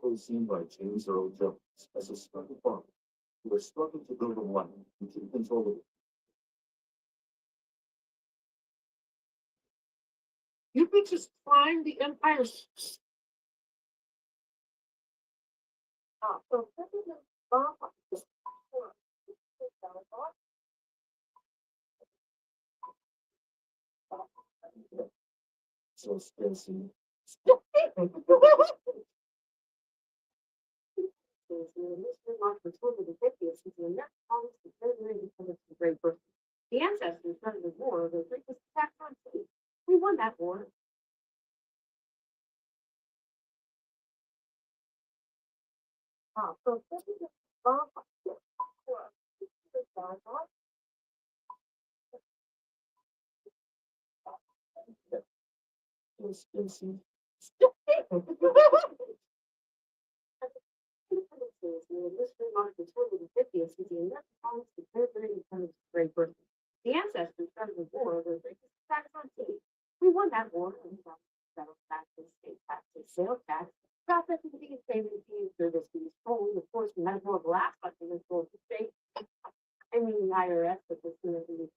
Was seen by James Earl Jones as a struggle farmer who was struggling to build a life and keep control of it. You could just climb the Empire. So So Spencer. The ancestors started the war of the greatest attack on sea. We won that war. So So Spencer. The ancestors started the war of the greatest attack on sea. We won that war. Federal taxes, state taxes, sales tax, processing fees, saving fees, service fees, tolling, of course, we might as well have last but in this world to state. I mean, the IRS, but this is the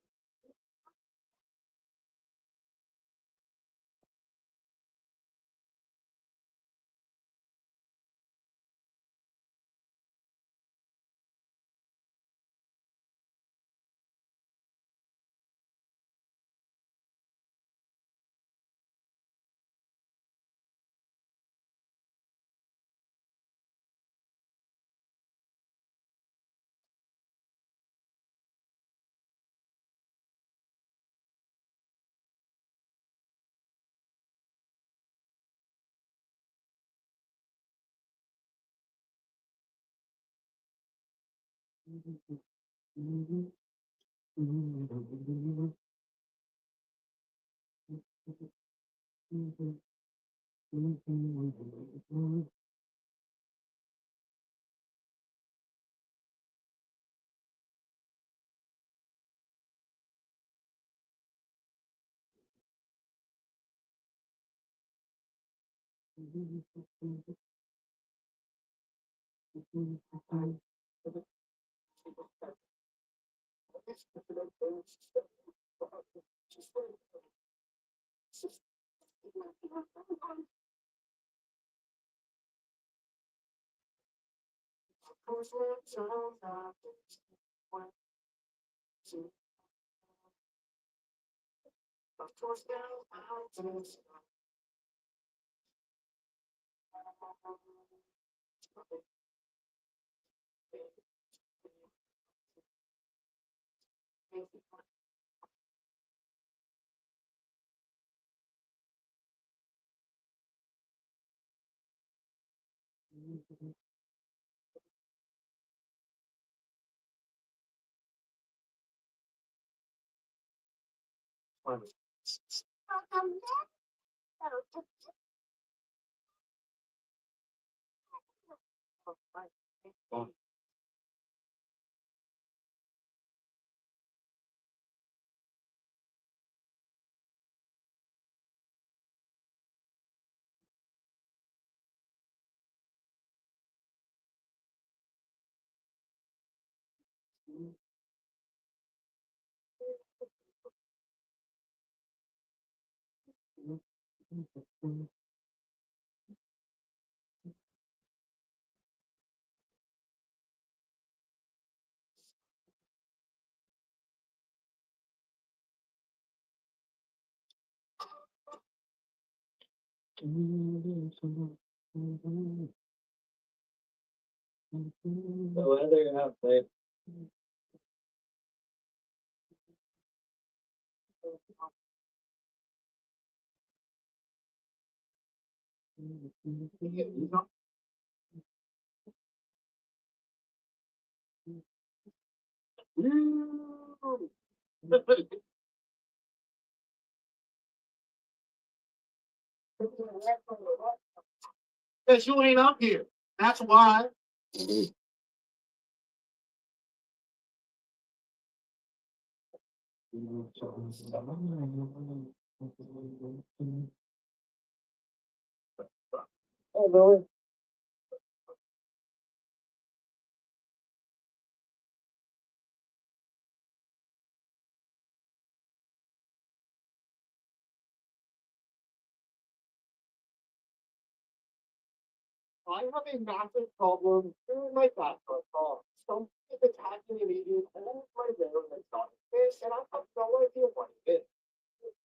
So what do you have, babe? Because you ain't up here. That's why. Oh, really? I have a massive problem doing my background call. Someone is attacking and eating all of my rare and exotic fish, and I have no idea what it is.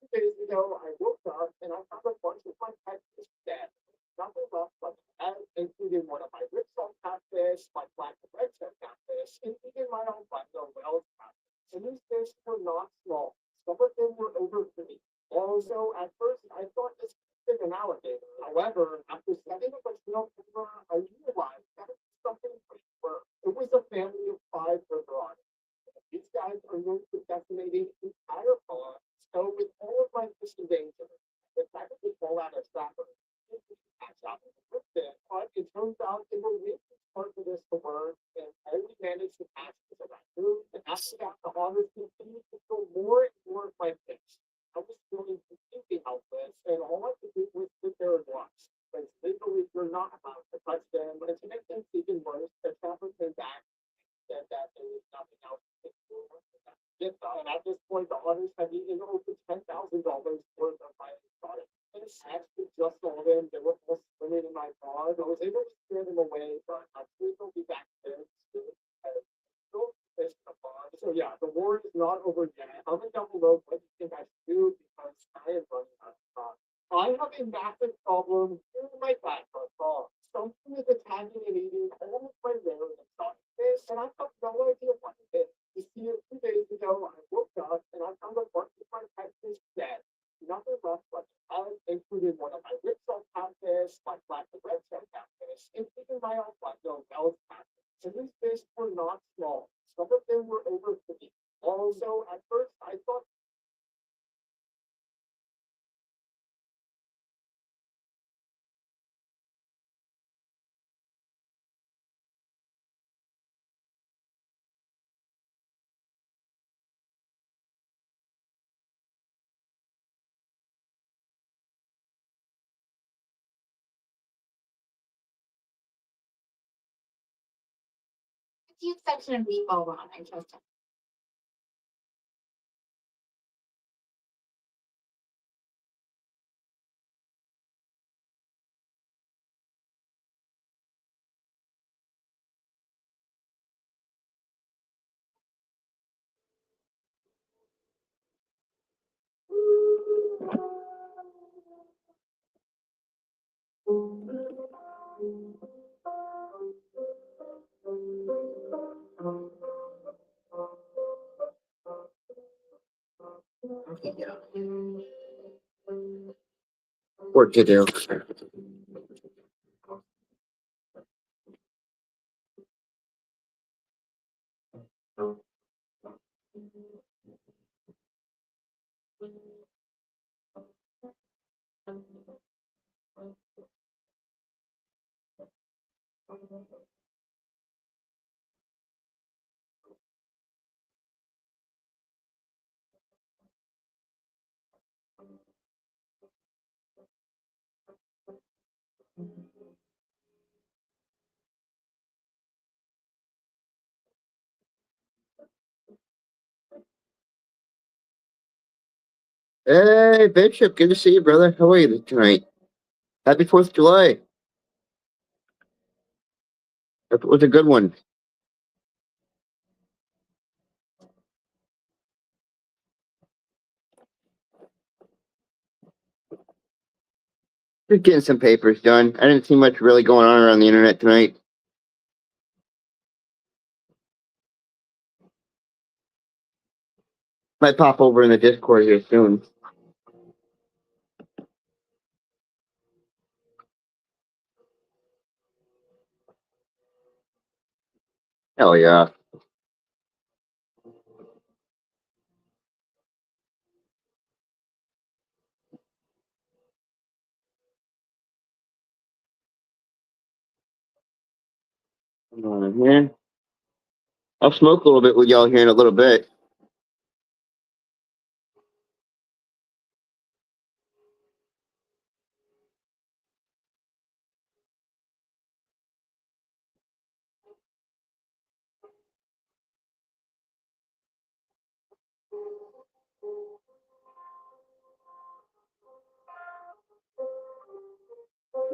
2 days ago, I woke up and I found a bunch of my catfish dead. Nothing left but the egg, including one of my rich salt catfish, my black and red shell catfish, and even my albino whale catfish. And these fish were not small. Some of them were over 3. Also, at first, I thought this was an alligator. However, after setting up a trail camera, I realized that it was something pretty worse. It was a family of 5 river otters. These guys are known for decimating entire ponds. So with all of my fish in danger, the fact that they fall out of trapper, catch out and rip it, but it turns out they were really smart for this to work, and I only managed to catch this around food. And after that, the otters continued to kill more and more of my fish. I was feeling completely helpless, and all I could do was sit there and watch. Because literally, you're not allowed to touch them. But to make things even worse, the trapper came back and said that there was nothing else to do. And at this point, the otters had eaten over $10,000 worth of my product. And I actually just saw them. They were all swimming in my pond. I was able to scare them away, but I'm sure they'll be back there soon. Still fish in the pond. So yeah, the war is not over yet. Comment down below what you think I should do because I am running out of time. I have a massive problem in my background call. Something is attacking and eating all of my rare and exotic fish, and I have no idea what it is. You see, 2 days ago, I woke up and I found a bunch of my catfish dead. Nothing left but the egg, including one of my rich salt catfish, my black and red shell catfish, and even my albino whale catfish. And these fish were not small. Some of them were over 3. Also, at first, I thought Cute section of meatball Ron, I trust him. Work to do. Hey, Bishop, good to see you, brother. How are you tonight? Happy 4th of July. It was a good one. Just getting some papers done. I didn't see much really going on around the internet tonight. Might pop over in the Discord here soon. Hell yeah. Come on, man. I'll smoke a little bit with y'all here in a little bit.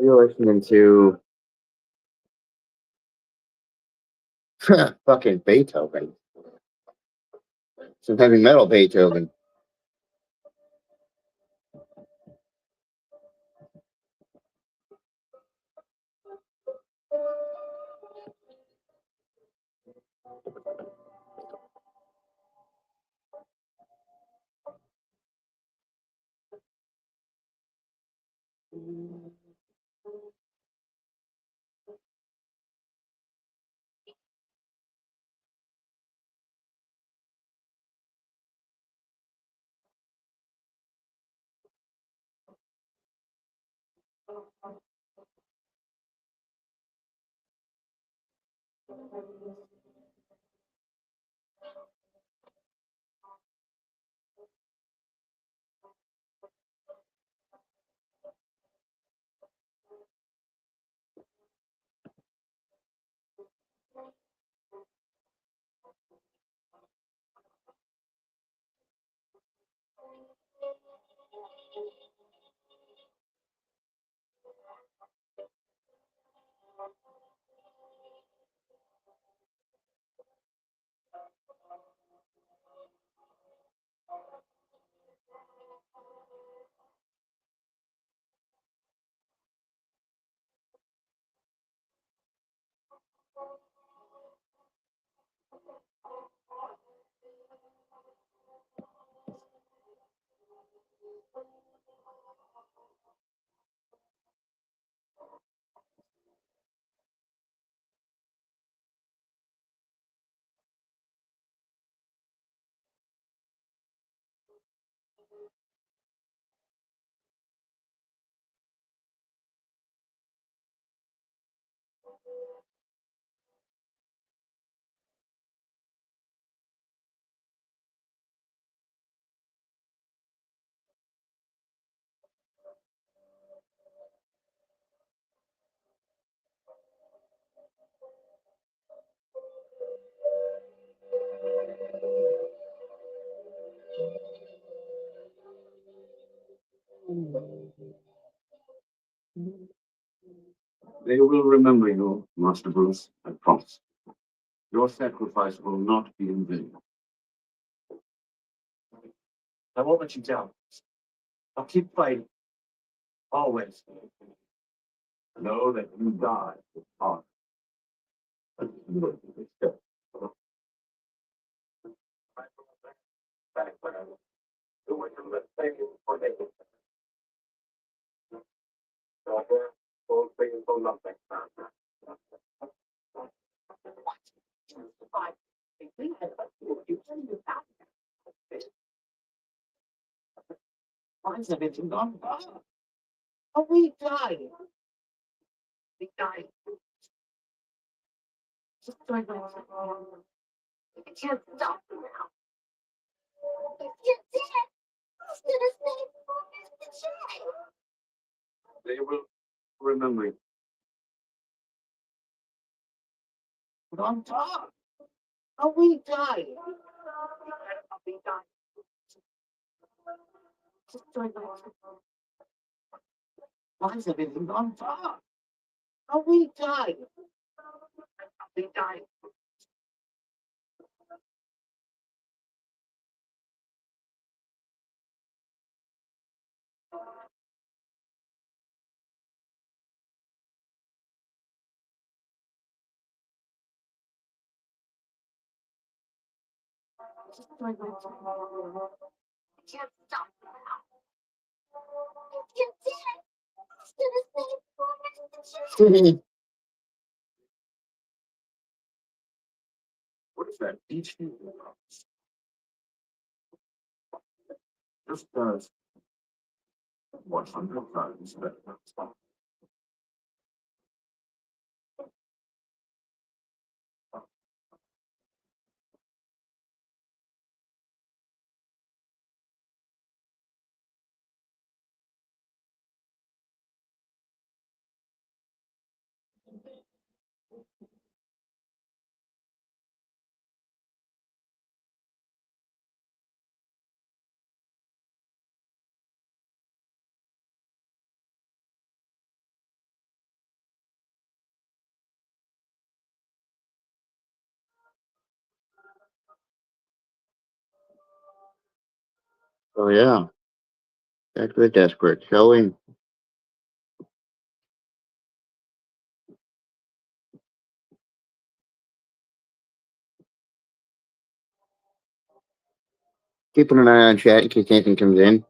You're listening to Fucking Beethoven. Some heavy metal Beethoven. They will remember you, Master Bruce, I promise. Your sacrifice will not be in vain. I won't let you down. I'll keep fighting. Always. Know that you die with honor. Mine's everything gone. Oh, we died. We died. Just join my I can't stop you now. You did it. Instead of saying, They will remember you. but on top. Oh, we died. We died. Just join my Mine's everything on top. Oh, we died. We died. Just join my I can't stop you now. You did it. Instead of saying, What is that beach thing? Just does 100 times better. Oh yeah. Back to the desperate, shall we? Keeping an eye on chat in case anything comes in.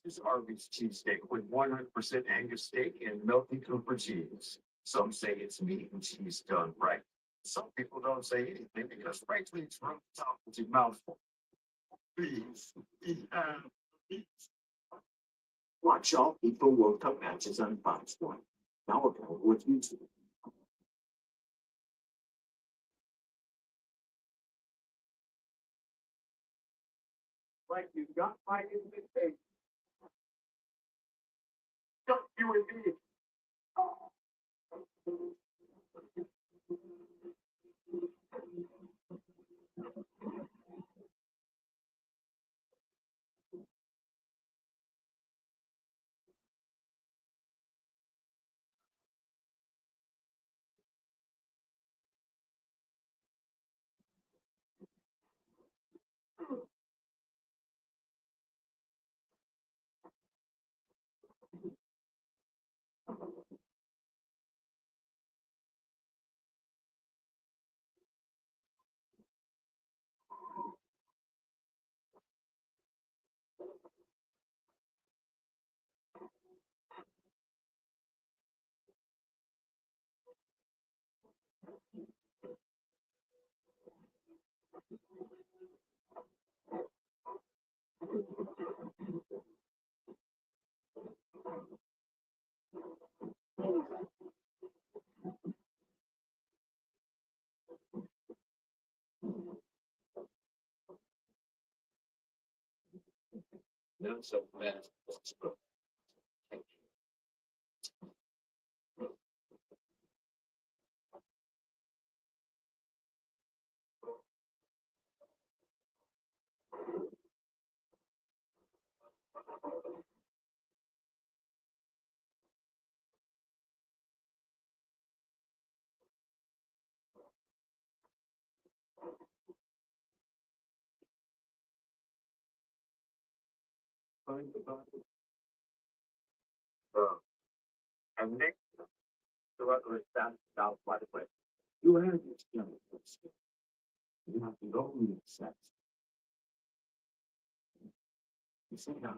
This is Arby's cheesesteak with 100% Angus steak and melty Cooper cheese. Some say it's meat and cheese done right. Some people don't say anything because frankly it's from the top of your mouth. Please, please. Watch all FIFA World Cup matches on Fox One. Now available with YouTube. Like you got my invitation. Just you and me. No, so bad. And Nick, the other stand out by the way. You have this young person. You have to go in sex. You see how?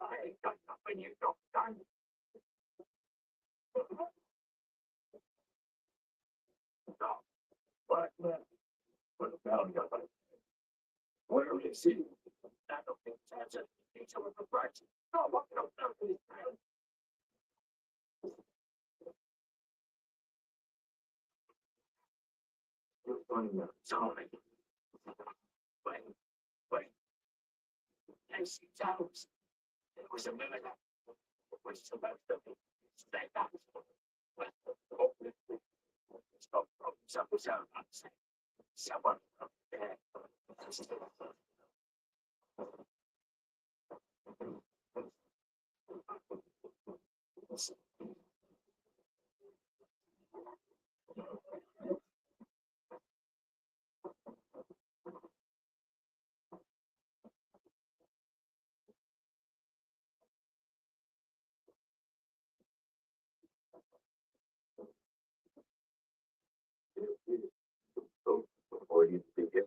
I got nothing you don't done. No, but about it. Where is he? I don't think that's it. He's over the price. No, what no, no, you're funny now. Sorry. Wait. I see towers. It was a minute. It was about the same house. Stop. Someone up there. Before you begin,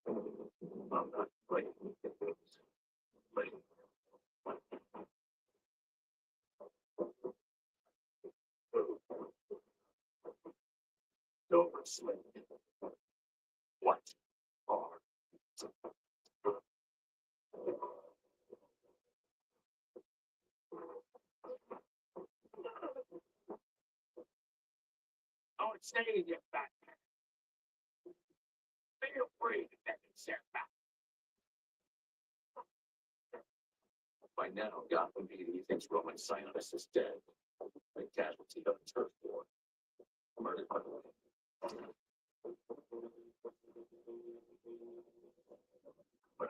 I'm not playing. Don't sleep. What are oh, it's staying in your back. Feel free to get it set back. By now, Gotham PD thinks Roman Sionis is dead. A casualty of a turf war. Murdered by the way. But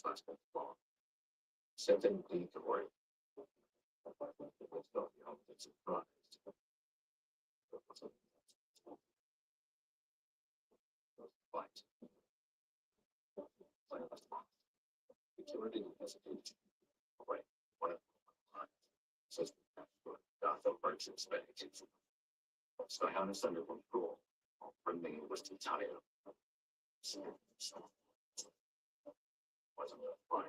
last fall. Sent in the story. Surprised. But security investigation. Wait, what? Says Gotham merchants medication. Sionis under control. Remain was too tired. Wasn't a fire.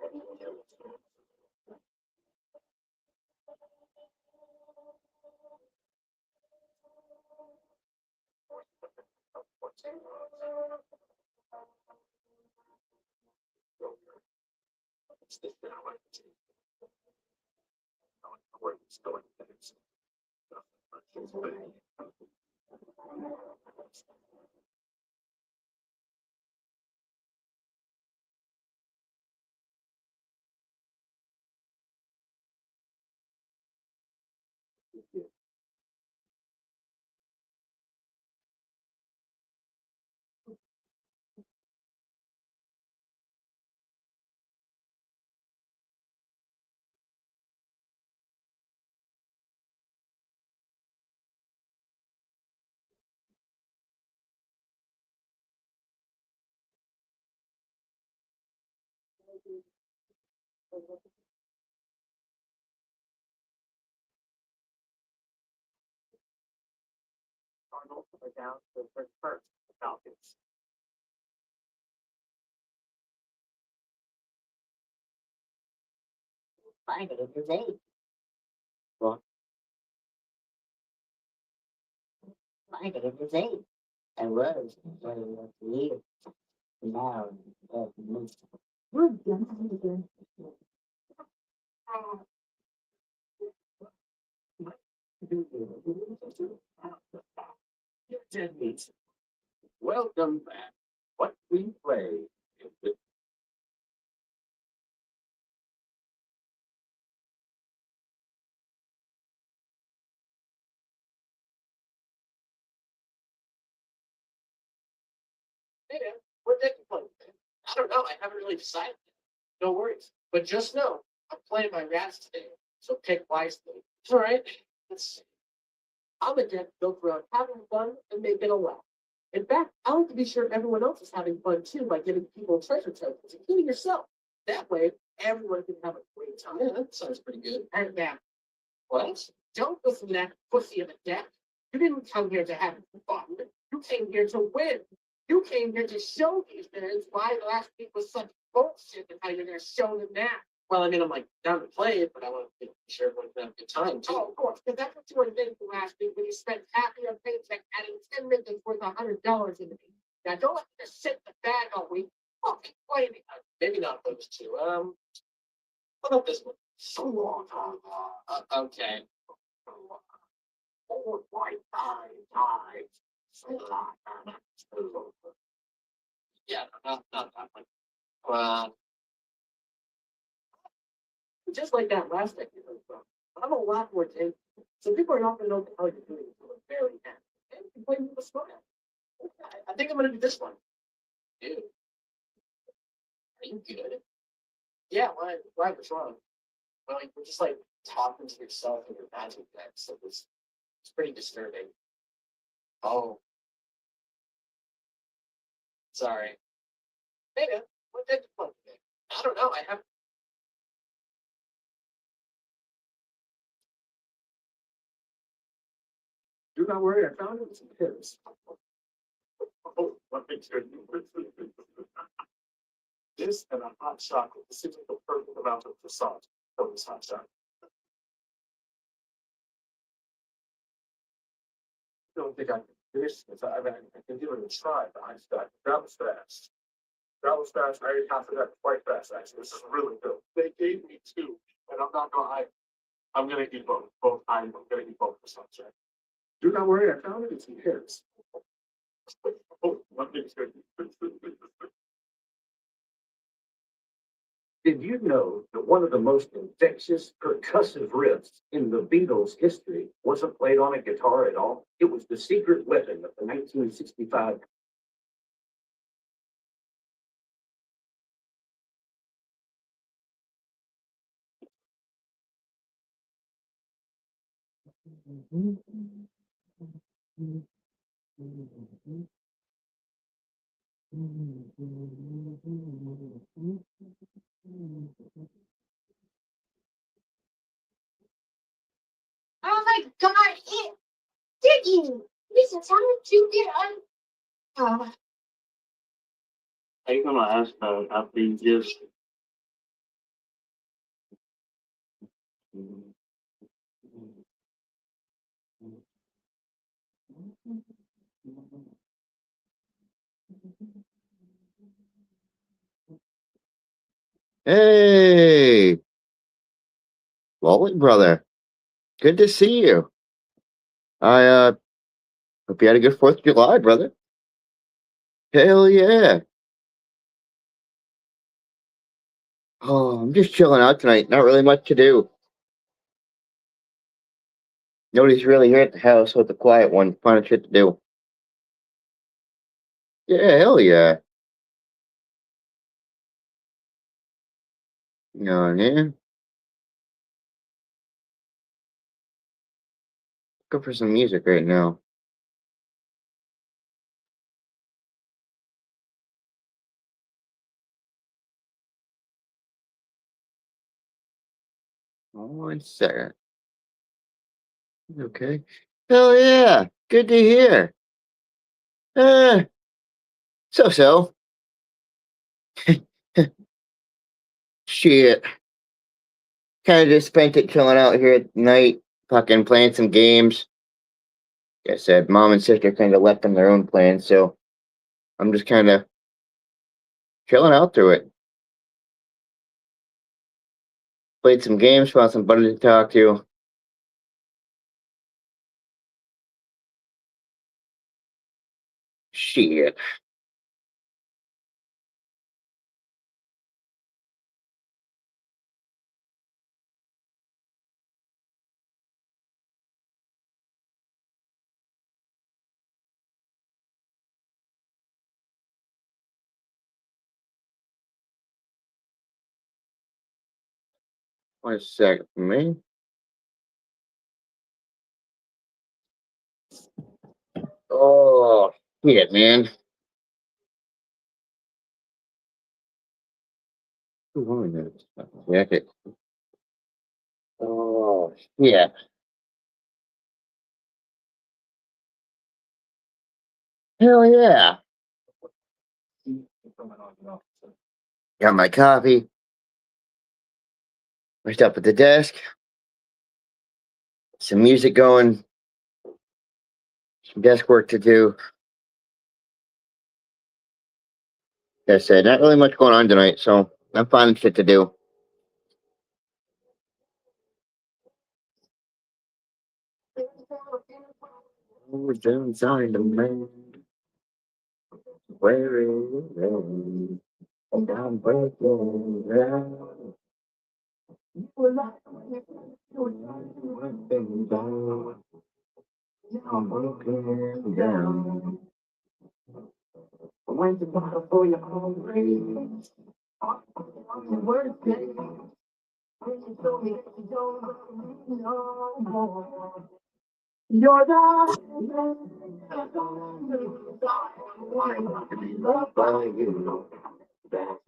Arnold are down to the first Falcons. Find it in his age. What? Find it in his age. I was years. Now, we're done again. Welcome back. What we play. Hey man, what deck you playing? I don't know. I haven't really decided. No worries. But just know, I'm playing my rats today, so pick wisely. All right. Let's see. I'm a deck built around having fun and making a laugh. In fact, I like to be sure everyone else is having fun too by giving people treasure tokens, including yourself. That way, everyone can have a great time. Yeah, that sounds pretty good. And now, what? Don't listen to that pussy of a deck. You didn't come here to have fun. You came here to win. You came here to show these nerds why last week was such bullshit and how you're going to show them now. Well, I mean, I'm like down to play it, but I want to be sure everyone's having a good time too. Oh, of course, because that's what you were doing last week when you spent half your paycheck adding 10 minutes worth of $100 into me. Now, don't let me just sit in the bag all week. Fucking play me. Maybe not those two. What about this one? So long. Okay. 4.5 times. Yeah, not that one. Just like that last deck you heard from. I'm a lot more taken. So people are not going to know what the hell you're doing until the very end. And you play with a smile. I think I'm going to do this one. Dude. Are you good? Yeah, why was wrong? Well, you're just like talking to yourself in your magic deck, so it's pretty disturbing. Oh. Sorry. Hey man, what deck you play today? I don't know, I haven't. Do not worry, I found it in some pills. Oh, what makes good? This and a hot chocolate. This seems like the perfect amount of croissant for this hot chocolate. I don't think I can do this. I can give it a try, but I just got that was fast. That was fast. I already counted that quite fast, actually. This is really good. They gave me two, and I'm not gonna. I'm gonna eat both. I'm gonna eat both croissants. Right? Do not worry, I found it in some pills. Oh, what makes good? Did you know that one of the most infectious percussive riffs in the Beatles' history wasn't played on a guitar at all? It was the secret weapon of the 1965. Oh my God! Did you? Listen, how did you get on? Are you gonna ask after you just Hey, Wally brother, good to see you. I hope you had a good 4th of July, brother. Hell yeah. Oh, I'm just chilling out tonight. Not really much to do. Nobody's really here at the house, so it's a quiet one. Finding shit to do. Yeah, hell yeah. You know, yeah. Go for some music right now. Oh, 1 second. Okay. Hell yeah. Good to hear. Uh, so. Shit. Kind of just spent it chilling out here at night, fucking playing some games. Like I said, mom and sister kind of left on their own plans, so I'm just kind of chilling out through it. Played some games, found some buddies to talk to. Shit. One second for me. Oh, shit, man. Ooh, jacket. Oh, yeah. Hell yeah. Got my coffee. My stuff at the desk. Some music going. Some desk work to do. Like I said, not really much going on tonight, so I'm finding shit to do. Oh, down inside the man. Where is it? I'm breaking down. I'm broken down. When's the bottle for your home breeze? Worst day. When you told me that you don't love me no more. You're the want to be loved by you. That's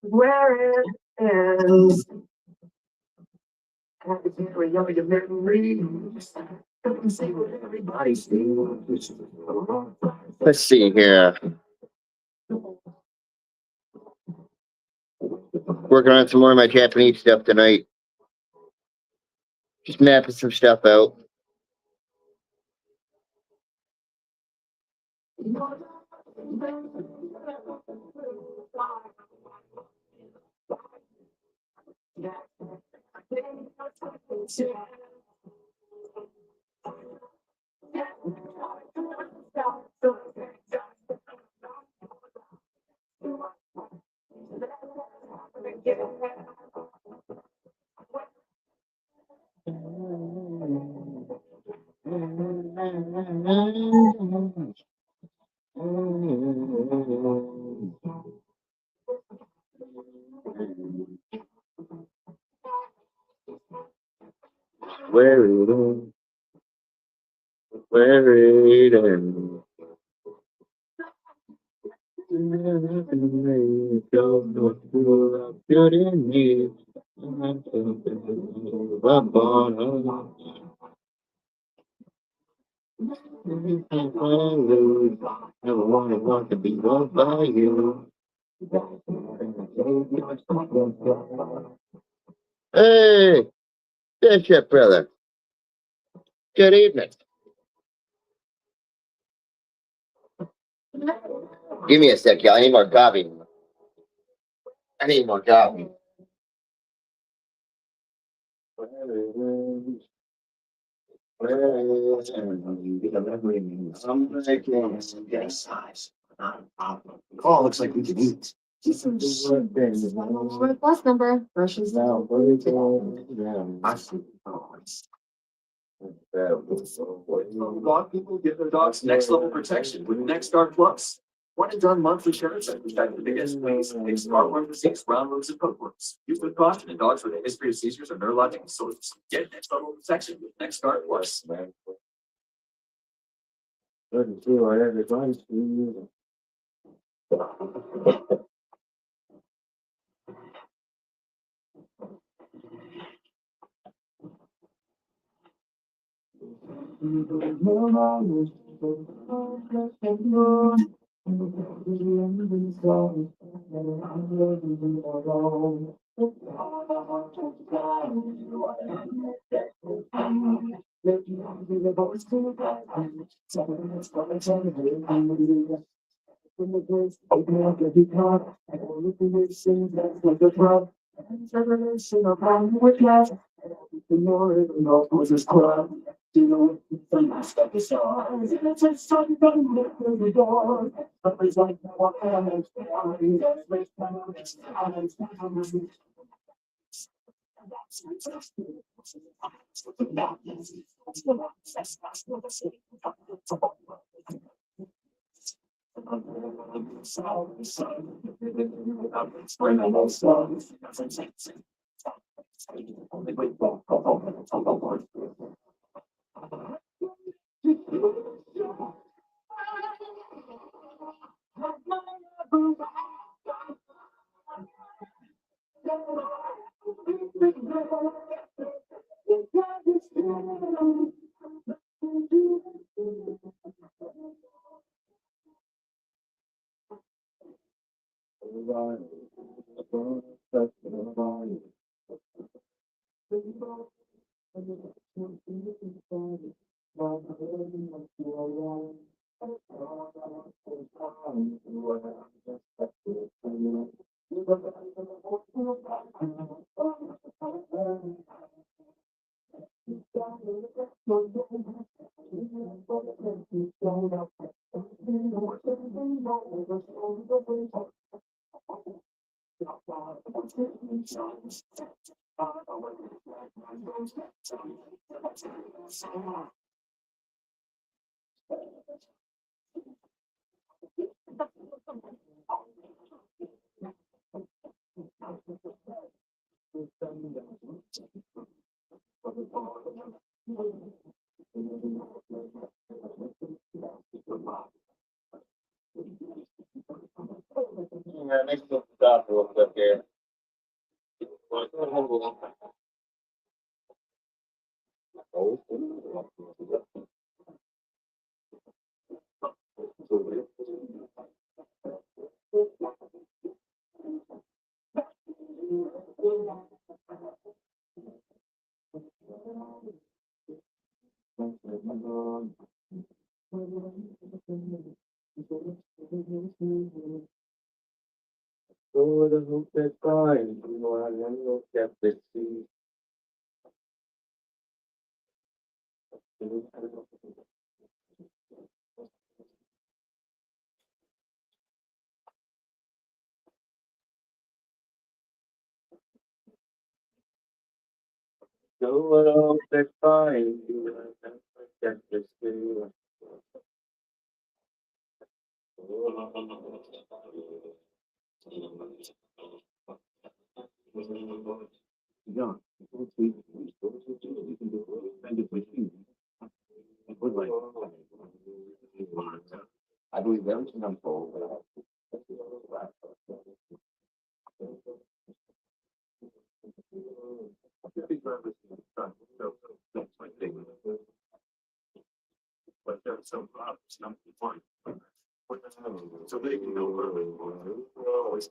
where it ends. I can carry all your memories. I can see what everybody sees. Let's see here. Working on some more of my Japanese stuff tonight. Just mapping some stuff out. Where it is, where it is. Never want to be loved by you. Hey, Bishop brother. Good evening. Give me a sec, y'all. I need more coffee. I need more coffee. Oh, looks like we can eat. Plus number versus I see. Dog people get their dogs next level protection with Next Guard Plus. One and done monthly carrots that protect the biggest fleas, things heartworm disease, roundworms, and hookworms. Use with caution in dogs with a history of seizures or neurologic disorders. Get next level protection with Next Guard Plus. Yeah, next to stop real quick here. I believe everything I'm told. But there's some problems, number one. So they can go early. always.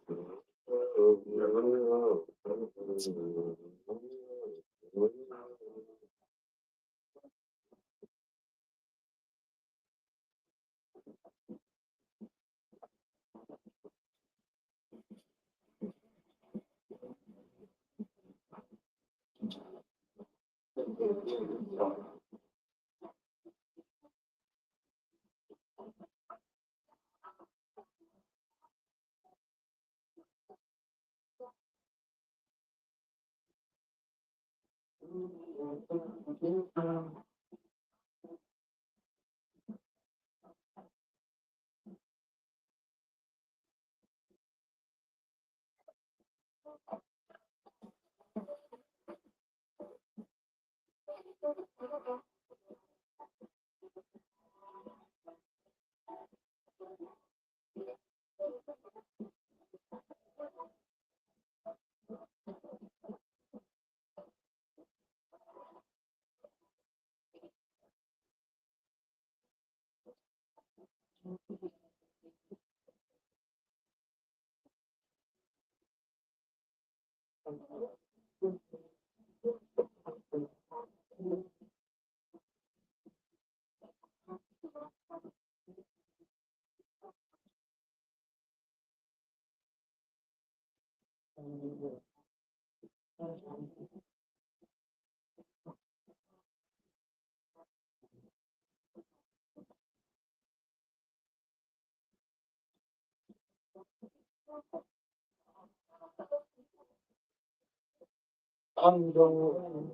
I'm going.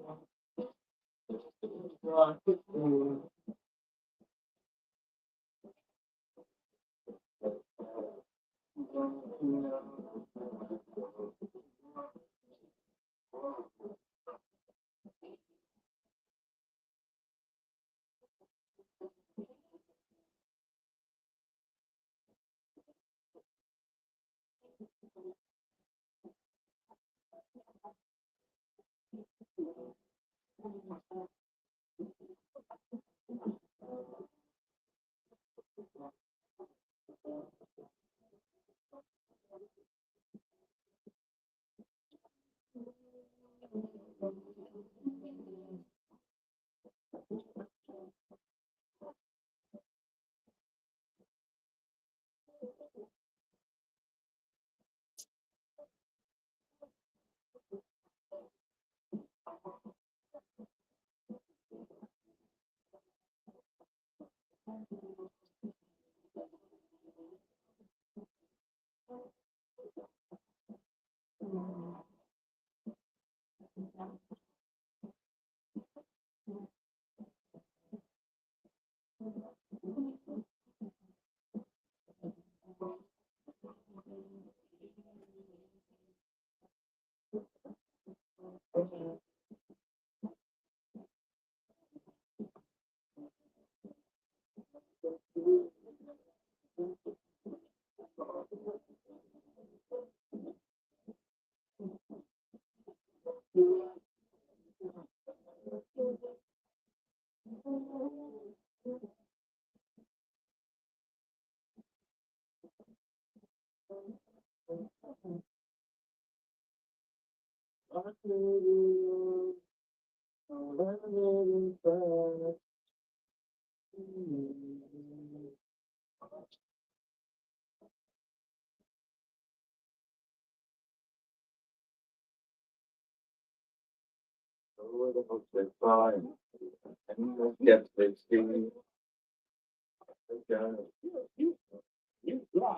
You drive,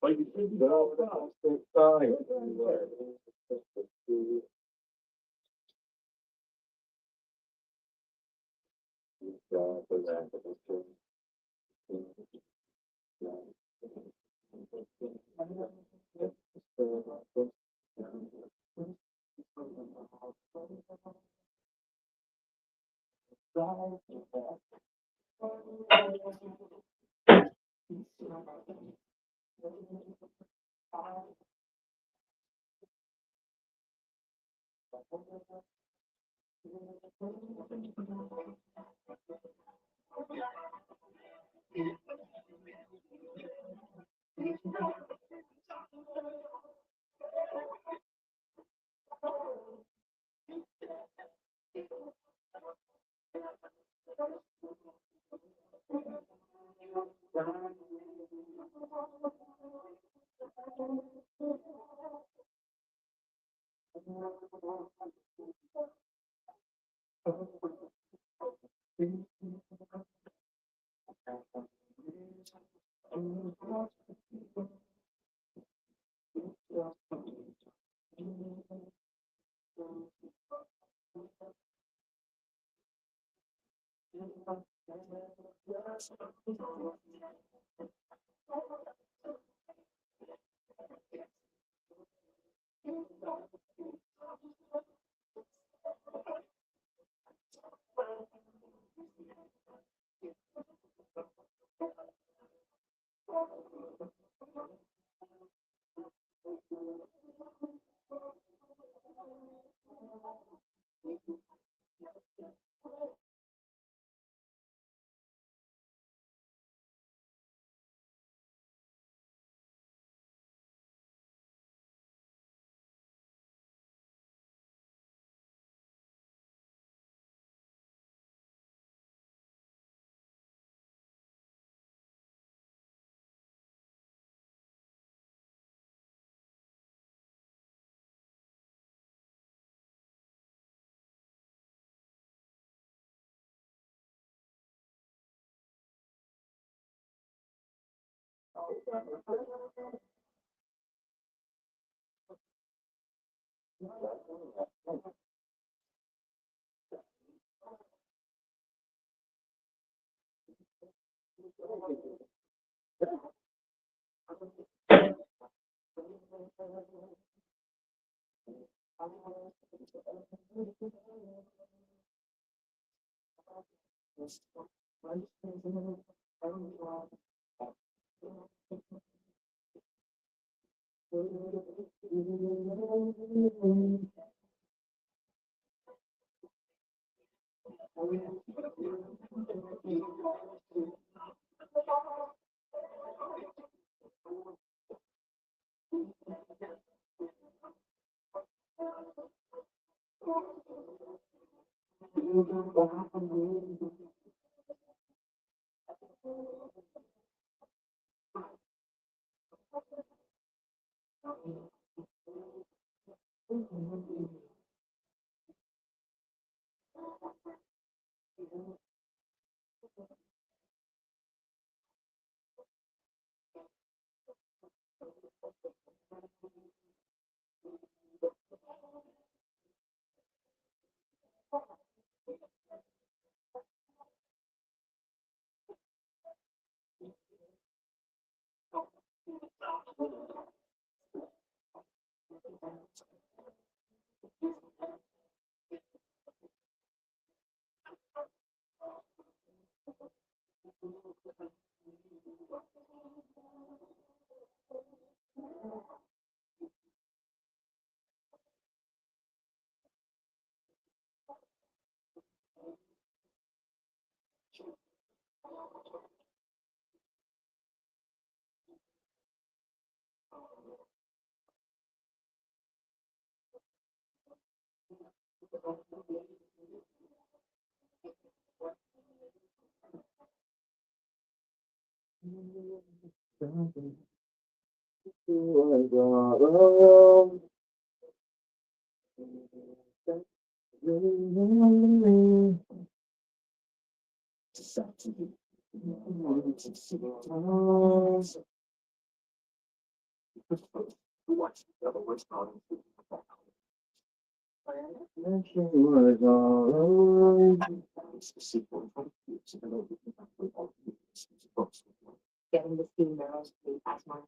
but you shouldn't go without. It's fine. Getting the steam barrels to pass on.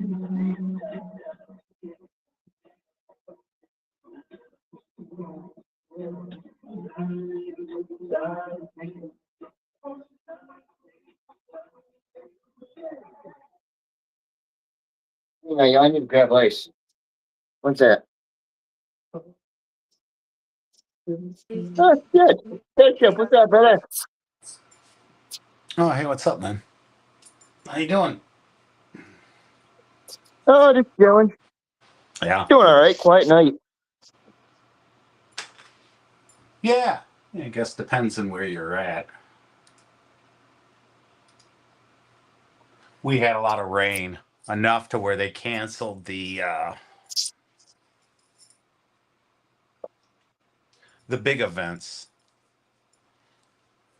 Yeah, I need to grab ice. What's that? Oh, good. Hey, Chip, what's up, brother? Oh, hey, what's up, man? How you doing? Oh, just chilling. Yeah. Doing all right. Quiet night. Yeah. I guess depends on where you're at. We had a lot of rain, enough to where they canceled the big events,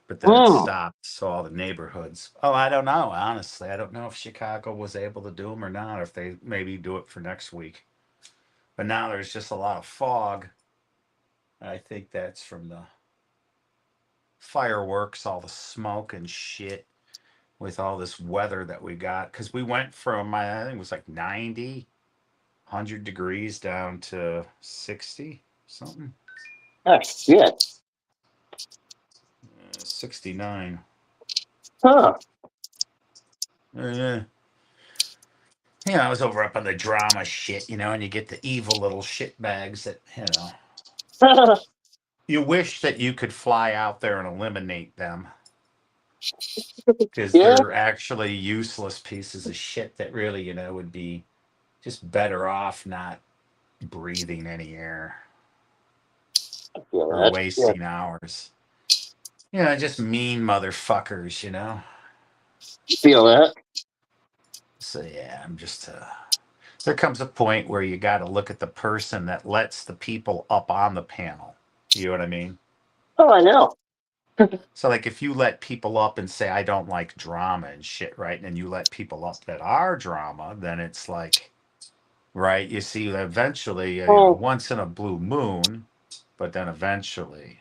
but then it stopped. So all the neighborhoods. Oh, I don't know. Honestly, I don't know if Chicago was able to do them or not, or if they maybe do it for next week. But now there's just a lot of fog. I think that's from the fireworks, all the smoke and shit, with all this weather that we got. Because we went from, I think it was like 90, 100 degrees down to 60 something. Oh, shit. 69. Huh. Yeah. Yeah, I was over up on the drama shit, and you get the evil little shit bags that, you wish that you could fly out there and eliminate them. Because Yeah. they're actually useless pieces of shit that really, would be just better off not breathing any air I feel or that. wasting hours. Just mean motherfuckers, Feel that. So yeah, I'm just there comes a point where you got to look at the person that lets the people up on the panel. You know what I mean? Oh, I know. So like if you let people up and say I don't like drama and shit, right? And you let people up that are drama, then it's like, right? You see, eventually, once in a blue moon, but then eventually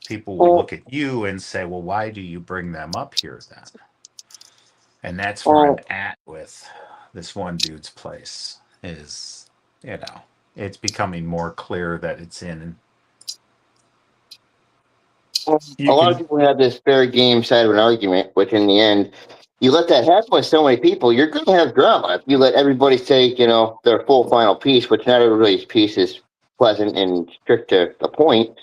people will look at you and say, well, why do you bring them up here then? And that's where I'm at with this one dude's place is, it's becoming more clear that it's in. A lot of people have this fair game side of an argument, which in the end, you let that happen with so many people, you're going to have drama. If you let everybody say, their full final piece, which not everybody's piece is pleasant and strict to the point,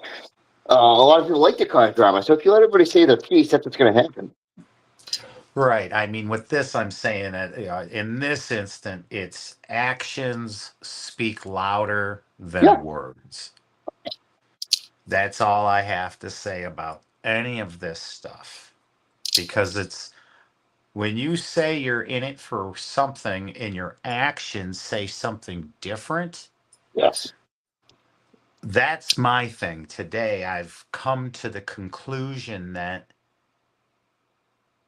a lot of people like to cause drama. So if you let everybody say their piece, that's what's going to happen. Right. I mean, with this, I'm saying that in this instant, it's actions speak louder than words. That's all I have to say about any of this stuff. Because it's when you say you're in it for something and your actions say something different. Yes. That's my thing. Today, I've come to the conclusion that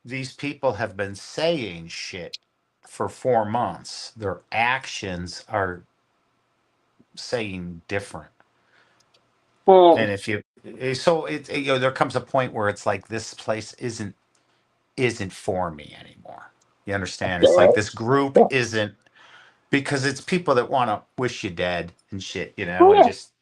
these people have been saying shit for 4 months. Their actions are saying different. Well, And if you, so it, there comes a point where it's like this place isn't for me anymore. You understand? It's like this group isn't, because it's people that want to wish you dead and shit, and just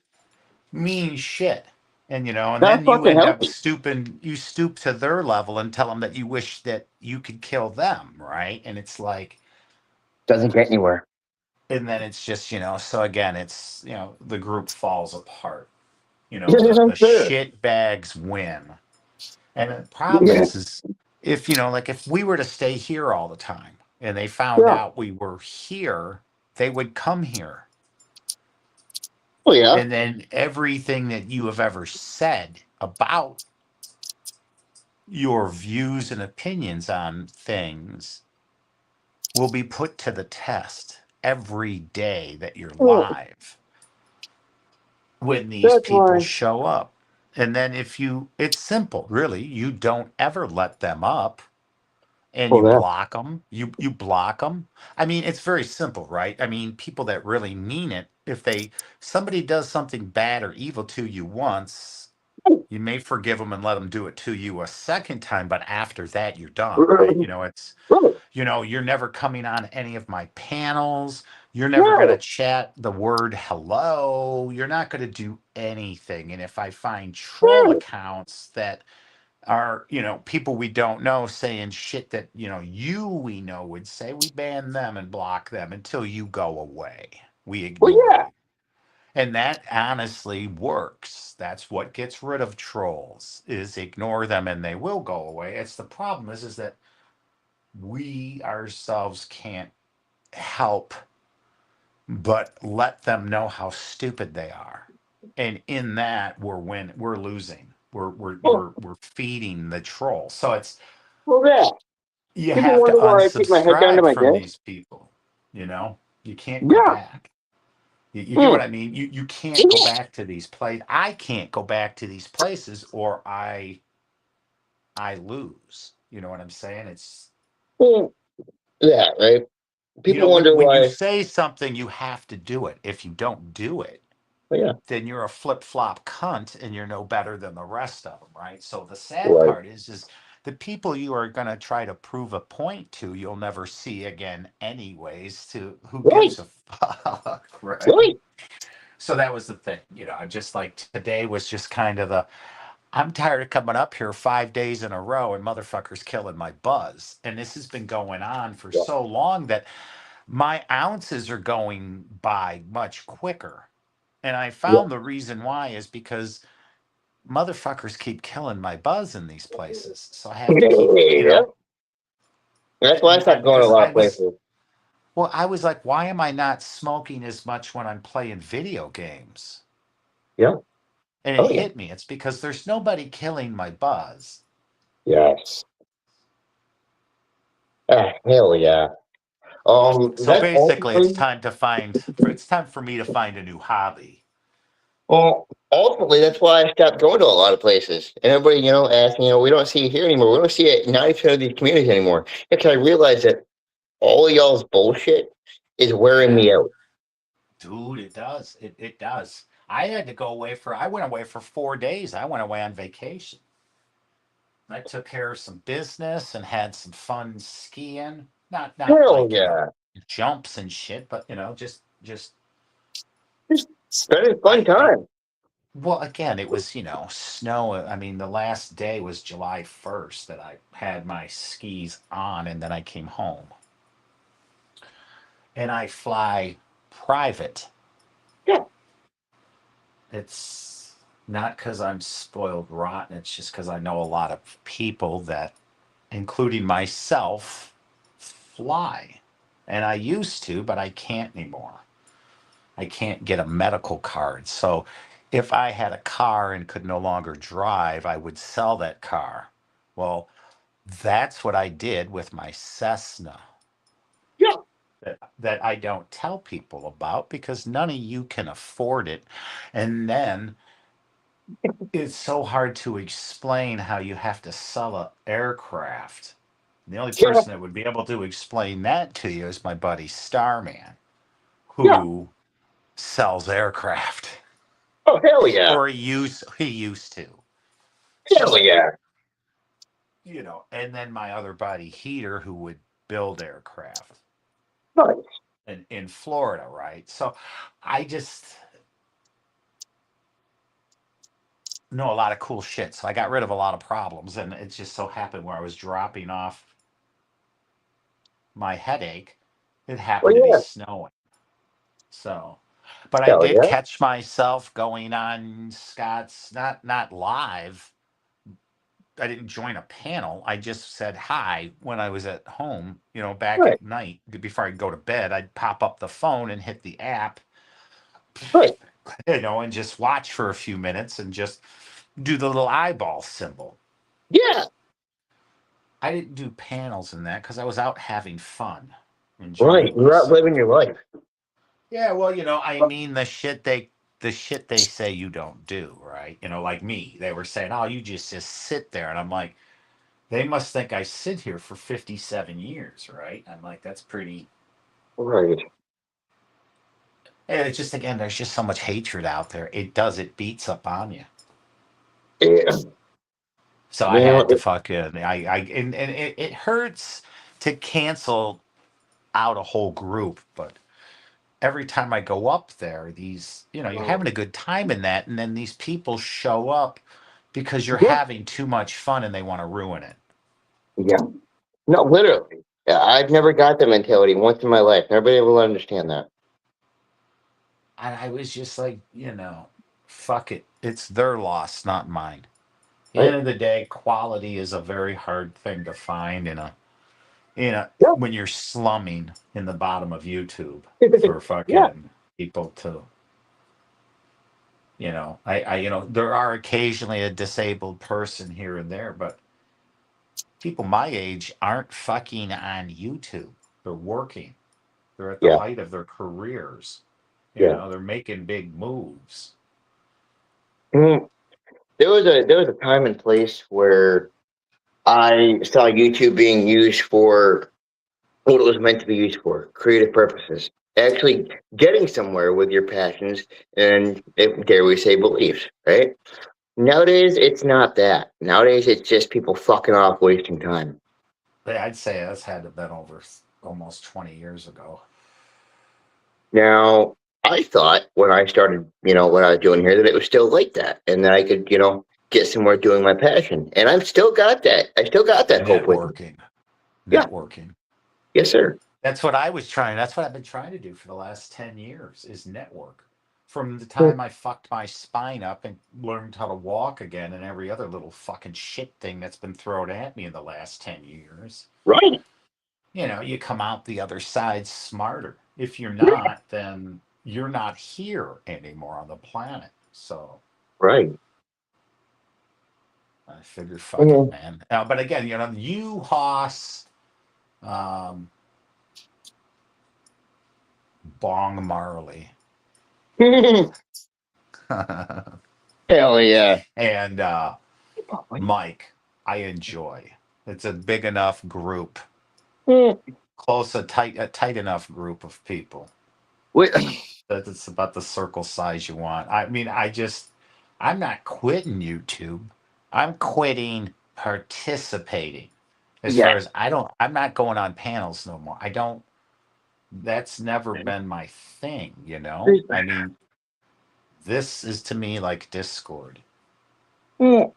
mean shit. And and then you end up you stoop to their level and tell them that you wish that you could kill them, right? And it's like doesn't get anywhere. And then it's just, so again, it's, the group falls apart. The shit bags win. And the problem is if, like if we were to stay here all the time and they found out we were here, they would come here. Oh, yeah. And then everything that you have ever said about your views and opinions on things will be put to the test every day that you're live when these people show up. And then it's simple, really. You don't ever let them up and you block them. You block them. I mean, it's very simple, right? I mean, people that really mean it, if somebody does something bad or evil to you once, you may forgive them and let them do it to you a second time, but after that, you're done, right? You know, you're never coming on any of my panels. You're never going to No. chat the word hello. You're not going to do anything. And if I find troll No. accounts that are, you know, people we don't know saying shit that, you know, we know would say, we ban them and block them until you go away. We Well, ignore yeah. you. And that honestly works. That's what gets rid of trolls, is ignore them and they will go away. It's the problem is that we ourselves can't help but let them know how stupid they are. And in that we're losing. Well, We're feeding the troll. So it's well, yeah. you People have to wonder why I keep my head down to unsubscribe my from desk. these people. You know? You can't go Yeah. back. You get Hmm. what I mean? You can't go back to these places. I can't go back to these places or I lose. You know what I'm saying? It's Hmm. Yeah, right. you know, People wonder when you why. say something, you have to do it. If you don't do it, Well, yeah. then you're a flip-flop cunt and you're no better than the rest of them, right? So the sad Right. part is the people you are going to try to prove a point to, you'll never see again anyways. To who Right. gives a fuck, right? Right. So that was the thing, you know. I just like today was just kind of the I'm tired of coming up here 5 days in a row and motherfuckers killing my buzz. And this has been going on for Yeah. so long that my ounces are going by much quicker. And I Yeah. found the reason why is because motherfuckers keep killing my buzz in these places. So I have to keep, you Yeah. know, That's why I stopped going to a because lot of places. I was like, why am I not smoking as much when I'm playing video games? Yeah. And it Oh, yeah. hit me. It's because there's nobody killing my buzz. Yes. Ah, hell yeah. So That's basically, ultimately, it's time for me to find a new hobby. well, ultimately, that's why I stopped going to a lot of places. And everybody, asks, we don't see you here anymore. We don't see it 90% of these communities anymore. Because I realized that all of y'all's bullshit is wearing Yeah, me out. dude, it does. It does. I went away for 4 days. I went away on vacation. I took care of some business and had some fun skiing. Not Hell like, you know, yeah. jumps and shit, but you know, just Just spending fun I time. well, again, it was, you know, snow. I mean, the last day was July 1st that I had my skis on and then I came home. And I fly private. Yeah. It's not because I'm spoiled rotten. It's just because I know a lot of people that, including myself, fly. And I used to, but I can't anymore. I can't get a medical card. So if I had a car and could no longer drive, I would sell that car. Well, that's what I did with my Cessna Yeah. that I don't tell people about because none of you can afford it. And then it's so hard to explain how you have to sell a aircraft. The only Yeah. person that would be able to explain that to you is my buddy Starman, Yeah. who sells aircraft, Oh, hell yeah. or he used to. Hell So yeah. you know, and then my other buddy Heater, who would build aircraft Nice. in Florida, right? So I just know a lot of cool shit. So I got rid of a lot of problems, and it just so happened where I was dropping off my headache, it Well, happened to be yeah. snowing. So, but I Hell did yeah. catch myself going on Scott's not live. I didn't join a panel. I just said hi when I was at home, you know, back Right. at night before I'd go to bed. I'd pop up the phone and hit the app, Right. you know, and just watch for a few minutes and just do the little eyeball symbol. Yeah. I didn't do panels in that because I was out having fun, Right. enjoying You're out myself. living your life. Yeah, well, you know, I mean the shit they say you don't do, right? You know, like me. They were saying, "Oh, you just sit there." And I'm like, they must think I sit here for 57 years, right? I'm like, that's pretty. Right. And it's just again, there's just so much hatred out there. It beats up on you. Yeah. So I You know, had to fucking I and it hurts to cancel out a whole group, but every time I go up there, these, you know, you're having a good time in that, and then these people show up because you're Yeah. having too much fun and they want to ruin it. Yeah. No, literally. Yeah, I've never got that mentality once in my life. Never been able to understand that. And I was just like, you know, fuck it. It's their loss, not mine. At the Right? end of the day, quality is a very hard thing to find Yeah. when you're slumming in the bottom of YouTube for Yeah. fucking people to, there are occasionally a disabled person here and there, but people my age aren't fucking on YouTube. They're working. They're at the Yeah. height of their careers. Yeah. They're making big moves. Mhm. There was a time and place where I saw YouTube being used for what it was meant to be used for, creative purposes. Actually getting somewhere with your passions and, if dare we say, beliefs, right? Nowadays, it's not that. Nowadays, it's just people fucking off, wasting time. I'd say that's had to have been over almost 20 years ago. Now, I thought when I started, what I was doing here, that it was still like that, and that I could, get somewhere doing my passion. And I've still got that. I still got that hope with me. Networking. Yeah. Networking. Yes, sir. That's what I've been trying to do for the last 10 years is network. From the Mm. time I fucked my spine up and learned how to walk again and every other little fucking shit thing that's been thrown at me in the last 10 years. Right. You come out the other side smarter. If you're Yeah. not, then you're not here anymore on the planet. So Right. I figured, fuck it, Mhm. man. But again, you, Hoss, um, Bong Marley, Hell yeah. and Mike, I enjoy. It's a big enough group, Mm. a tight enough group of people Wait. that it's about the circle size you want. I mean, I'm not quitting YouTube. I'm quitting participating. As Yeah. far as I'm not going on panels no more. I don't. That's never been my thing. I mean, this is to me like Discord. Well,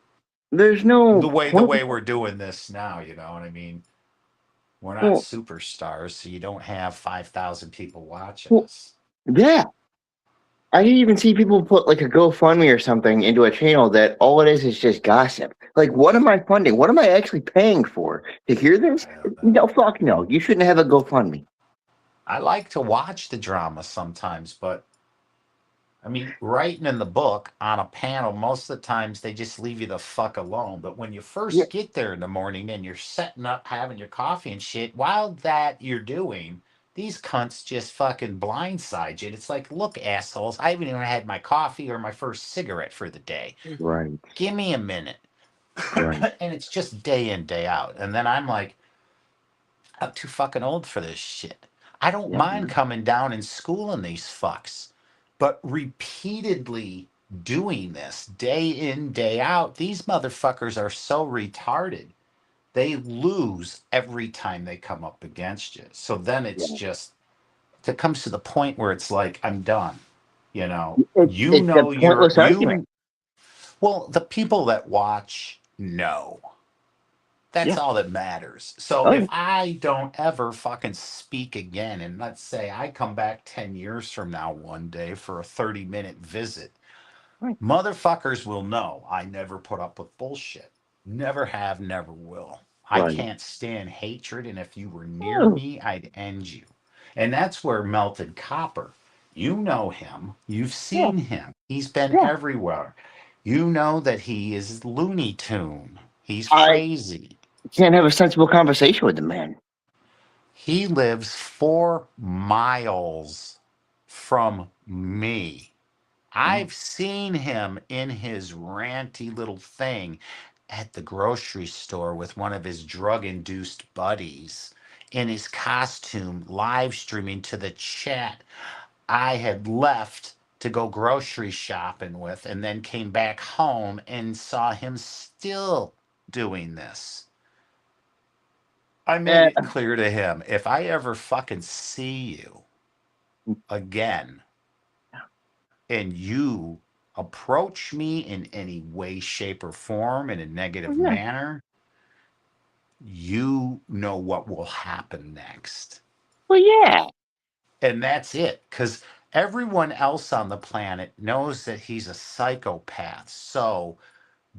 there's no The point. way we're doing this now, you know what I mean? We're not Well, superstars, so you don't have 5,000 people watching well, us. yeah. I even see people put like a GoFundMe or something into a channel that all it is just gossip. Like, what am I funding? What am I actually paying for? To hear this? I don't know. No, fuck no. You shouldn't have a GoFundMe. I like to watch the drama sometimes, but I mean, writing in the book on a panel, most of the times they just leave you the fuck alone. But when you Yeah. first get there in the morning and you're setting up, having your coffee and shit, while that you're doing, these cunts just fucking blindside you. It's like, look, assholes, I haven't even had my coffee or my first cigarette for the day. Right. Give me a minute. Right. And it's just day in, day out. And then I'm like, I'm too fucking old for this shit. I don't Yeah. mind coming down and schooling these fucks, but repeatedly doing this day in, day out, these motherfuckers are so retarded. They lose every time they come up against you. So then it's Yeah. just, it comes to the point where it's like, I'm done. It's a pointless argument. Well, the people that watch know. That's Yeah. all that matters. So Oh, if yeah. I don't ever fucking speak again, and let's say I come back 10 years from now one day for a 30-minute visit, Right. motherfuckers will know I never put up with bullshit. Never have, never will. I Right. can't stand hatred, and if you were near Oh, me, I'd end you. And that's where Melted Copper, you know him, you've yeah. seen him, he's been Yeah. everywhere. You know that he is Looney Tune. He's I crazy. can't have a sensible conversation with the man. He lives 4 miles from me. I've seen him in his ranty little thing at the grocery store with one of his drug induced buddies in his costume, live streaming to the chat I had left to go grocery shopping with, and then came back home and saw him still doing this. I made it clear to him, if I ever fucking see you again and you approach me in any way, shape, or form in a negative Yeah. manner, you know what will happen next. Well, yeah. And that's it. Because everyone else on the planet knows that he's a psychopath. So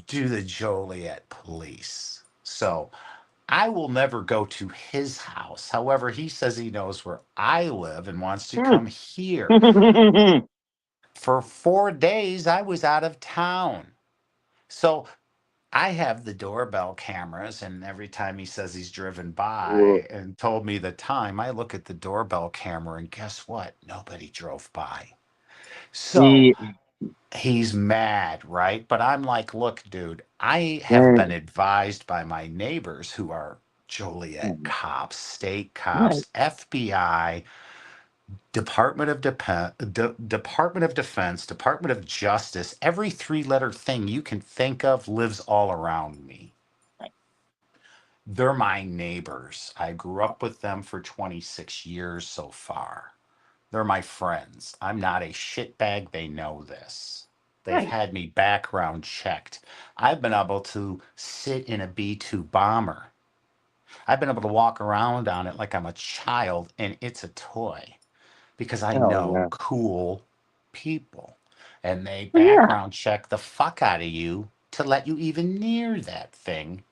do the Joliet police. So I will never go to his house. However, he says he knows where I live and wants to come here. For 4 days, I was out of town. So I have the doorbell cameras, and every time he says he's driven by and told me the time, I look at the doorbell camera, and guess what? Nobody drove by. So he's mad, right? But I'm like, look, dude, I have been advised by my neighbors who are Joliet cops, state cops, FBI, Department of Defense, Department of Justice, every three-letter thing you can think of lives all around me. They're my neighbors. I grew up with them for 26 years so far. They're my friends. I'm not a shitbag. They know this. They've had me background checked. I've been able to sit in a B-2 bomber. I've been able to walk around on it like I'm a child and it's a toy because I know cool people. And they background check the fuck out of you to let you even near that thing.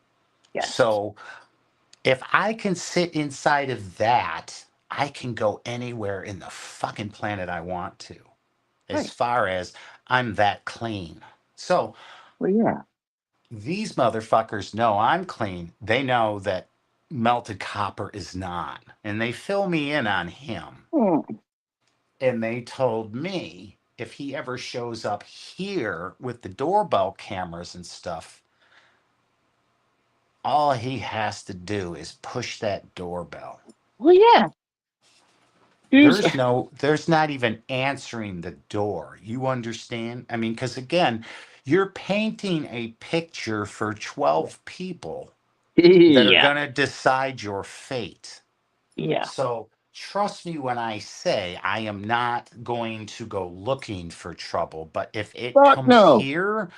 So if I can sit inside of that, I can go anywhere in the fucking planet I want to, as far as I'm that clean. So these motherfuckers know I'm clean. They know that Melted Copper is not. And they fill me in on him. And they told me if he ever shows up here with the doorbell cameras and stuff, all he has to do is push that doorbell. Well, yeah. There's not even answering the door. You understand? I mean, because again, you're painting a picture for 12 people that are going to decide your fate. So trust me when I say I am not going to go looking for trouble, but if it comes here,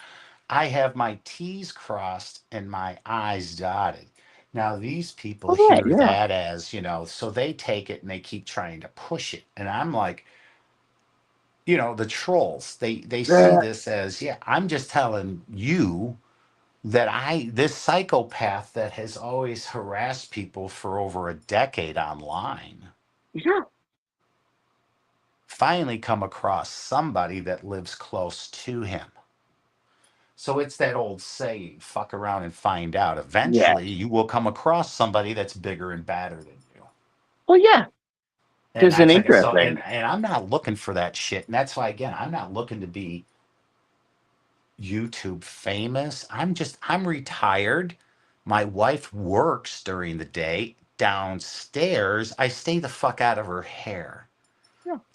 I have my T's crossed and my I's dotted. Now, these people hear that as, so they take it and they keep trying to push it. And I'm like, the trolls, they see this as, I'm just telling you that this psychopath that has always harassed people for over a decade online, finally come across somebody that lives close to him. So it's that old saying, fuck around and find out. Eventually, you will come across somebody that's bigger and badder than you. Well, yeah. And that's like, so, and I'm not looking for that shit. And that's why, again, I'm not looking to be YouTube famous. I'm retired. My wife works during the day. Downstairs, I stay the fuck out of her hair.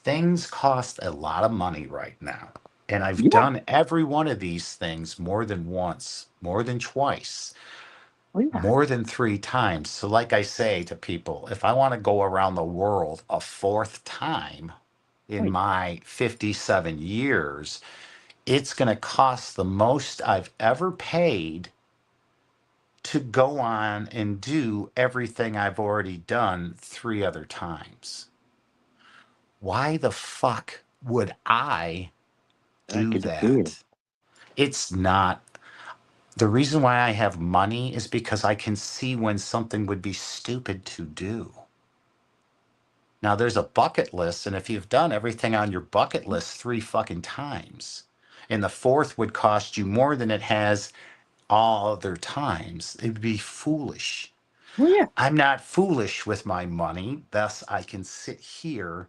Things cost a lot of money right now. And I've done every one of these things more than once, more than twice, more than 3 times. So like I say to people, if I want to go around the world a 4th time in my 57 years, it's going to cost the most I've ever paid to go on and do everything I've already done 3 other times. Why the fuck would I do that? It's not. The reason why I have money is because I can see when something would be stupid to do. Now there's a bucket list, and if you've done everything on your bucket list 3 fucking times, and the 4th would cost you more than it has all other times, it'd be foolish. I'm not foolish with my money, thus I can sit here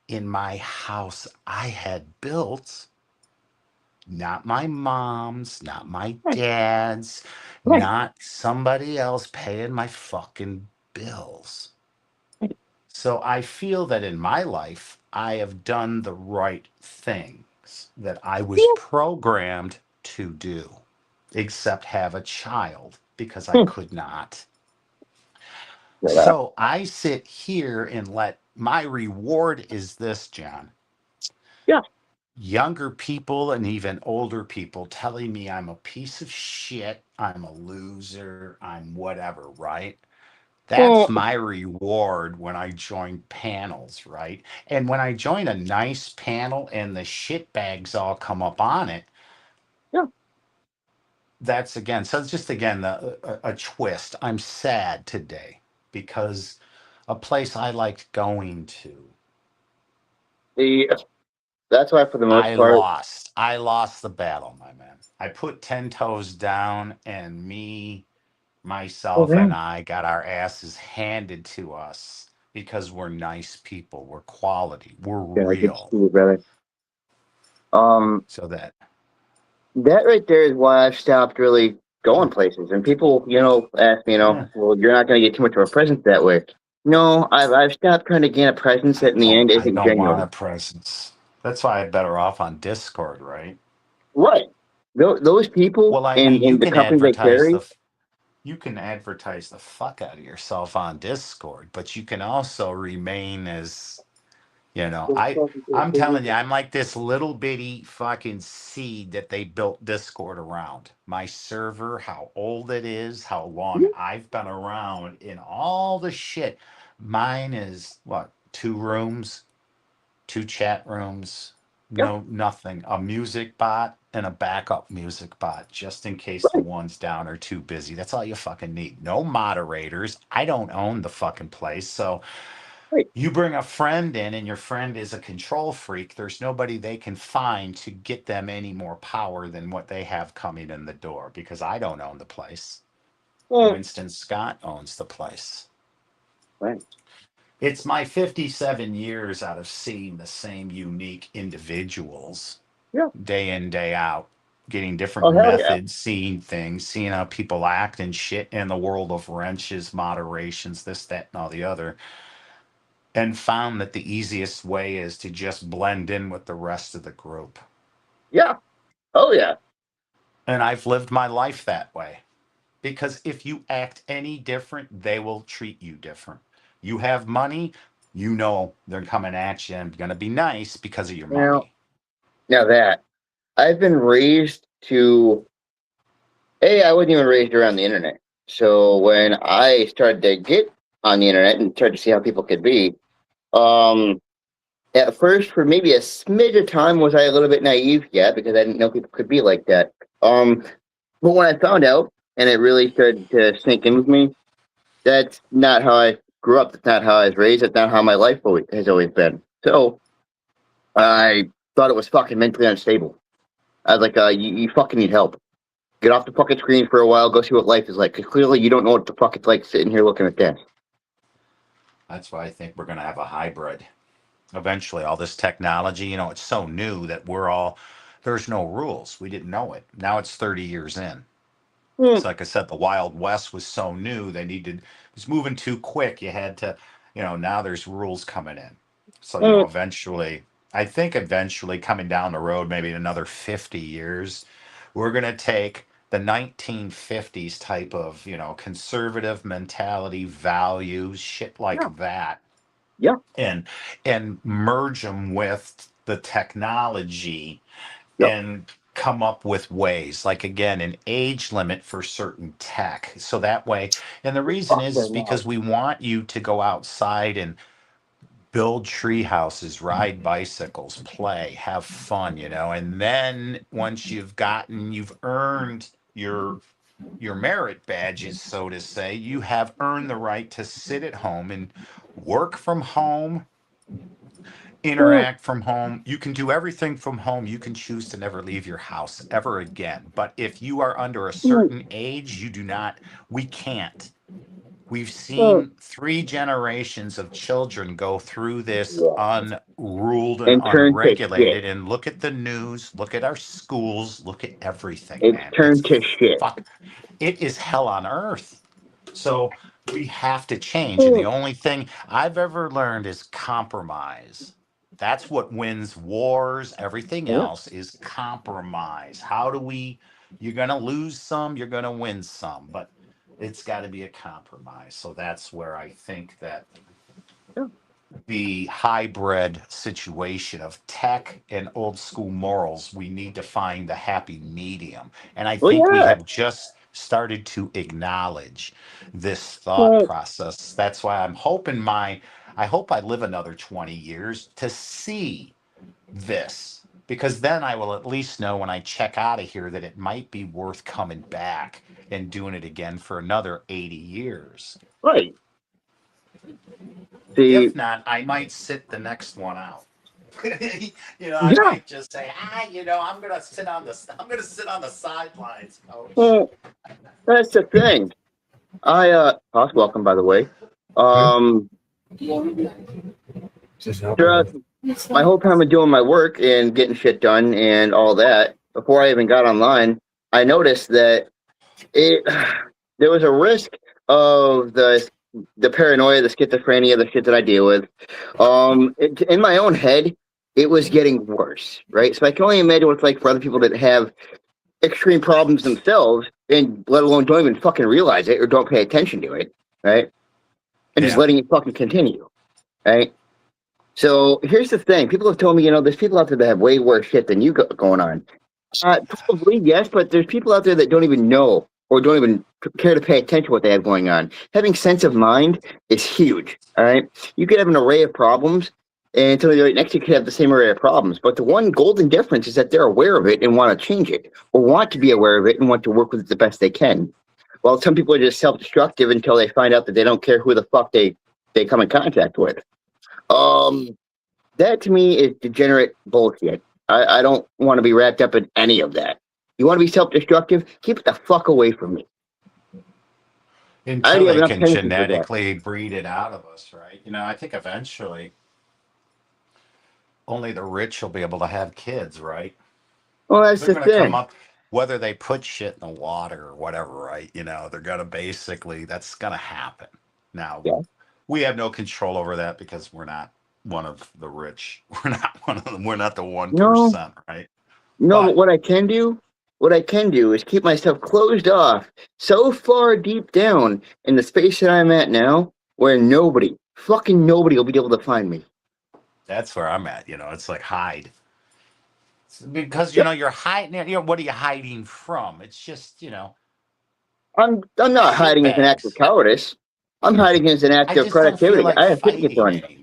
in my house I had built, not my mom's, not my dad's, not somebody else paying my fucking bills. So I feel that in my life, I have done the right things that I was programmed to do, except have a child because I could not. for that. So I sit here and let my reward is this, John. Yeah. Younger people and even older people telling me I'm a piece of shit, I'm a loser, I'm whatever, right? That's Well, my reward when I join panels, right? And when I join a nice panel and the shit bags all come up on it, yeah. that's again, so it's just again a twist. I'm sad today because a place I liked going to, The that's why for the most I part. lost. I lost the battle, my man. I put 10 toes down, and me, Oh myself, and man. I got our asses handed to us because we're nice people. We're quality. We're Yeah, good to real. see you, brother. So that, That right there is why I've stopped really going places. And people, ask me, yeah, well, you're not going to get too much of a presence that way. No, I've stopped trying to gain a presence that in the end I isn't don't want a genuine. presence. That's why I'm better off on Discord, right? Right. Those people Well, I and mean, in the company they carry, you can advertise the fuck out of yourself on Discord, but you can also remain as, I'm telling you, I'm like this little bitty fucking seed that they built Discord around. My server, how old it is, how long I've been around in all the shit. Mine is what, 2 rooms, 2 chat rooms, yeah, no nothing. A music bot and a backup music bot, just in case the right, ones down are too busy. That's all you fucking need. No moderators. I don't own the fucking place. So right. you bring a friend in and your friend is a control freak, there's nobody they can find to get them any more power than what they have coming in the door because I don't own the place. Well, Winston Scott owns the place. right. It's my 57 years out of seeing the same unique individuals Yeah. day in, day out, getting different Oh, hell yeah. methods, seeing things, seeing how people act and shit in the world of wrenches, moderations, this, that, and all the other, and found that the easiest way is to just blend in with the rest of the group. Yeah. Oh, yeah. And I've lived my life that way because if you act any different, they will treat you different. You have money, they're coming at you and going to be nice because of your Now, money. now that I've been raised to, I wasn't even raised around the internet. So when I started to get on the internet and started to see how people could be, um, at first, for maybe a smidge of time, was I a little bit naive yet because I didn't know people could be like that. But when I found out and it really started to sink in with me, that's not how I grew up. That's not how I was raised. That's not how my life has always been. So I thought it was fucking mentally unstable. I was like, you fucking need help. Get off the fucking screen for a while. Go see what life is like. Because clearly you don't know what the fuck it's like sitting here looking at this. That's why I think we're going to have a hybrid. Eventually, all this technology, it's so new that there's no rules. We didn't know it. Now it's 30 years in. Hmm. It's like I said, the Wild West was so new. It was moving too quick. You had to, now there's rules coming in. So, Hmm. I think eventually coming down the road, maybe in another 50 years, we're going to take the 1950s type of, conservative mentality, values, shit Yeah. like that, Yeah. and merge them with the technology Yep. and come up with ways, like again an age limit for certain tech, so that way. And the reason Fuck is right now. because we want you to go outside and build tree houses, ride bicycles, play, have fun, and then once you've earned your merit badges, so to say, you have earned the right to sit at home and work from home, Hmm. interact from home. You can do everything from home. You can choose to never leave your house ever again. But if you are under a Hmm. certain age, you do not, we can't. We've Hmm. seen 3 generations of children go through this Yeah. unruled and And turn to shit. unregulated. And look at the news, look at our schools, look at everything, It's man. turned to shit. Fuck. It is hell on earth. So we have to change. And Hmm. the only thing I've ever learned is compromise. That's what wins wars. Everything Yeah. else is compromise. How do we, you're going to lose some, you're going to win some. But It's got to be a compromise. So that's where I think that Yeah. the hybrid situation of tech and old school morals, we need to find the happy medium. And I Well, think we yeah. have just started to acknowledge this thought Well, process. That's why I hope I live another 20 years to see this, because then I will at least know when I check out of here that it might be worth coming back and doing it again for another 80 years. right. See, If not, I might sit the next one out. I yeah. might just say, I'm gonna sit on the sidelines, coach. Well, that's the thing. Hoss, welcome, by the way. Throughout my whole time of doing my work and getting shit done and all that, before I even got online, I noticed that there was a risk of the paranoia, the schizophrenia, the shit that I deal with. In my own head, it was getting worse, right? So I can only imagine what it's like for other people that have extreme problems themselves, and let alone don't even fucking realize it or don't pay attention to it, right? And just Yeah. letting it fucking continue, right? So here's the thing: people have told me, there's people out there that have way worse shit than you going on. Probably yes, but there's people out there that don't even know or don't even care to pay attention to what they have going on. Having sense of mind is huge. All right, you could have an array of problems, and somebody right next to you could have the same array of problems. But the one golden difference is that they're aware of it and want to change it, or want to be aware of it and want to work with it the best they can. While some people are just self-destructive until they find out that they don't care who the fuck they come in contact with. That to me is degenerate bullshit. I don't want to be wrapped up in any of that. You want to be self-destructive? Keep it the fuck away from me. Until they enough can patience for that. genetically breed it out of us, right? I think eventually only the rich will be able to have kids, right? Well, that's They're the going to come thing. up, whether they put shit in the water or whatever, right? They're going to that's going to happen. Now, Yeah. we have no control over that because we're not one of the rich. We're not one of them. We're not the 1%, right? No, But- but what I can do is keep myself closed off so far deep down in the space that I'm at now, where fucking nobody will be able to find me. That's where I'm at. It's like hide. Because you're hiding. What are you hiding from? It's just I'm not hiding as an act of shitbags. cowardice. I'm hiding as an act I of just don't feel productivity. like I have shit to get fighting done. anymore.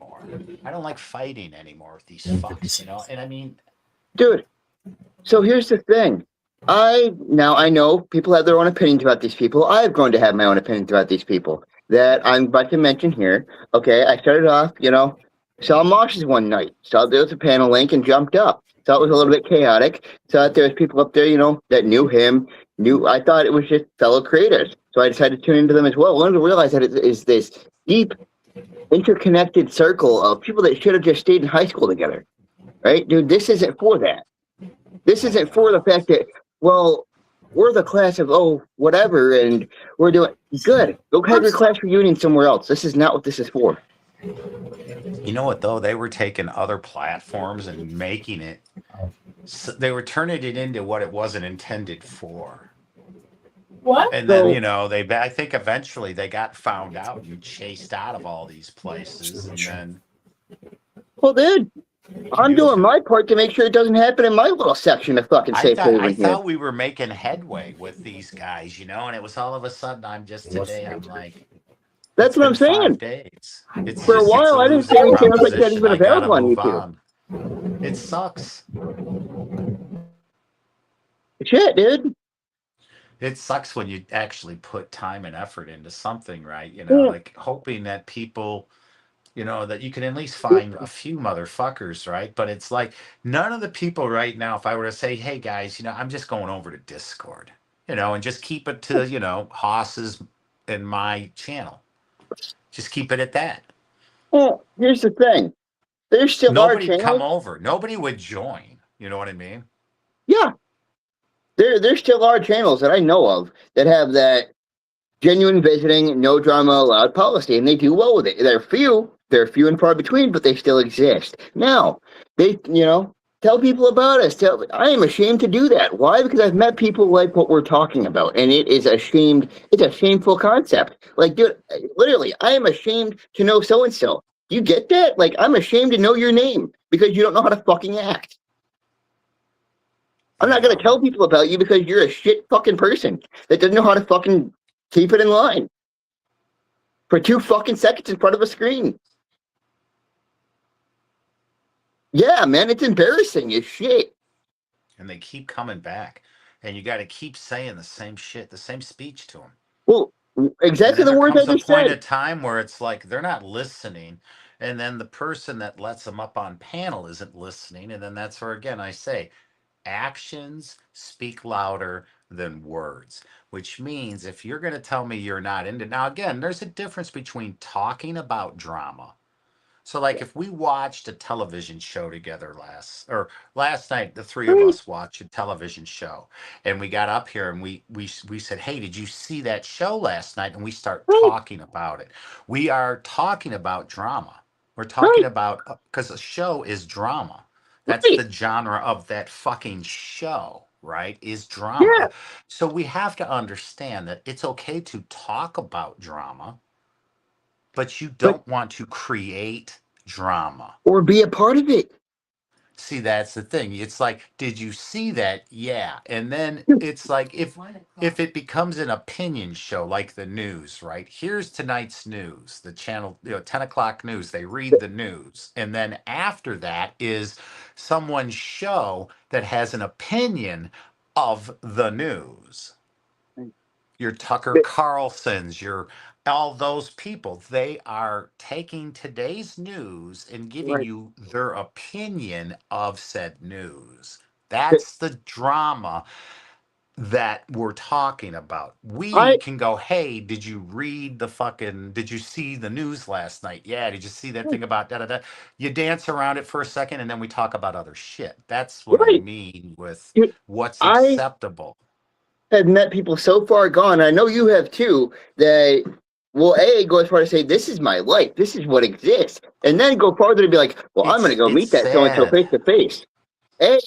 I don't like fighting anymore with these fucks. And I mean, Dude, so here's the thing. I know people have their own opinions about these people. I've grown to have my own opinions about these people that I'm about to mention here. Okay, I started off, saw Mosh's one night. Saw there was a panel link and jumped up. Thought it was a little bit chaotic. Thought there was people up there, that knew him. I thought it was just fellow creators. So I decided to tune into them as well. I wanted to realize that it is this deep, interconnected circle of people that should have just stayed in high school together. Right? Dude, this isn't for that. This isn't for the fact that, well, we're the class of, whatever, and we're doing good. Go have your class reunion somewhere else. This is not what this is for. you know what though? They were taking other platforms and making it. They were turning it into what it wasn't intended for. What? And then I think eventually they got found out and chased out of all these places, and then. Well, dude, I'm doing my part to make sure it doesn't happen in my little section of fucking safe haven I here. thought we were making headway with these guys, and it was all of a sudden I'm like. That's what I'm saying. 5 days. For a while, I didn't see anything else like that even available on YouTube. It sucks. Shit, dude. It sucks when you actually put time and effort into something, right? Yeah. Like hoping that people, that you can at least find a few motherfuckers, right? But it's like none of the people right now, if I were to say, hey guys, I'm just going over to Discord, and just keep it to, Hoss's and my channel. Just keep it at that. Well, here's the thing. There's still Nobody our come channels. over. Nobody would join. You know what I mean? Yeah. There's still are channels that I know of that have that genuine visiting, no drama allowed policy, and they do well with it. They're few and far between, but they still exist. Now, they, Tell people about us. I am ashamed to do that. Why? Because I've met people like what we're talking about, and it is ashamed. It's a shameful concept. Like, dude, literally, I am ashamed to know so and so. Do you get that? Like, I'm ashamed to know your name because you don't know how to fucking act. I'm not gonna tell people about you because you're a shit fucking person that doesn't know how to fucking keep it in line for 2 fucking seconds in front of a screen. Yeah, man, it's embarrassing as shit. And they keep coming back, and you got to keep saying the same shit, the same speech to them. Well, exactly the words I just Point said. of time where it's like they're not listening, and then the person that lets them up on panel isn't listening, and then that's where again I say actions speak louder than words, which means if you're going to tell me you're not into, now again, there's a difference between talking about drama. So like if we watched a television show together last night, the three of Right, us watched a television show, and we got up here and we said, "Hey, did you see that show last night?" And we start right, talking about it. We are talking about drama. We're talking right, about because a show is drama. That's right. the genre of that fucking show, right? Is Yeah, drama. So we have to understand that it's okay to talk about drama, but you but don't want to create drama. or be a part of it. See, that's the thing. It's like, did you see that? Yeah. And then it's like if it becomes an opinion show like the news, right? Here's tonight's news, the channel, 10 o'clock news. They read the news. And then after that is someone's show that has an opinion of the news. Your Tucker Carlsons, your all those people, they are taking today's news and giving Right. you their opinion of said news. That's the drama that we're talking about. We I can go, hey, did you see the news last night? Yeah, did you see that thing about da da da? You dance around it for a second and then we talk about other shit. That's what I right. mean with Dude, what's I acceptable. have met people so far gone. I know you have too. That will go as far as say, "This is my life. This is what exists," and then go farther to be like, "Well, I'm going to go It's meet that so and so sad. face to face." A,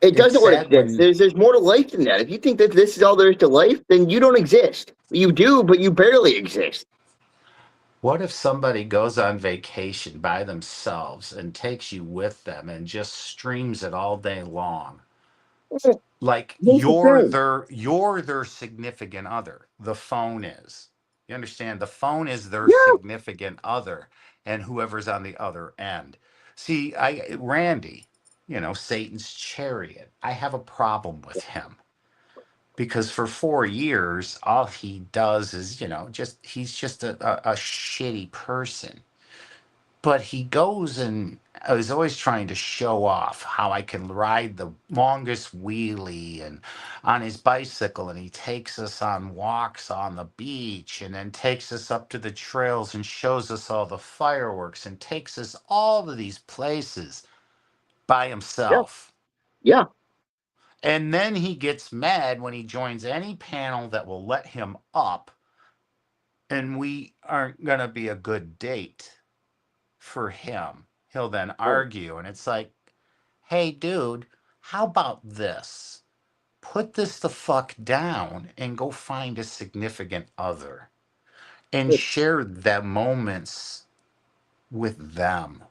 it It's doesn't what sad exists. when There's more to life than that. If you think that this is all there is to life, then you don't exist. You do, but you barely exist. what if somebody goes on vacation by themselves and takes you with them and just streams it all day long? Like Here's the thing. you're their significant other. The phone is. You understand? The phone is their Yeah, significant other and whoever's on the other end. See, I Randy, Satan's chariot. I have a problem with him because for 4 years, all he does is, he's just a shitty person. But he goes and is always trying to show off how I can ride the longest wheelie and on his bicycle, and he takes us on walks on the beach and then takes us up to the trails and shows us all the fireworks and takes us all of these places by yeah, himself. yeah. And then he gets mad when he joins any panel that will let him up, and we aren't going to be a good date for him. He'll then argue, and it's like, hey, dude, how about this? Put this the fuck down and go find a significant other and share the moments with them,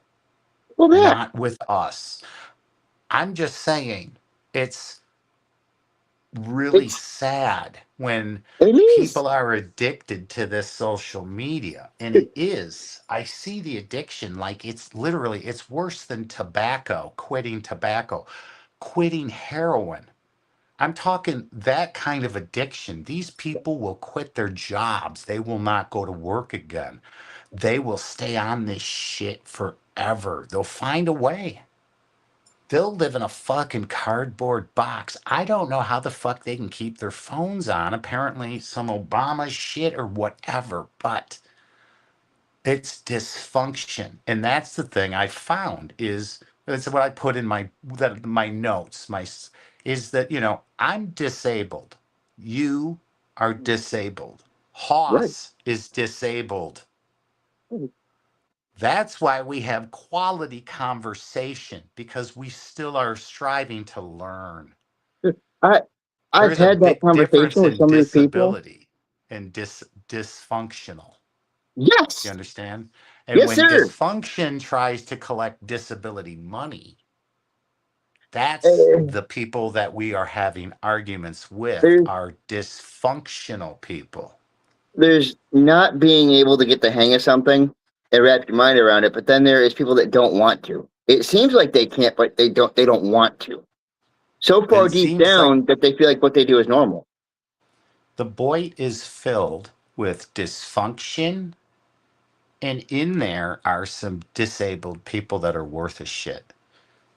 Well, that not with us. I'm just saying, it's really it's sad when it is. people are addicted to this social media, and it is. I see the addiction like it's worse than tobacco, quitting heroin. I'm talking that kind of addiction. These people will quit their jobs. They will not go to work again. They will stay on this shit forever. They'll find a way. They'll live in a fucking cardboard box. I don't know how the fuck they can keep their phones on. Apparently, some Obama shit or whatever, but it's dysfunction. And that's the thing I found is that's what I put in my notes. Is that, I'm disabled. You are disabled. Right. Hoss is disabled. That's why we have quality conversation, because we still are striving to learn. I I've There's a had that big conversation difference with in some of these people. disability and dysfunctional. You Yes, understand? And yes, when sir. dysfunction tries to collect disability money, that's Uh, the people that we are having arguments with, there's are dysfunctional people. there's not being able to get the hang of something and wrap your mind around it, but then there is people that don't want to. It seems like they can't, but they don't want to. So And far it deep seems like down that they feel like what they do is normal. the void is filled with dysfunction, and in there are some disabled people that are worth a shit,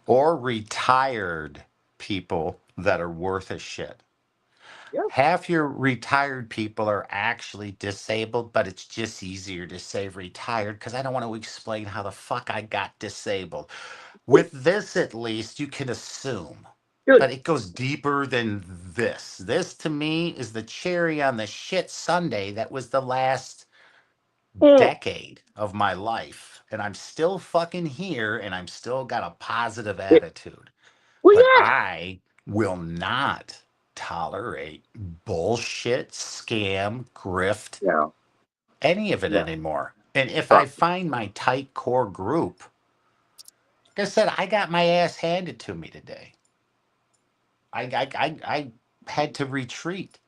or retired people that are worth a shit. Yeah. Half your retired people are actually disabled, but it's just easier to say retired because I don't want to explain how the fuck I got disabled. With this, at least, you can assume, Good. but it goes deeper than this. This to me is the cherry on the shit sundae that was the last Mm, decade of my life. And I'm still fucking here and I'm still got a positive yeah. attitude. Well, But yeah. I will not tolerate bullshit, scam, grift, No, any of it no. anymore. And if I Fuck. find my tight core group, like I said, I got my ass handed to me today. I had to retreat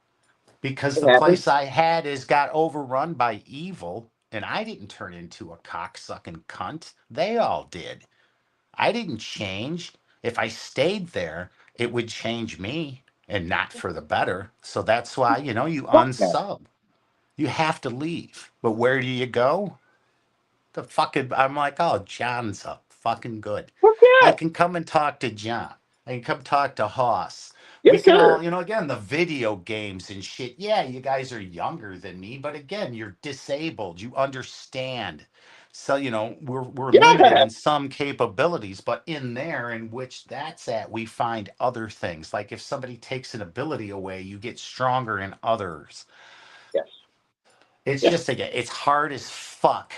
because It the happens. place I had is got overrun by evil, and I didn't turn into a cocksucking cunt. They all did. I didn't change. If I stayed there, it would change me and not for the better. So that's why, you Fuck no. unsub. You have to leave. But where do you go? The fucking, I'm like, oh, John's up. Fucking good. Fuck I yeah. can come and talk to John. I can come talk to Hoss. We Yes, can sir. all, again, the video games and shit. Yeah, you guys are younger than me, but again, you're disabled. You understand. So, we're limited Yeah. in some capabilities, but in there in which that's at, we find other things. Like if somebody takes an ability away, you get stronger in others. Yes. It's Yeah. just again, it's hard as fuck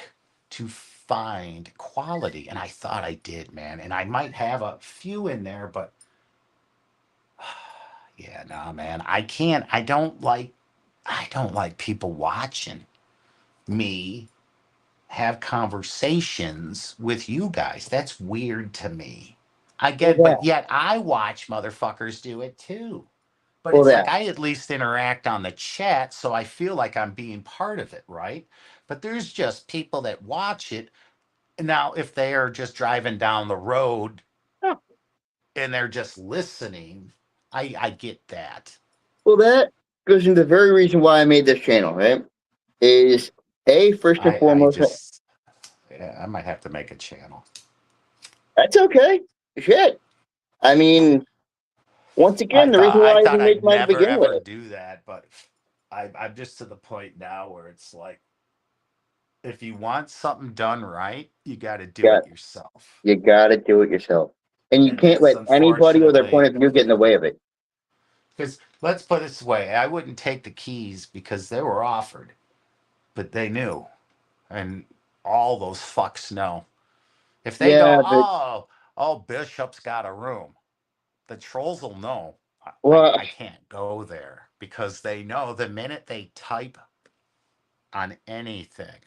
to find quality, and I thought I did, man. And I might have a few in there, but yeah, nah, man. I can't. I don't like people watching me have conversations with you guys. That's weird to me. I Well, get, but that. yet I watch motherfuckers do it too. But Well, it's like that. I at least interact on the chat, so I feel like I'm being part of it, right? But there's just people that watch it. Now, if they are just driving down the road Yeah. and they're just listening, I get that. Well, that goes into the very reason why I made this channel, right? Is A, first and I foremost, just, yeah, I might have to make a channel. that's okay. Shit. I mean, once again, the reason I why I thought even made I'd mine to never begin ever with. do that, but I'm just to the point now where it's like, if you want something done right, you got to do Yeah, it yourself. you gotta do it yourself. And you And can't that's let anybody or their point unfortunately, of view get in the way of it. because let's put it this way, I wouldn't take the keys because they were offered, but they knew. And all those fucks know. If they go, Yeah, but oh, Bishop's got a room, the trolls will know. well, I can't go there because they know the minute they type on anything,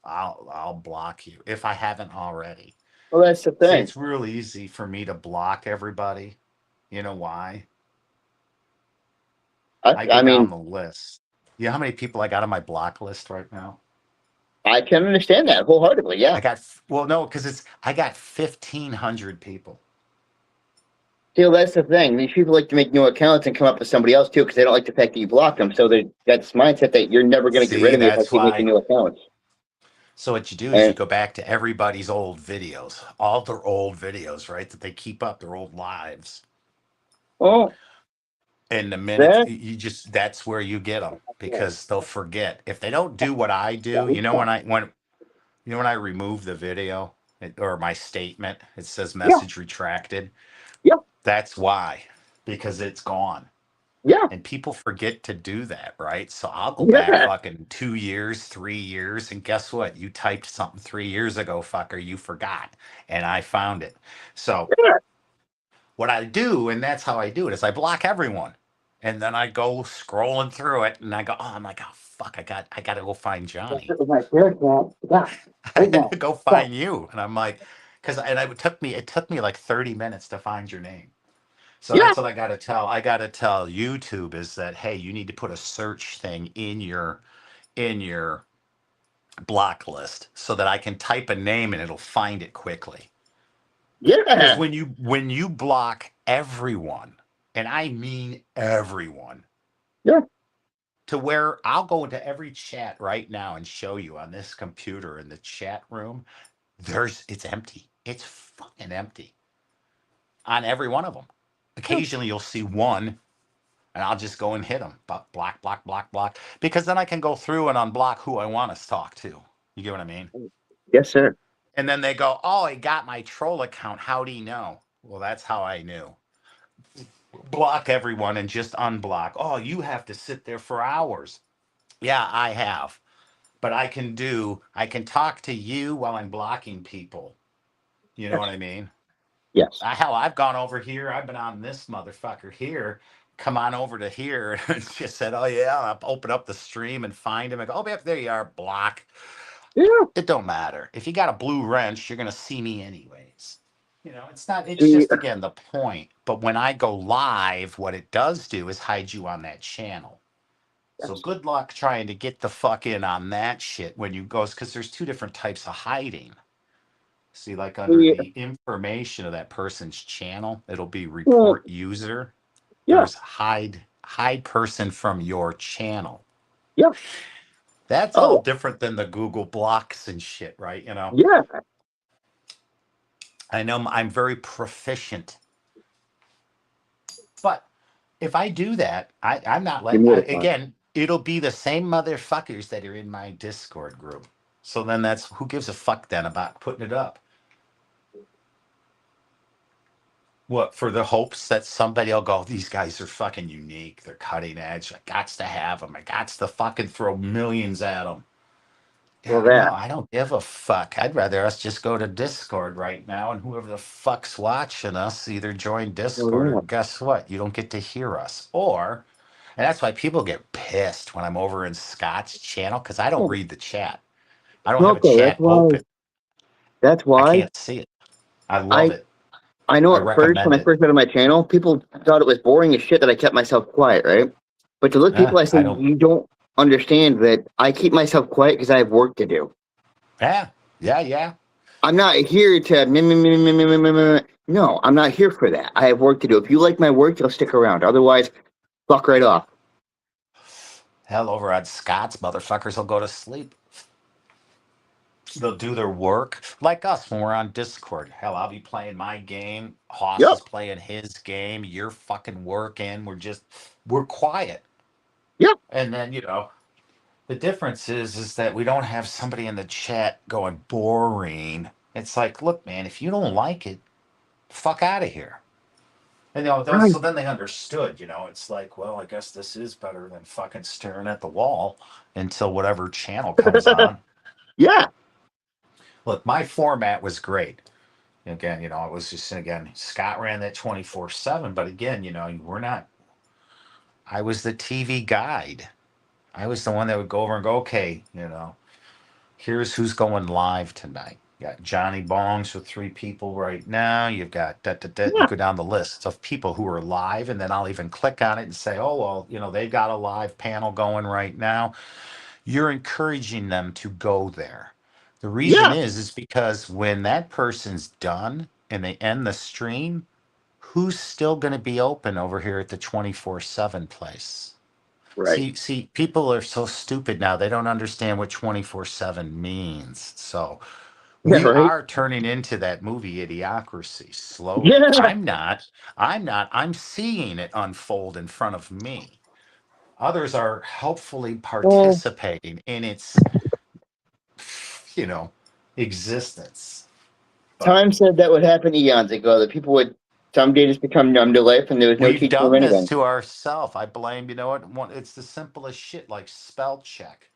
I'll block you if I haven't already. well, that's the See, thing. it's real easy for me to block everybody. You know why? I go I down mean, the list. You know how many people I got on my block list right now? I can understand that wholeheartedly. Yeah. I got, well, no, because I got 1,500 people. See, that's the thing. These people like to make new accounts and come up with somebody else too because they don't like the fact that you block them. So they got this mindset that you're never going to get rid See, of me if I that's keep making why. new accounts. So what you do is you And go back to everybody's old videos, all their old videos, right? That they keep up their old lives. well, And the minute that you just, that's where you get them because they'll forget. If they don't do what I do, when I remove the video or my statement, it says yeah, message retracted. yeah, That's why, because it's gone. Yeah. And people forget to do that, right? So I'll go back Yeah. fucking 2 years, 3 years, and guess what? You typed something 3 years ago, fucker, you forgot. And I found it. So Yeah. what I do, and that's how I do it, is I block everyone. And then I go scrolling through it and I go, oh, I'm like, oh fuck, I gotta go find Johnny. My parents, yeah. I Right had now. to go find you. And I'm like, it took me like 30 minutes to find your name. So Yeah. that's what I gotta tell. I gotta tell YouTube is that, hey, you need to put a search thing in your block list so that I can type a name and it'll find it quickly. Because Yeah. when you block everyone, and I mean everyone, Yeah. to where I'll go into every chat right now and show you on this computer in the chat room, it's empty. It's fucking empty on every one of them. Occasionally you'll see one and I'll just go and hit them. Block, block, block, block. Because then I can go through and unblock who I want to talk to. You get what I mean? Yes, sir. And then they go, oh, he got my troll account. How'd he know? Well, that's how I knew. Block everyone and just unblock. Oh, you have to sit there for hours. Yeah, I have. But I can talk to you while I'm blocking people. You know what I mean? Yes. Hell, I've gone over here. I've been on this motherfucker here. Come on over to here. And just said, oh, yeah. I'll open up the stream and find him. And go, oh, yep, there you are. Block. Yeah. It don't matter. If you got a blue wrench, you're going to see me anyways. You know, it's See, just, again, the point. But when I go live, what it does do is hide you on that channel. So yes. good luck trying to get the fuck in on that shit when you go, because there's two different types of hiding. See, like under See, the information of that person's channel, it'll be well, report user. yeah. There's hide person from your channel. Yeah. That's all Oh, different than the Google blocks and shit, right? You know, yeah. I know I'm very proficient, but if I do that, I'm not Give letting, me the fun. again, it'll be the same motherfuckers that are in my Discord group. So then that's, who gives a fuck then about putting it up? What, for the hopes that somebody will go, these guys are fucking unique. They're cutting edge. I gots to have them. I gots to fucking throw millions at them. Well, Yeah, no, that. I don't give a fuck. I'd rather us just go to Discord right now and whoever the fuck's watching us either join Discord or Well, guess what? You don't get to hear us. Or, and that's why people get pissed when I'm over in Scott's channel because I don't yeah. read the chat. I don't have a Okay, chat open. that's I why can't see it. I love I it. I know I at first when recommend I it. first started my channel, people thought it was boring as shit that I kept myself quiet, right? But to those people, I say I don't. you don't understand that I keep myself quiet because I have work to do. Yeah, yeah. I'm not here to no, I'm not here for that. I have work to do. If you like my work, you'll stick around. Otherwise, fuck right off. Hell, over on Scott's, motherfuckers will go to sleep. They'll do their work like us when we're on Discord. Hell, I'll be playing my game. Hoss Yep. is playing his game. You're fucking working. We're quiet. Yep. And then, the difference is that we don't have somebody in the chat going boring. It's like, look, man, if you don't like it, fuck out of here. And Right. so then they understood, it's like, well, I guess this is better than fucking staring at the wall until whatever channel comes on. Yeah. Look, my format was great. Again, it was just, again, Scott ran that 24/7, but again, I was the TV guide. I was the one that would go over and go, okay, here's who's going live tonight. You got Johnny Bongs with 3 people right now. You've got you Yeah. go down the list of people who are live, and then I'll even click on it and say, oh, well, they've got a live panel going right now. You're encouraging them to go there. The reason Yeah. is because when that person's done and they end the stream, who's still going to be open over here at the 24/7 place? Right. See, people are so stupid now. They don't understand what 24/7 means. So Yeah. we Right. are turning into that movie Idiocracy slowly. Yeah. I'm seeing it unfold in front of me. Others are helpfully Well, participating in its, you know, existence. But time said that would happen eons ago. That people would Somebody just become numb to life, and there was no We've teaching them done this anything. to ourselves. I blame, you know what? It's the simplest shit like spell check.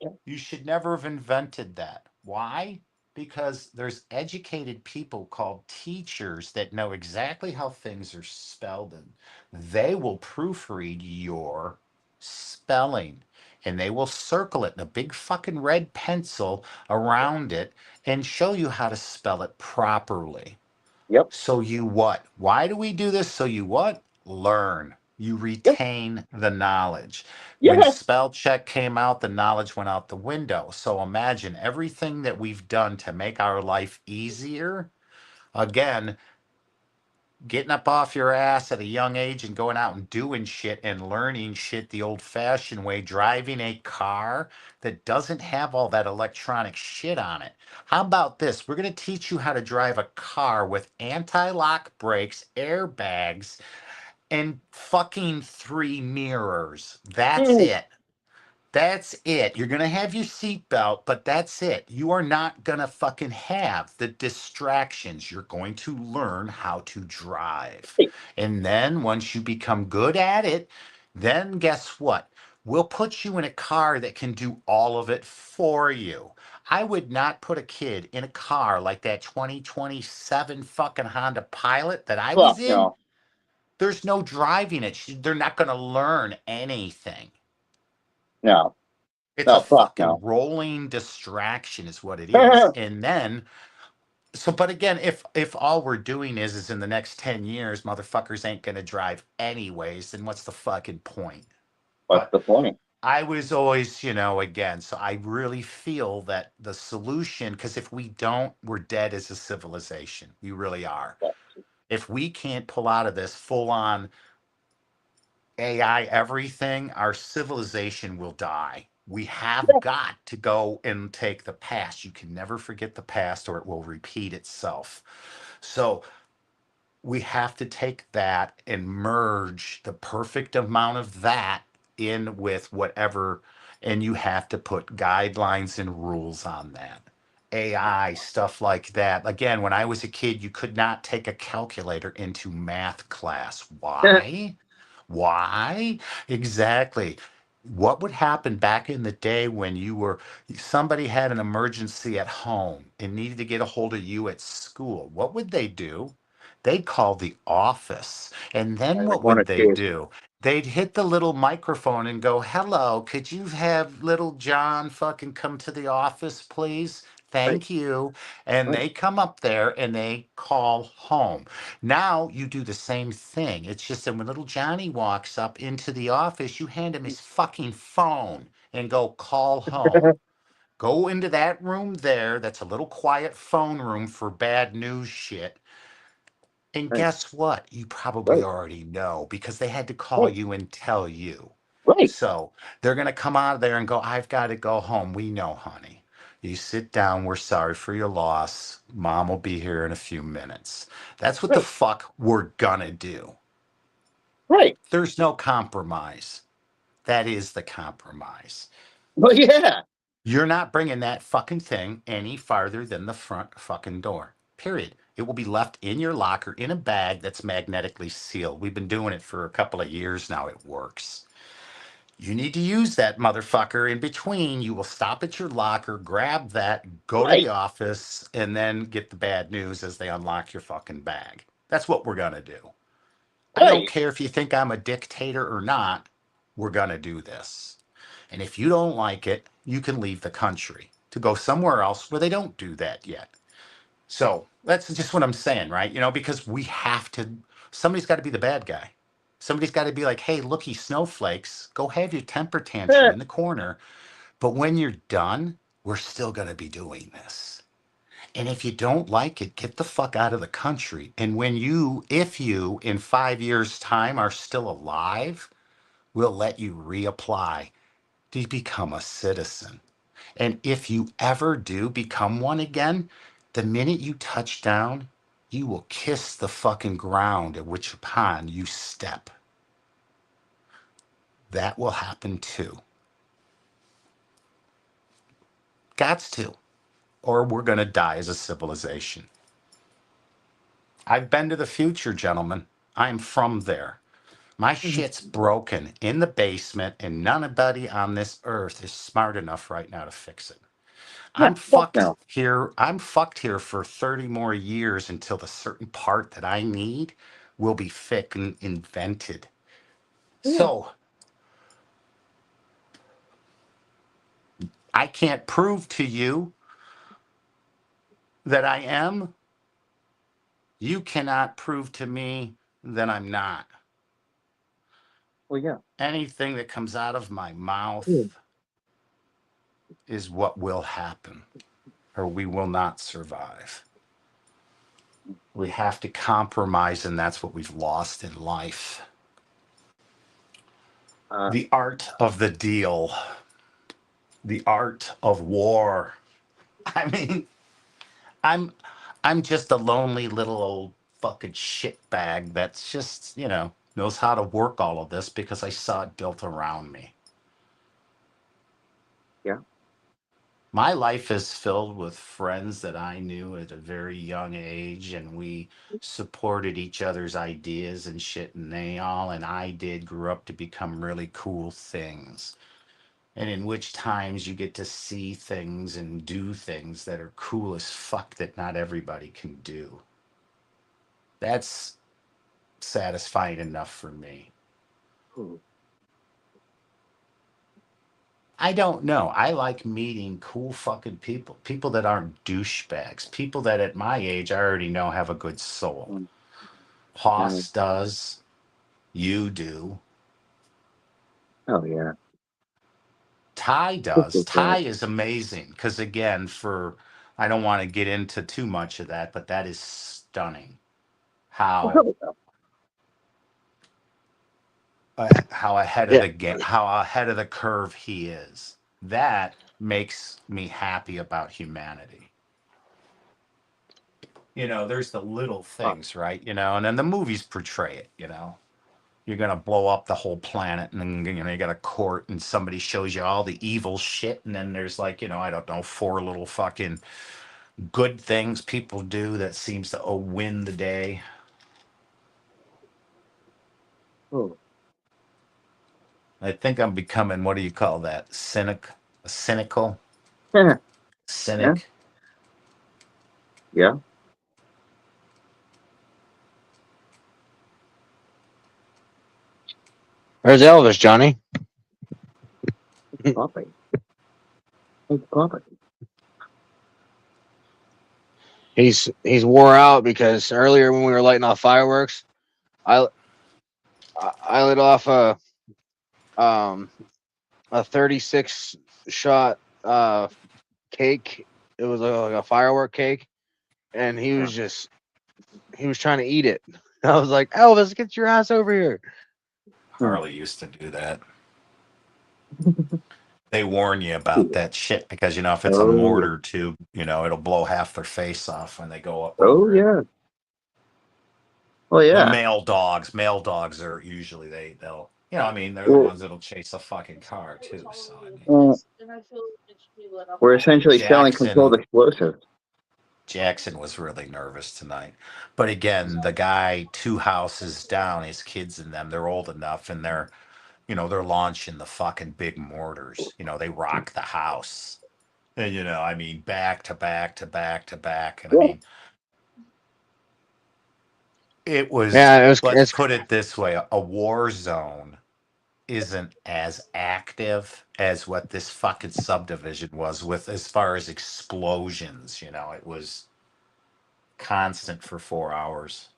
Yeah. You should never have invented that. Why? Because there's educated people called teachers that know exactly how things are spelled, and they will proofread your spelling and they will circle it in a big fucking red pencil around it and show you how to spell it properly. Yep. So you what? Why do we do this? So you what? Learn. You Yep. retain the knowledge. When Yeah. spell check came out, the knowledge went out the window. So imagine everything that we've done to make our life easier. Again, getting up off your ass at a young age and going out and doing shit and learning shit the old fashioned way, driving a car that doesn't have all that electronic shit on it. How about this? We're going to teach you how to drive a car with anti lock brakes, airbags, and fucking 3 mirrors. That's Mm. it. That's it. You're going to have your seatbelt, but that's it. You are not going to fucking have the distractions. You're going to learn how to drive. And then once you become good at it, then guess what? We'll put you in a car that can do all of it for you. I would not put a kid in a car like that 2027 fucking Honda Pilot that I was Fuck in. no. There's no driving it. They're not going to learn anything. No. It's a No. Fuck fucking no. rolling distraction is what it is. And then so but again, if all we're doing is in the next 10 years motherfuckers ain't going to drive anyways, then what's the fucking point? What's But the point? I was always, again, so I really feel that the solution, because if we don't, we're dead as a civilization. We really are. If we can't pull out of this full on AI everything, our civilization will die. We have got to go and take the past. You can never forget the past or it will repeat itself. So we have to take that and merge the perfect amount of that in with whatever, and you have to put guidelines and rules on that. AI, stuff like that. Again, when I was a kid, you could not take a calculator into math class. Why? Why? Exactly. What would happen back in the day when somebody had an emergency at home and needed to get a hold of you at school? What would they do? They'd call the office. And then Like what one or would they two. do? They'd hit the little microphone and go, "Hello, could you have little John fucking come to the office, please? Right. Thank you." And Right. they come up there and they call home. Now you do the same thing. It's just that when little Johnny walks up into the office, you hand him his fucking phone and go call home. Go into that room there. That's a little quiet phone room for bad news shit. And Right. guess what? You probably Right. already know because they had to call Right. you and tell you. Right. So they're going to come out of there and go, "I've got to go home." We know, honey. You sit down. We're sorry for your loss. Mom will be here in a few minutes. That's what the Right. fuck we're going to do. Right. There's no compromise. That is the compromise. Well, yeah. You're not bringing that fucking thing any farther than the front fucking door. Period. It will be left in your locker in a bag that's magnetically sealed. We've been doing it for a couple of years now. It works. You need to use that motherfucker in between. You will stop at your locker, grab that, go to the Right. office, and then get the bad news as they unlock your fucking bag. That's what we're going to do. I don't Right. care if you think I'm a dictator or not. We're going to do this. And if you don't like it, you can leave the country to go somewhere else where they don't do that yet. So that's just what I'm saying, right? Because we have to, somebody's got to be the bad guy. Somebody's got to be like, "Hey, looky, snowflakes, go have your temper tantrum in the corner. But when you're done, we're still going to be doing this. And if you don't like it, get the fuck out of the country. And if you in 5 years' time are still alive, we'll let you reapply to become a citizen. And if you ever do become one again, the minute you touch down, you will kiss the fucking ground at which upon you step. That will happen too. Gots to. Or we're going to die as a civilization. I've been to the future, gentlemen. I'm from there. My shit's broken in the basement, and nobody on this earth is smart enough right now to fix it. Yeah, I'm fuck fucked no. here. I'm fucked here for 30 more years until the certain part that I need will be fucking invented. Yeah. So I can't prove to you that I am. You cannot prove to me that I'm not. Well, yeah. Anything that comes out of my Yeah. mouth is what will happen, or we will not survive. We have to compromise, and that's what we've lost in life. The art of the deal, the art of war. I mean, I'm I'm just a lonely little old fucking shitbag that's just, knows how to work all of this because I saw it built around me. Yeah. My life is filled with friends that I knew at a very young age, and we supported each other's ideas and shit, and they all and I did grew up to become really cool things. And in which times you get to see things and do things that are cool as fuck that not everybody can do. That's satisfying enough for me. Hmm. I don't know. I like meeting cool fucking people. People that aren't douchebags. People that at my age I already know have a good soul. Yeah. Hoss does. You do. Oh, yeah. Ty This does. is that. Ty is amazing. Because again, I don't want to get into too much of that, but that is stunning. Well, How hell no. how ahead of Yeah. the game, how ahead of the curve he is. That makes me happy about humanity. There's the little Fuck. things, right? And then the movies portray it. You're gonna blow up the whole planet, and then you got a court, and somebody shows you all the evil shit, and then there's like, I don't know, four little fucking good things people do that seems to win the day. Oh. I think I'm becoming, what do you call that? Cynical Yeah. Yeah. cynic. Yeah. Where's Elvis, Johnny? Popping. It's popping. He's wore out because earlier when we were lighting off fireworks, I I lit off um a 36 shot cake. It was like a firework cake, and Yeah. he was trying to eat it. I was like, Elvis, get your ass over here. Harley used to do that. They warn you about that shit because if it's a Oh, yeah. mortar tube, it'll blow half their face off when they go up Oh, over it. yeah. Oh, The yeah. male dogs are usually they'll they're the Well, ones that'll chase a fucking car too. So I mean, uh, we're essentially selling controlled Jackson explosives. Jackson was really nervous tonight. But again, the guy two houses down, his kids and them, they're old enough, and they're launching the fucking big mortars. They rock the house. And back to back to back to back. And I Yeah. mean, it was, Yeah, let's it's put it this way, a war zone isn't as active as what this fucking subdivision was with as far as explosions. It was constant for 4 hours.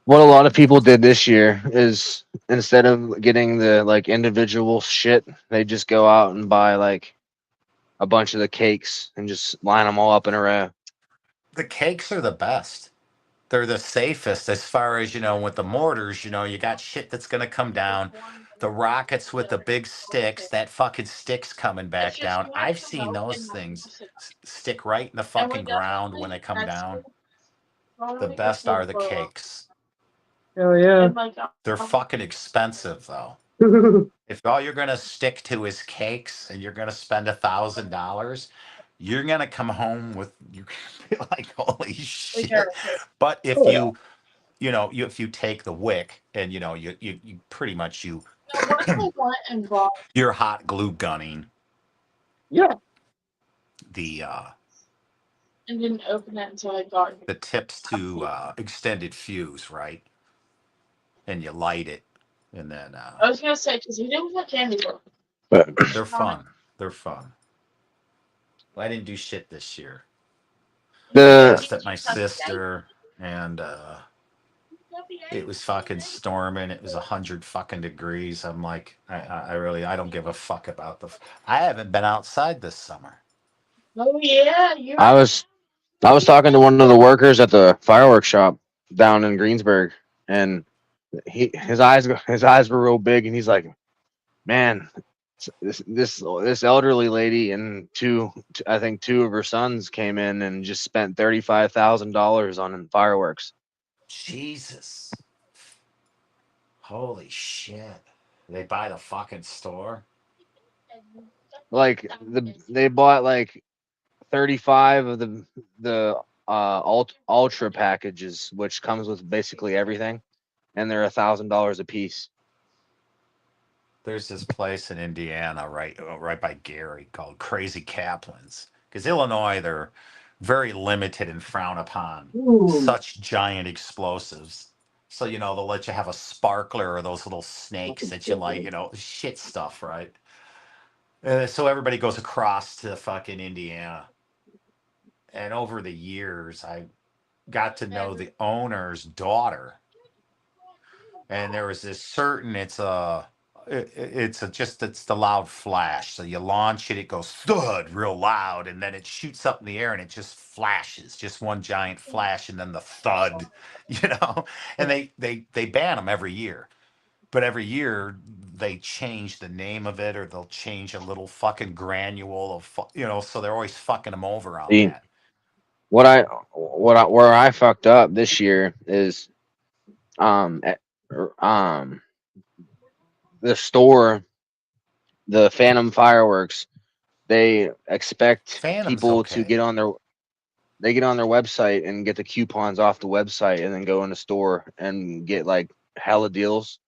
what a lot of people did this year is instead of getting the like individual shit, they just go out and buy like a bunch of the cakes and just line them all up in a row. The cakes are the best. They're the safest as far as, with the mortars, you got shit that's going to come down. The rockets with the big sticks, that fucking stick's coming back down. I've seen those things stick right in the fucking ground when they come down. The best are the cakes. Hell yeah. They're fucking expensive though. If all you're going to stick to is cakes and you're going to spend $1,000, you're gonna come home with you be like, holy shit. Sure. But if Oh, yeah. if you take the wick and you pretty much No, what if I went and bought you're hot glue gunning Yeah. the and didn't open it until I got here? the tips to extended fuse, right? And you light it, and then I was gonna say because you didn't put candy bar. they're fun. They're fun. I didn't do shit this year. The Asked at my sister, and it was fucking storming. It was 100 fucking degrees. I'm like, I really, I don't give a fuck about I haven't been outside this summer. Oh yeah, you. I was talking to one of the workers at the fireworks shop down in Greensburg, and his eyes were real big, and he's like, "Man, this elderly lady and I think two of her sons came in and just spent $35,000 on fireworks. Jesus. Holy shit. They buy the fucking store? Like they bought like 35 of the ultra packages, which comes with basically everything, and they're $1,000 a piece." There's this place in Indiana, right by Gary, called Crazy Kaplan's. Because Illinois, they're very limited and frown upon Ooh. such giant explosives. So, they'll let you have a sparkler or those little snakes that you like, shit stuff, right? So everybody goes across to fucking Indiana. And over the years, I got to know the owner's daughter. And there was this certain, it's the loud flash. So you launch it, it goes thud real loud, and then it shoots up in the air and it just flashes, just one giant flash, and then the thud, and they ban them every year. But every year they change the name of it, or they'll change a little fucking granule so they're always fucking them over on The that. where I fucked up this year is um eh, um the store, the Phantom Fireworks, they expect Phantom's people to okay. get on their website and get the coupons off the website and then go in the store and get like hella deals.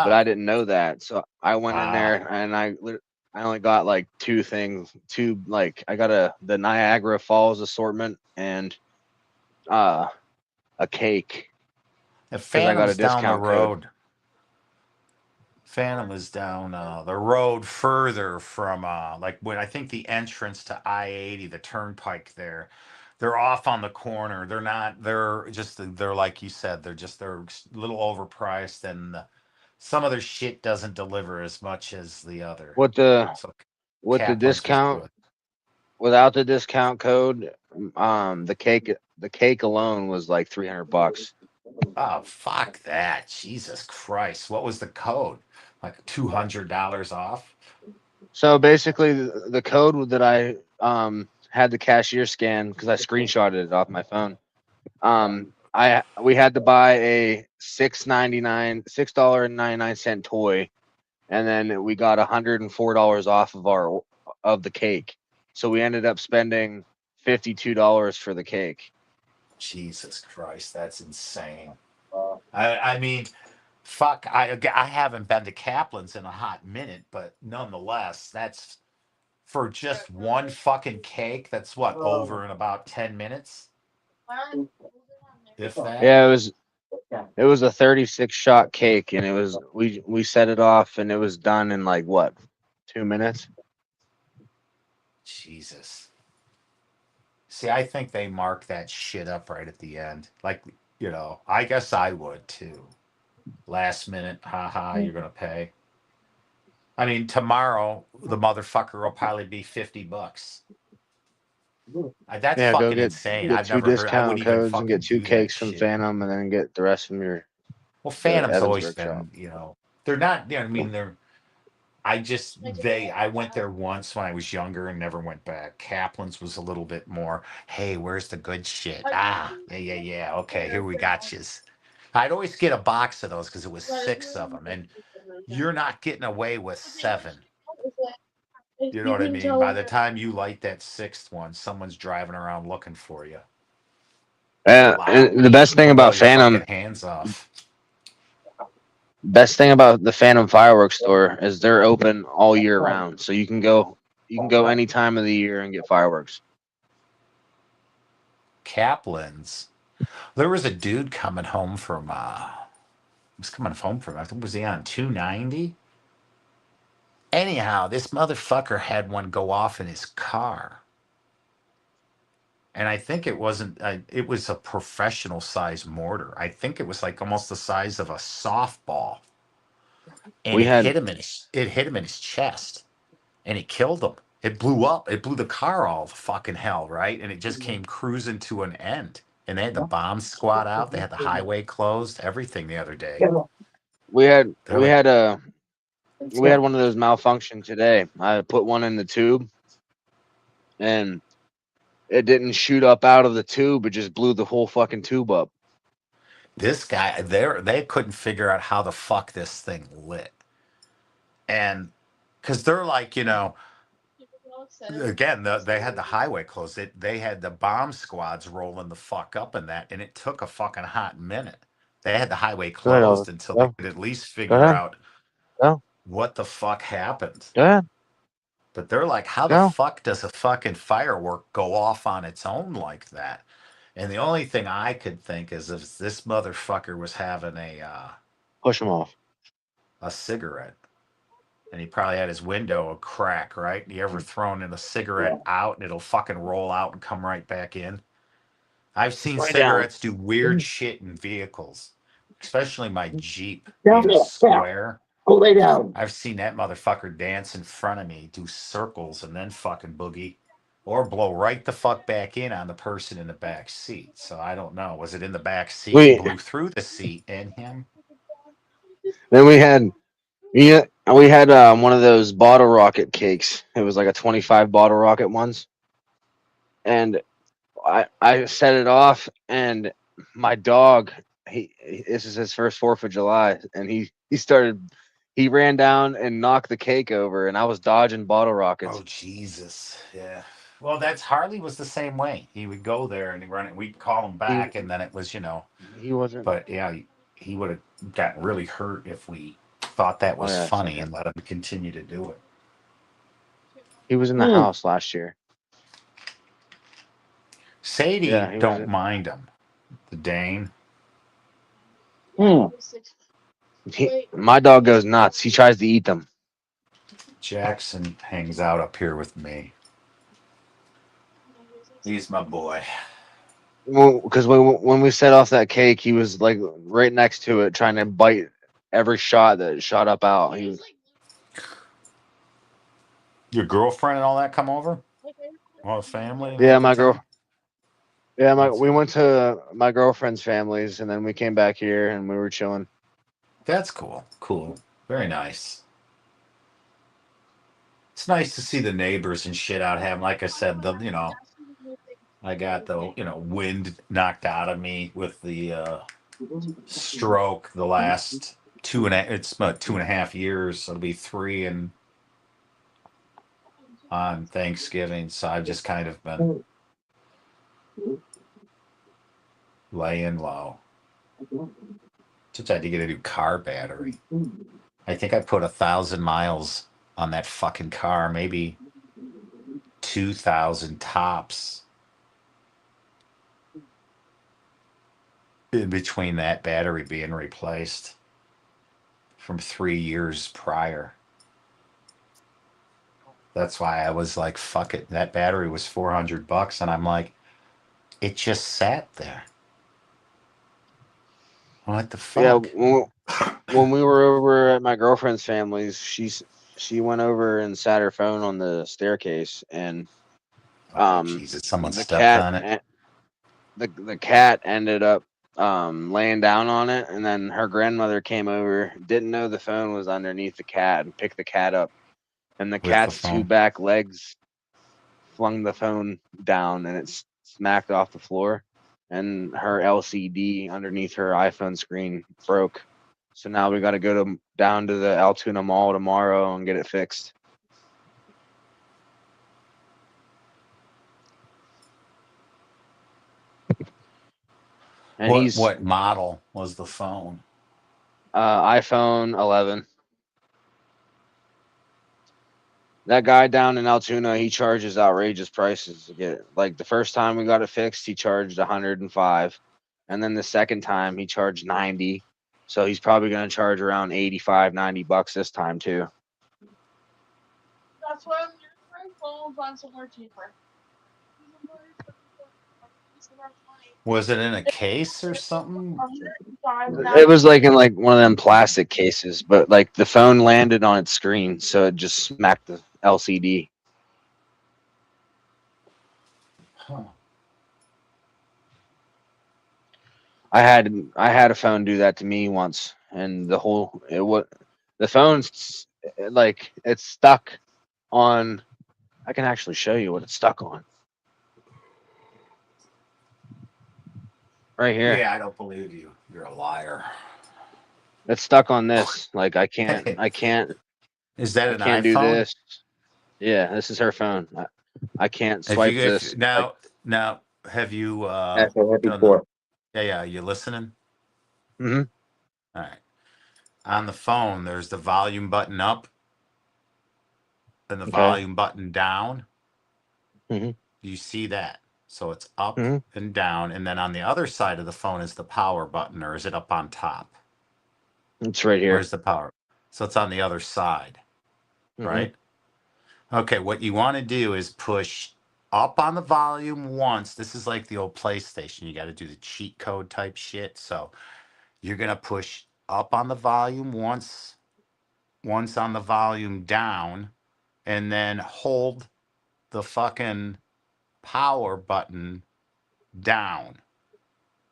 But Ah, I didn't know that, so I went in there and I only got like two things. I got the Niagara Falls assortment and uh a cake the because I got a Phantom's down the discount code. road. Phantom is down the road further from like when I think the entrance to I-80, the turnpike there. They're off on the corner. They're not. They're like you said. They're a little overpriced, and some of their shit doesn't deliver as much as the other. With the So with the Kaplan's is discount good. without the discount code, the cake alone was like $300. Oh fuck that! Jesus Christ! What was the code? Like $200 off? So basically, the code that I had the cashier scan because I screenshotted it off my phone. We had to buy a $6.99 toy, and then we got $104 off of the cake. So we ended up spending $52 for the cake. Jesus Christ, that's insane. I mean, fuck. I haven't been to Kaplan's in a hot minute, but nonetheless, that's for just one fucking cake. That's what, over in about 10 minutes, if that. Yeah, it was a 36 shot cake, and we set it off, and it was done in like what, 2 minutes. Jesus. See, I think they mark that shit up right at the end. Like, I guess I would too. Last minute, haha, you're gonna pay. I mean, tomorrow the motherfucker will probably be $50. That's Yeah, fucking insane. get I've two never heard. I discount wouldn't even codes and get fucking two do that cakes from shit. Phantom, and then get the rest from Well, the Phantom's always Evansburg shop. been, they're not. I mean, I went there once when I was younger and never went back. Kaplan's was a little bit more. Hey, where's the good shit? Ah, yeah. Okay, here we got yous. I'd always get a box of those because it was six of them, and you're not getting away with seven. You know what I mean? By the time you light that sixth one, someone's driving around looking for you. And the best thing To blow about your Phantom, fucking hands off. best thing about the Phantom fireworks store is they're open all year round, so you can go any time of the year and get fireworks. Kaplan's. There was a dude coming home from was coming home from, I think, was he on 290? Anyhow, this motherfucker had one go off in his car. And I think it wasn't, it was a professional size mortar. I think it was like almost the size of a softball. And We had it hit him in his chest and it killed him. It blew up. It blew the car all the fucking hell, right? And it just came cruising to an end. And they had the bomb squad out. They had the highway closed, everything the other day. we had They're we like, had a we had one of those malfunction today. I put one in the tube, and it didn't shoot up out of the tube. It just blew the whole fucking tube up. this guy, they couldn't figure out how the fuck this thing lit. And because they're like, again, they had the highway closed. They had the bomb squads rolling the fuck up in that, and it took a fucking hot minute. They had the highway Go ahead, closed Oliver. until they Go. could at least Go figure ahead. out Go. what the fuck happened. Go ahead. But they're like, how the Go. fuck does a fucking firework go off on its own like that? And the only thing I could think is if this motherfucker was having Push them off. a cigarette, and he probably had his window a crack, right? And you ever thrown in a cigarette out and it'll fucking roll out and come right back in? I've seen Slow down. cigarettes do weird shit in vehicles, especially my Jeep being a square. Go lay down. I've seen that motherfucker dance in front of me, do circles, and then fucking boogie, or blow right the fuck back in on the person in the back seat. So I don't know. Was it in the back seat? Blew through the seat and him? Then we had one of those bottle rocket cakes. It was like a 25 bottle rocket ones, and I set it off, and my dog, this is his first 4th of July, and he ran down and knocked the cake over, and I was dodging bottle rockets. Oh Jesus, yeah. Well, that's Harley was the same way. He would go there and he'd run it. We'd call him back, and then it was, He wasn't. But yeah, he would have gotten really hurt if we thought that was funny and let him continue to do it. He was in the house last year. Sadie don't mind him. The Dane. My dog goes nuts. He tries to eat them. Jackson hangs out up here with me. He's my boy. Well, because when we set off that cake, he was like right next to it, trying to bite every shot that shot up out. He was. Your girlfriend and all that come over? All the family? Yeah, my girl. Yeah, we went to my girlfriend's families, and then we came back here, and we were chilling. That's cool. Cool. Very nice. It's nice to see the neighbors and shit out having, like I said, I got the, wind knocked out of me with the stroke the last it's about 2.5 years. It'll be 3 on Thanksgiving. So I've just kind of been laying low. Just had to get a new car battery. I think I put 1,000 miles on that fucking car, maybe 2,000 tops. In between that battery being replaced from 3 years prior. That's why I was like, fuck it. That battery was $400, and I'm like, it just sat there. What the fuck? Yeah, when we were over at my girlfriend's family's, she went over and sat her phone on the staircase, and Jesus, someone the stepped cat on it. The cat ended up laying down on it, and then her grandmother came over, didn't know the phone was underneath the cat, and picked the cat up, and the cat's 2 back legs flung the phone down, and it smacked off the floor, and her LCD underneath her iPhone screen broke. So now we got to go down to the Altoona Mall tomorrow and get it fixed. And he's What model was the phone? iPhone 11. That guy down in Altoona, he charges outrageous prices to get it. Like the first time we got it fixed, he charged 105, and then the second time he charged 90. So he's probably going to charge around 85, 90 bucks this time too. That's why I'm using my phone on somewhere cheaper. Was it in a case or something? It was like in like one of them plastic cases, but like the phone landed on its screen, so it just smacked the LCD. Huh. I had a phone do that to me once, and the phone's like it's stuck on. I can actually show you what it's stuck on. Right here. Yeah, I don't believe you. You're a liar. It's stuck on this. Like I can't Is that I an can't do iPhone? this. Yeah, this is her phone. I can't If swipe you this. if now have you That's what I had done before. yeah, you listening? Mm-hmm. All right. On the phone, there's the volume button up and the Okay. volume button down. Mhm. You see that? So it's up Mhm. and down, and then on the other side of the phone is the power button, or is it up on top? It's right here. Where's the power? So it's on the other side, Mhm. right? Okay, what you want to do is push up on the volume once. This is like the old PlayStation. You got to do the cheat code type shit. So you're going to push up on the volume once on the volume down, and then hold the fucking power button down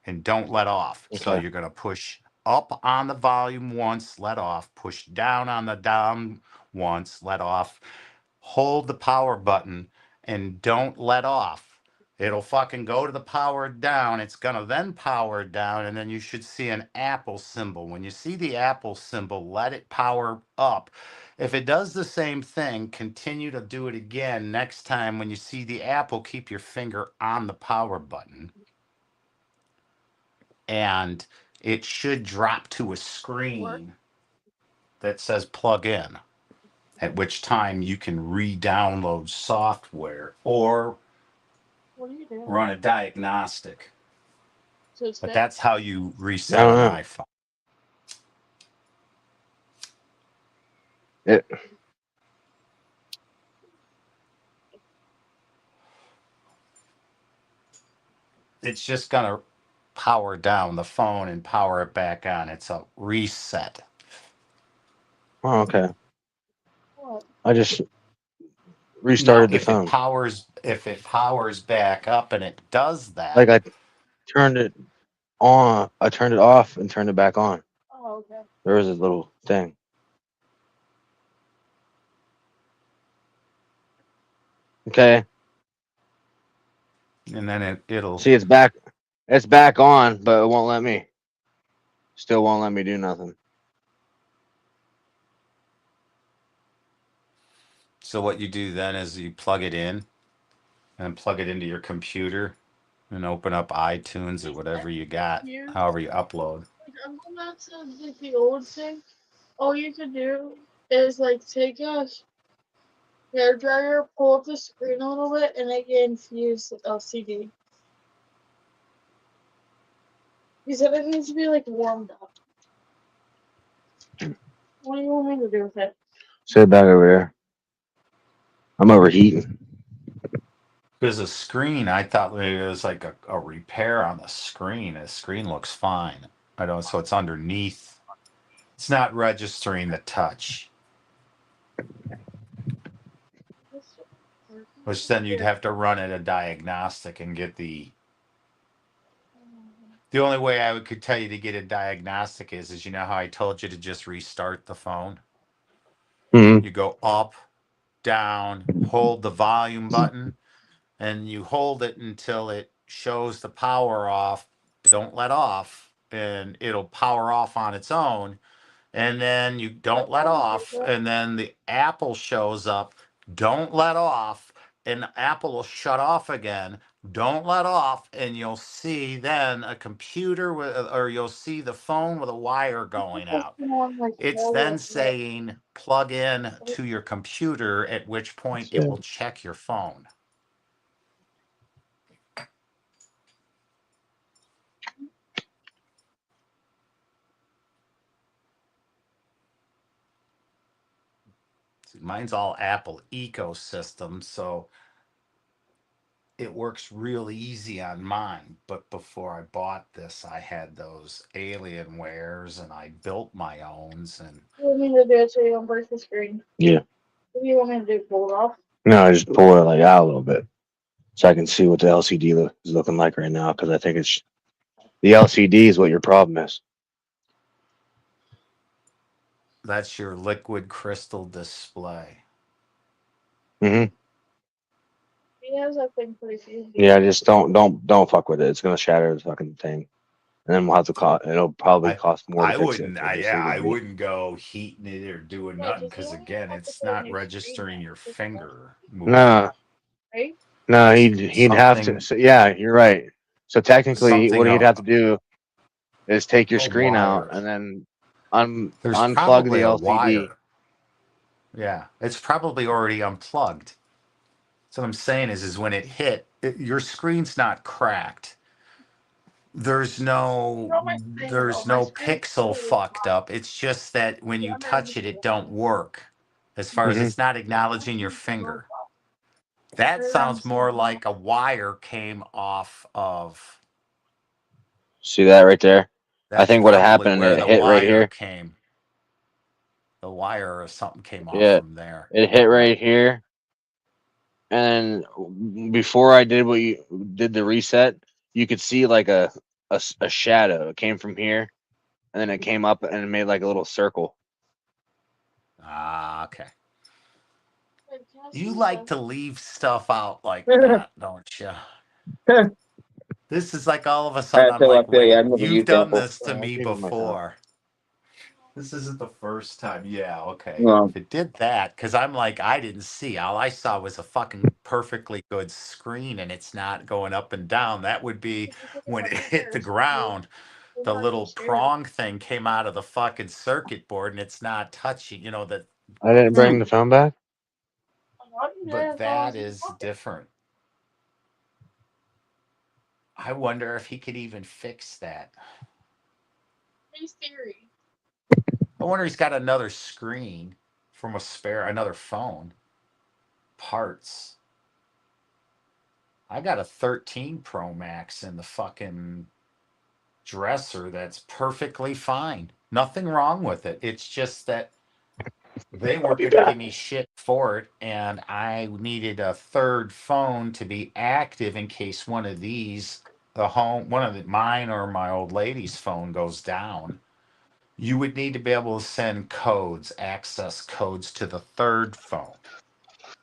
and don't let off. So Okay. you're going to push up on the volume once, let off, push down on the down once, let off, hold the power button and don't let off. It'll fucking go to the power down. It's going to then power down, and then you should see an apple symbol. When you see the apple symbol, let it power up. If it does the same thing, continue to do it again. Next time when you see the apple, keep your finger on the power button, and it should drop to a screen that says plug in, at which time you can re-download software or What are you doing? run a diagnostic. So it's But fixed? that's how you I reset don't an know. iPhone. It, It's just gonna power down the phone and power it back on. It's a reset. oh, okay. What? I just Now, restarted the if it phone. powers back up and it does Like that, I turned it on. I turned it off and turned it back on. Oh, okay. There was a little thing. Okay. and then it'll. See, it's back. It's back on, but it won't let me. Still won't let me do nothing. So what you do then is you plug it in and plug it into your computer and open up iTunes or whatever you got, Here, however you upload. like, I'm going back to like the old thing. All you could do is like take a hair dryer, pull up the screen a little bit, and it can infuse LCD. He said it needs to be like warmed up. What do you want me to do with it? Sit back over here. I'm overheating. Because the screen, I thought maybe it was like a repair on the screen. The screen looks fine. I don't, so it's underneath. It's not registering the touch, which then you'd have to run it a diagnostic and get the only way I could tell you to get a diagnostic is you know how I told you to just restart the phone? Mm-hmm. You go up, down, hold the volume button, and you hold it until it shows the power off. Don't let off, and it'll power off on its own. And then you don't let off, and then the apple shows up. Don't let off, and the apple will shut off again. Don't let off, and you'll see then a computer with, or you'll see the phone with a wire going out. It's then saying plug in to your computer, at which point it will check your phone. Mine's all Apple ecosystem, so it works really easy on mine. But before I bought this, I had those Alienwares and I built my own. And You want me to do it so you don't break the screen? Yeah. What do you want me to do? Pull it off? No, I just pull it like out a little bit so I can see what the LCD is looking like right now because I think it's the LCD is what your problem is. that's your liquid crystal display. Mm-hmm. He has that thing pretty easy. Yeah, just don't fuck with it. It's gonna shatter the fucking thing, and then we'll have to cost. It'll probably cost more to I fix wouldn't. it. I wouldn't go heating it or doing Yeah, nothing just you because only again, have to it's put a not new screen registering in. your Just one, finger movement. No, right? no, There's he'd have to. something So, yeah, you're right. So technically, something what he'd a have to do is take your screen out wire. and then There's unplug the probably a LCD. wire. Yeah, it's probably already unplugged. So what I'm saying is when it hit, your screen's not cracked. There's no No, my thing, though. there's My no screen pixel fucked up. It's just that when you touch it, it don't work. As far as Mm-hmm. it's not acknowledging your finger. That sounds more like a wire came off of. See that right there? I That's think what probably happened, where it the hit right wire here. came. The wire or something came off Yeah, from there. it hit Yeah. right here. And before I did what you did the reset, you could see like a shadow. It came from here, and then it came up and it made like a little circle. Ah, okay. Wait, can I You see like the- to leave stuff out like that, don't you? This is like all of a sudden That's I'm how I like, feel. Yeah, wait, I've never you've used done Apple. this to I'll me give it my time. before. This isn't the first time. Yeah, okay. No. If it did that, because I'm like, I didn't see. All I saw was a fucking perfectly good screen and it's not going up and down. That would be when it hit the ground, the little prong thing came out of the fucking circuit board and it's not touching, that. I didn't bring the phone back. But that is different. I wonder if he could even fix that. Hey Siri. I wonder he's got another screen from another phone. Parts. I got a 13 Pro Max in the fucking dresser that's perfectly fine. Nothing wrong with it. It's just that they weren't going to give me shit for it, and I needed a third phone to be active in case one of these, mine or my old lady's phone goes down. You would need to be able to send access codes to the third phone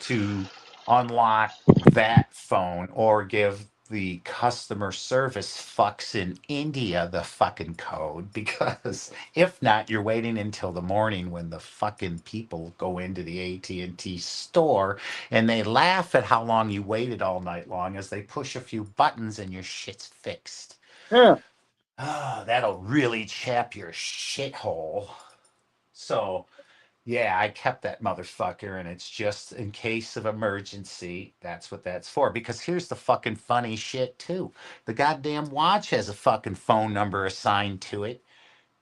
to unlock that phone or give the customer service fucks in India the fucking code, because if not, you're waiting until the morning when the fucking people go into the AT&T store and they laugh at how long you waited all night long as they push a few buttons and your shit's fixed. Huh. That'll really chap your shithole. So yeah, I kept that motherfucker, and it's just in case of emergency. That's what that's for. Because here's the fucking funny shit, too. The goddamn watch has a fucking phone number assigned to it,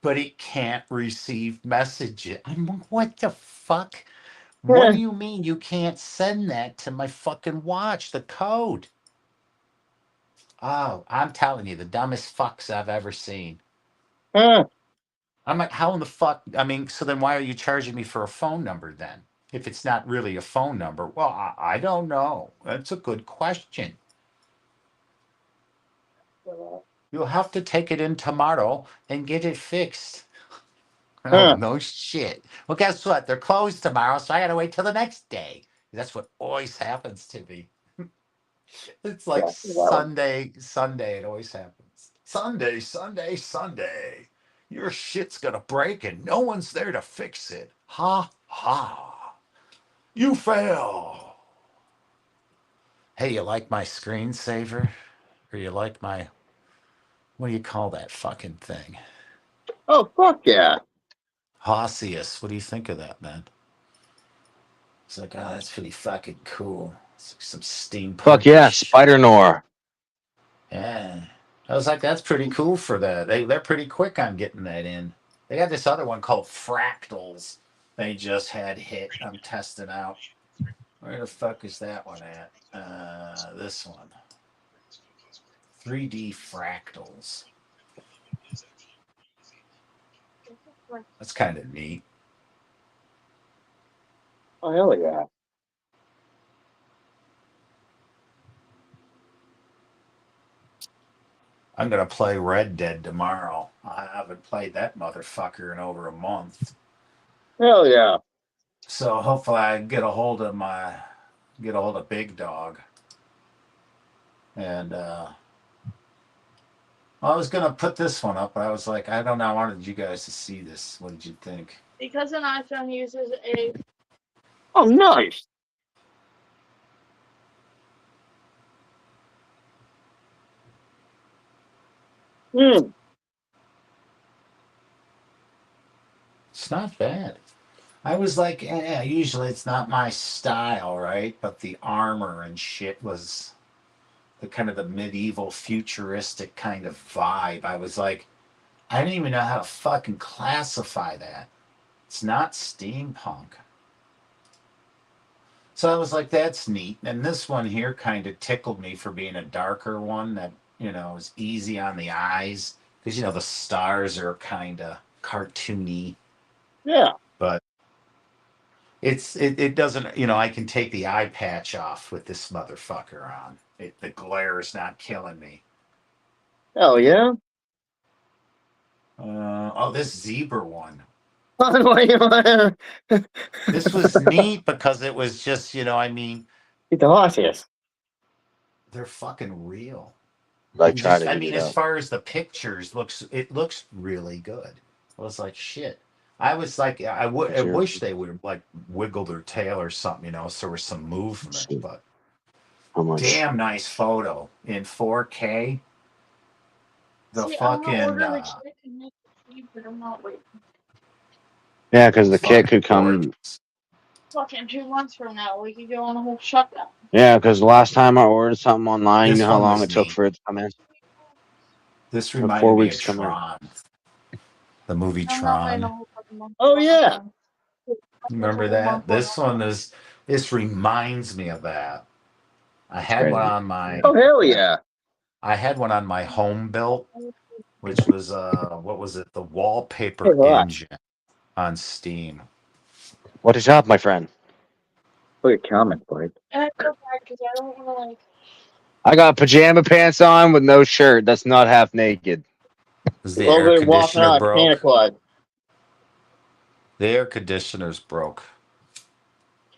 but it can't receive messages. I'm like, what the fuck? What do you mean you can't send that to my fucking watch, the code? Oh, I'm telling you, the dumbest fucks I've ever seen. Huh. I'm like, how in the fuck? I mean, so then why are you charging me for a phone number then? If it's not really a phone number? Well, I don't know. That's a good question. You'll have to take it in tomorrow and get it fixed. Oh, Huh. no shit. Well, guess what? They're closed tomorrow, so I gotta wait till the next day. That's what always happens to me. It's like Wow. Sunday, it always happens. Sunday. Your shit's gonna break and no one's there to fix it. Ha ha. You fail. Hey, you like my screensaver? Or you like my, what do you call that fucking thing? Oh, fuck yeah. Hausius. What do you think of that, man? It's like, oh, that's pretty fucking cool. It's like some steampunk. Fuck yeah, Spider Noir. Yeah. I was like, that's pretty cool for that. They're pretty quick on getting that in. They got this other one called Fractals. They just had hit. I'm testing out. Where the fuck is that one at? This one. 3D Fractals. That's kind of neat. Oh, hell yeah. I'm gonna play Red Dead tomorrow. I haven't played that motherfucker in over a month. Hell yeah. So hopefully I can get a hold of Big Dog. And I was gonna put this one up, but I was like, I don't know. I wanted you guys to see this. What did you think? Because an iPhone uses a Oh, nice. Hmm. It's not bad. I was like, usually it's not my style, right? But the armor and shit was the kind of the medieval futuristic kind of vibe. I was like, I didn't even know how to fucking classify that. It's not steampunk. So I was like, that's neat. And this one here kind of tickled me for being a darker one that, is easy on the eyes. Because, the stars are kind of cartoony. Yeah. But it doesn't, I can take the eye patch off with this motherfucker on. The glare is not killing me. Hell yeah. This zebra one. It's This was neat because it was just, the horses. they're fucking real. Like, And try just, to get it as up. far as the pictures it looks really good. I was like, shit. I was like, I Sure. wish they would have like wiggled their tail or something, so there was some movement. But How much? damn nice photo in 4K. The See, I'm gonna fucking order the kit and make it cheap, but I'm not waiting. Yeah, because the kit fucking could come. gorgeous. Fucking 2 months from now, we could go on a whole shutdown. Yeah, because the last time I ordered something online, you This know how one long was it took neat. for it to come in? This Took 4 reminded me weeks of to come in. Tron, the movie I'm not waiting a Tron. whole fucking month. Oh, yeah. Remember that? This reminds me of that. I had crazy. one on my Oh, hell yeah. I had one on my home built, which was what was it? The Hey, wallpaper what? engine on Steam. What is up, my friend? Put a comment, boy. And I feel bad because I don't want to I got pajama pants on with no shirt. That's not half naked. Because the Over air there walking conditioner out like Santa broke. Claus. The air conditioner's broke.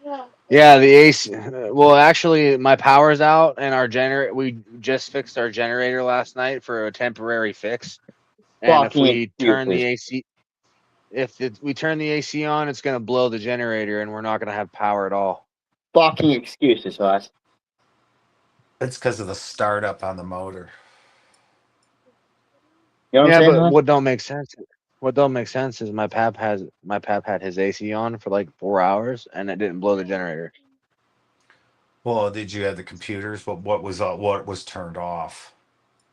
Yeah. Yeah, the AC. Well, actually, my power's out, and our generator. We just fixed our generator last night for a temporary fix. And if Fucking we turn the excuses. AC, we turn the AC on, it's gonna blow the generator, and we're not gonna have power at all. Fucking excuses, Hoss. It's because of the startup on the motor. You know what Yeah, I'm saying, but Hoss? what don't make sense? What don't make sense is my pap had his AC on for like 4 hours, and it didn't blow the generator. Well, did you have the computers? What was turned off?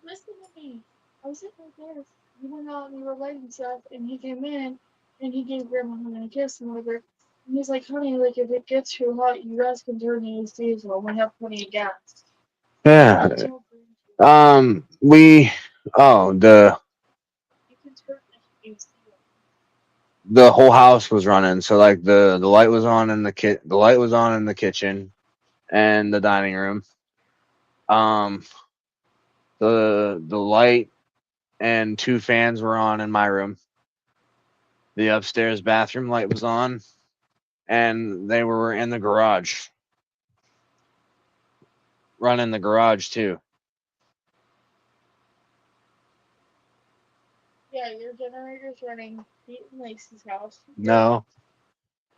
Listen to me. I was sitting right there. You went out and you were lighting stuff, and he came in, and he gave Grandma a kiss and whatever. And he's like, honey, like, if it gets too hot, you guys can turn the ACs on. We have plenty of gas. Yeah. You can We the turn the AC the whole house was running, so like the light was on in the light was on in the kitchen and the dining room. The light and 2 fans were on in my room. The upstairs bathroom light was on, and they were in the garage, running the garage too. Yeah, your generator's running Pete and Lacey's house. No,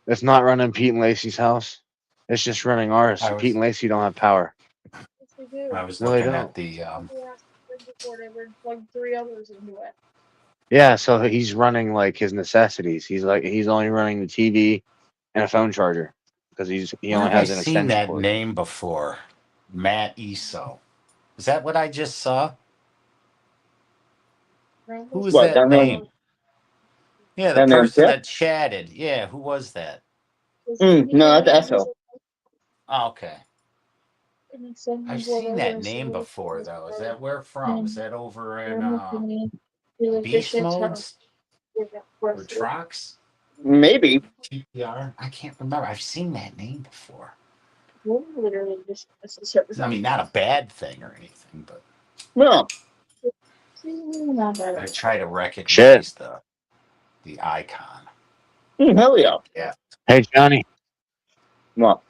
it's not running Pete and Lacey's house. It's just running ours. I Pete was and Lacey don't have power. Yes, they do. I was No, they looking don't. at the The last before they were like 3 others into it. Yeah, so he's running like his necessities. He's only running the TV and a phone charger because he where only have I has an seen extension that cord. name before? Matt Eso. Is that what I just saw? Who was What, that down there? name? Yeah, the Down there in person Fifth? that chatted. Yeah, who was that? No, that's Esso. Oh, okay. An extension I've cord seen over that his name shoulder before, was though. Is hard, that where from? Is and that over they're in looking at be like this Beast shit's hard. Modes Yeah, or roughly. Trox? Maybe. TPR? I can't remember. I've seen that name before. We're literally just a service. I mean, not a bad thing or anything, but No. Not I bad. try to Shit. recognize the icon. Hell yeah. Yeah. Hey Johnny, Well,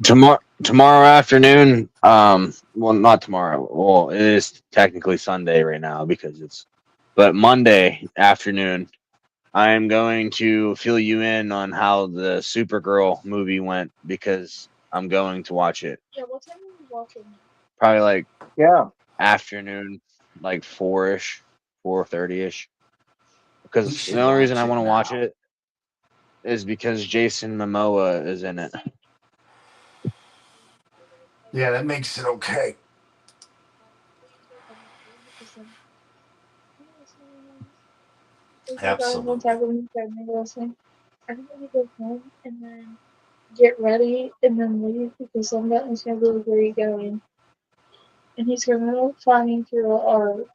tomorrow afternoon, well not tomorrow. Well, it is technically Sunday right now but Monday afternoon, I am going to fill you in on how the Supergirl movie went because I'm going to watch it. Yeah, what time are you watching? Probably like yeah. afternoon, like 4-ish, 4:30-ish. We Because should the only reason watch I it want to watch now. it is because Jason Momoa is in it. Yeah, that makes it okay. It's like one Absolutely. time when we said maybe listening. Everybody go home and then get ready and then leave because somebody's gonna be like, where are you going? And he's gonna find me through our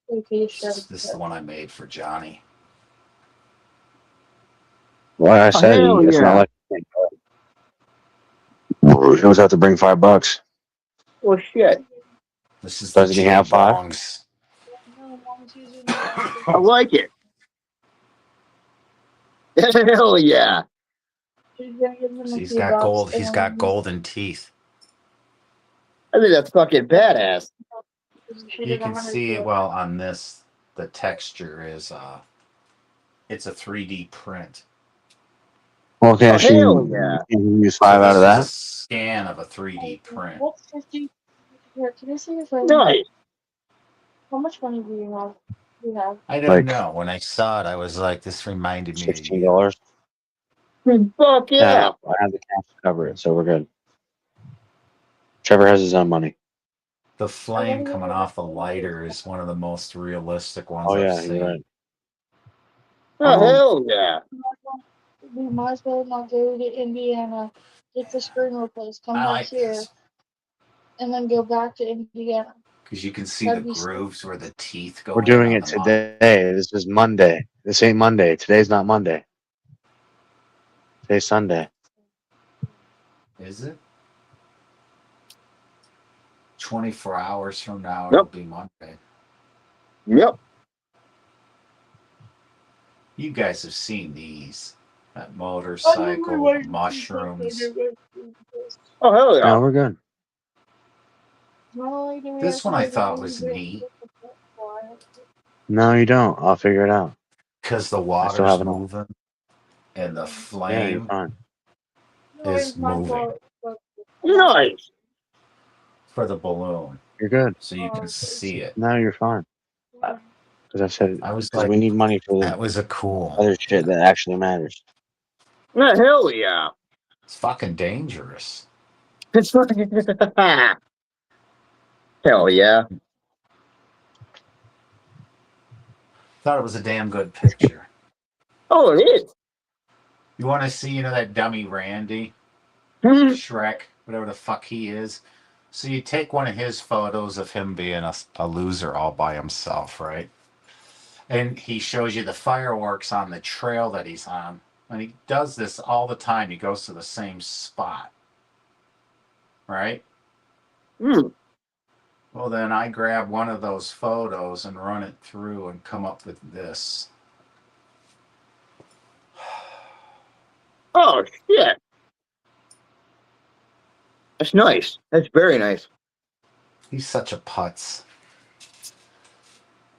location. This is the one I made for Johnny. Like I Oh, said, hell it's not yeah. like he knows how to bring $5. Well, shit. This is the Doesn't he J have 5? Bongs. No, mom's using the I like it. Hell yeah. She's gonna give him So a he's few got bucks gold. and He's got then golden teeth. I think that's fucking badass. she You did can 100 see to well on this. The texture is it's a 3D print. Well, Oh, hell yeah. can you use So 5 out of this is a that? scan of a 3D print. What's 50? Here, can I see your phone? Nice. How much money do you have? You have? I don't Like know. When I saw it, I was like, this reminded me of you. $16. Fuck yeah. I have the cash to cover it, so we're good. Trevor has his own money. The flame coming off the lighter is one of the most realistic ones Oh I've yeah, seen. you're right. Oh, hell yeah. We might as well not go to Indiana, get the screen replaced, come I back like here, this and then go back to Indiana. because you can see the That'd be grooves where the teeth We're go in doing on it the model. today. This is Monday. This ain't Monday. Today's not Monday. Today's Sunday. Is it? 24 hours from now, Yep. it'll be Monday. Yep. You guys have seen these. That motorcycle, the mushrooms. Oh, hell No, yeah. we're good. This one I thought was neat No, you don't. I'll figure it out. because the I still water's have enough. moving and the Yeah, you're flame fine. is moving Nice. for the balloon You're good. so you can see it. No, you're fine. Because I said I was because like, we need money for the that was a cool. other shit that actually matters. Oh, hell yeah. It's fucking dangerous. It's fucking. Hell yeah. Thought it was a damn good picture. Oh, it is. You want to see, that dummy Randy? Hmm. Shrek, whatever the fuck he is. So you take one of his photos of him being a loser all by himself, right? And he shows you the fireworks on the trail that he's on. And he does this all the time. He goes to the same spot, right? Hmm. Well, then I grab one of those photos and run it through and come up with this. Oh, shit. That's nice. That's very nice. He's such a putz.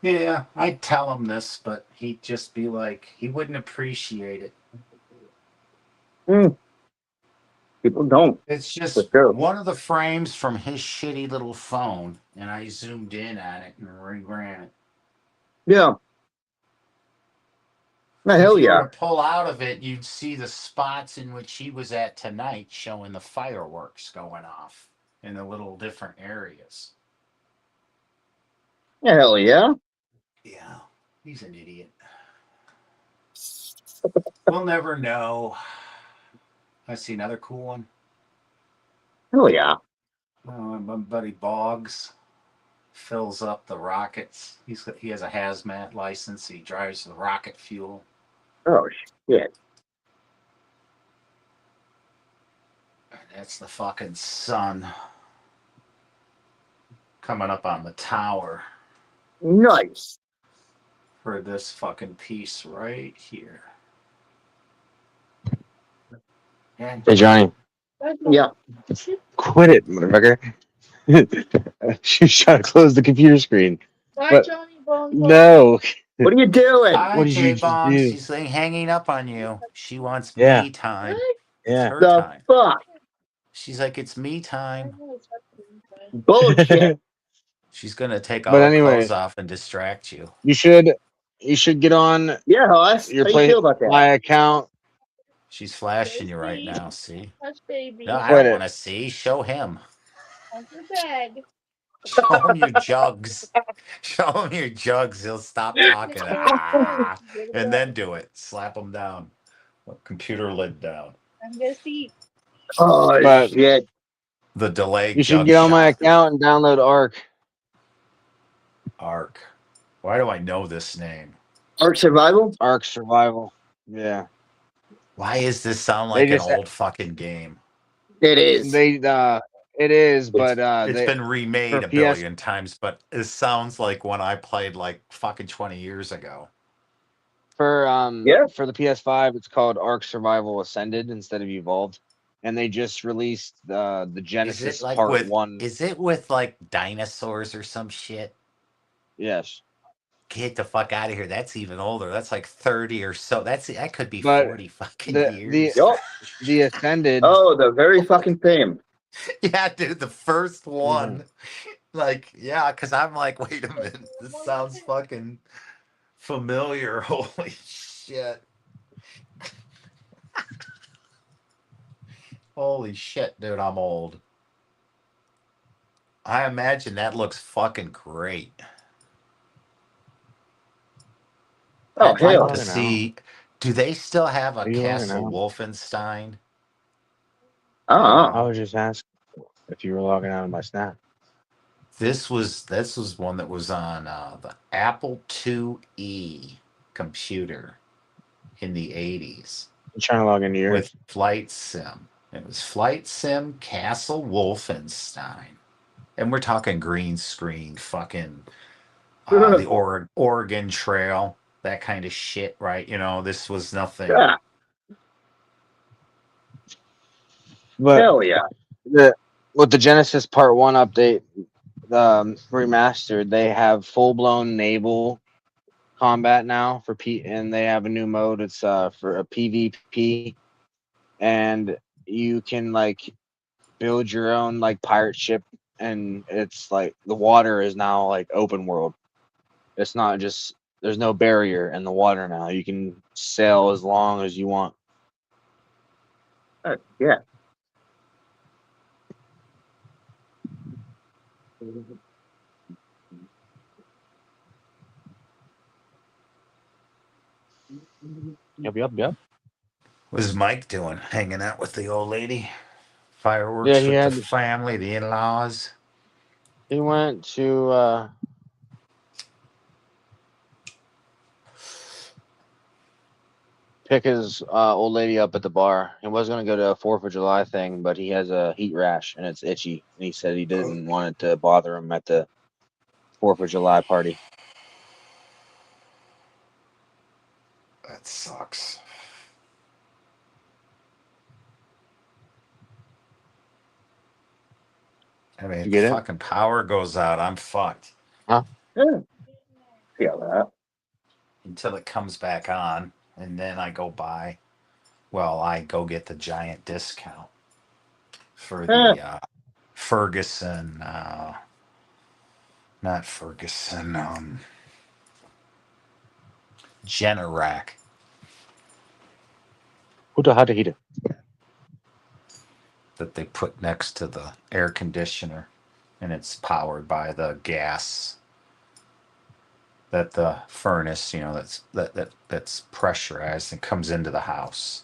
Yeah, I'd tell him this, but he'd just be like, he wouldn't appreciate it. Hmm. People don't. It's For just sure. one of the frames from his shitty little phone, and I zoomed in on it and ran it. Yeah. The If hell you yeah. were to pull out of it, you'd see the spots in which he was at tonight showing the fireworks going off in the little different areas. The hell yeah. Yeah, he's an idiot. We'll never know. I see another cool one. Hell yeah. Oh, my buddy Boggs fills up the rockets. He has a hazmat license. He drives the rocket fuel. Oh shit. And that's the fucking sun coming up on the tower Nice. for this fucking piece right here. And Hey Johnny, That's my Yeah. quit it, motherfucker. She's trying to close the computer screen. Bye, But Johnny Bones. no. What are you doing? hi, What did you J just Bomb. do? She's like hanging up on you. She wants Yeah. me time. What? It's Yeah. her The time. fuck? She's like, it's me I time. know it's happening, but Bullshit. She's gonna take all But her anyways, clothes off and distract you. you should get on Yeah, Hoss. your How you feel about that? my account. She's flashing Yes, you right please. now. See? Hush, baby. No, I Quit don't it. want to see. Show him. Under bed. Show him your jugs. Show him your jugs. He'll stop talking. Ah, and then do it. Slap him down. Computer lid down. I'm gonna sleep. Oh But shit. The delayed you should jug get on my shot. account and download ARC. Ark. Why do I know this name? Ark Survival? ARC Survival. Yeah. Why does this sound They like an just old fucking game? It is. it is, but It's they been remade for a PS billion times, but it sounds like when I played like fucking 20 years ago. Yeah. for the PS5 it's called ARC Survival Ascended instead of Evolved. And they just released the Is Genesis it like Part with 1. is it with like dinosaurs or some shit? Yes. Get the fuck out of here. That's even older. That's like 30 or so. That could be But 40 fucking the years. Yup. the Ascended Oh, the very fucking same. Yeah, dude, the first Mhm. one. Like, yeah, because I'm like, wait a minute. This sounds fucking familiar. Holy shit. Holy shit, dude, I'm old. I imagine that looks fucking great. Oh I'd like hell. to Logging out. see. Do they still have a Are you logging Castle out? Wolfenstein? I Uh-uh. was just asking if you were logging out of my Snap. This was one that was on the Apple IIe computer in the 80s I'm trying to log into yours. with Flight Sim. It was Flight Sim Castle Wolfenstein. And we're talking green screen, fucking the Oregon Trail, that kind of shit, right? You know, this was nothing. Yeah. But Hell yeah. with the Genesis Part 1 update remastered, they have full-blown naval combat now and they have a new mode. It's for a PvP, and you can like build your own like pirate ship, and it's like the water is now like open world. It's not just there's no barrier in the water now. You can sail as long as you want. Yeah. Yep. What's Mike doing? Hanging out with the old lady? Fireworks Yeah, he with the had family, the in-laws? he went to pick his old lady up at the bar. He was gonna go to a 4th of July thing, but he has a heat rash and it's itchy, and he said he didn't want it to bother him at the 4th of July party. That sucks. I mean, You if get the it? fucking power goes out, I'm fucked Yeah. Feel that. until it comes back on, and then I go buy. Well, I go get the giant discount. for Huh. the Ferguson, not Ferguson, Generac. Hita. That they put next to the air conditioner, and it's powered by the gas that the furnace, that's pressurized and comes into the house.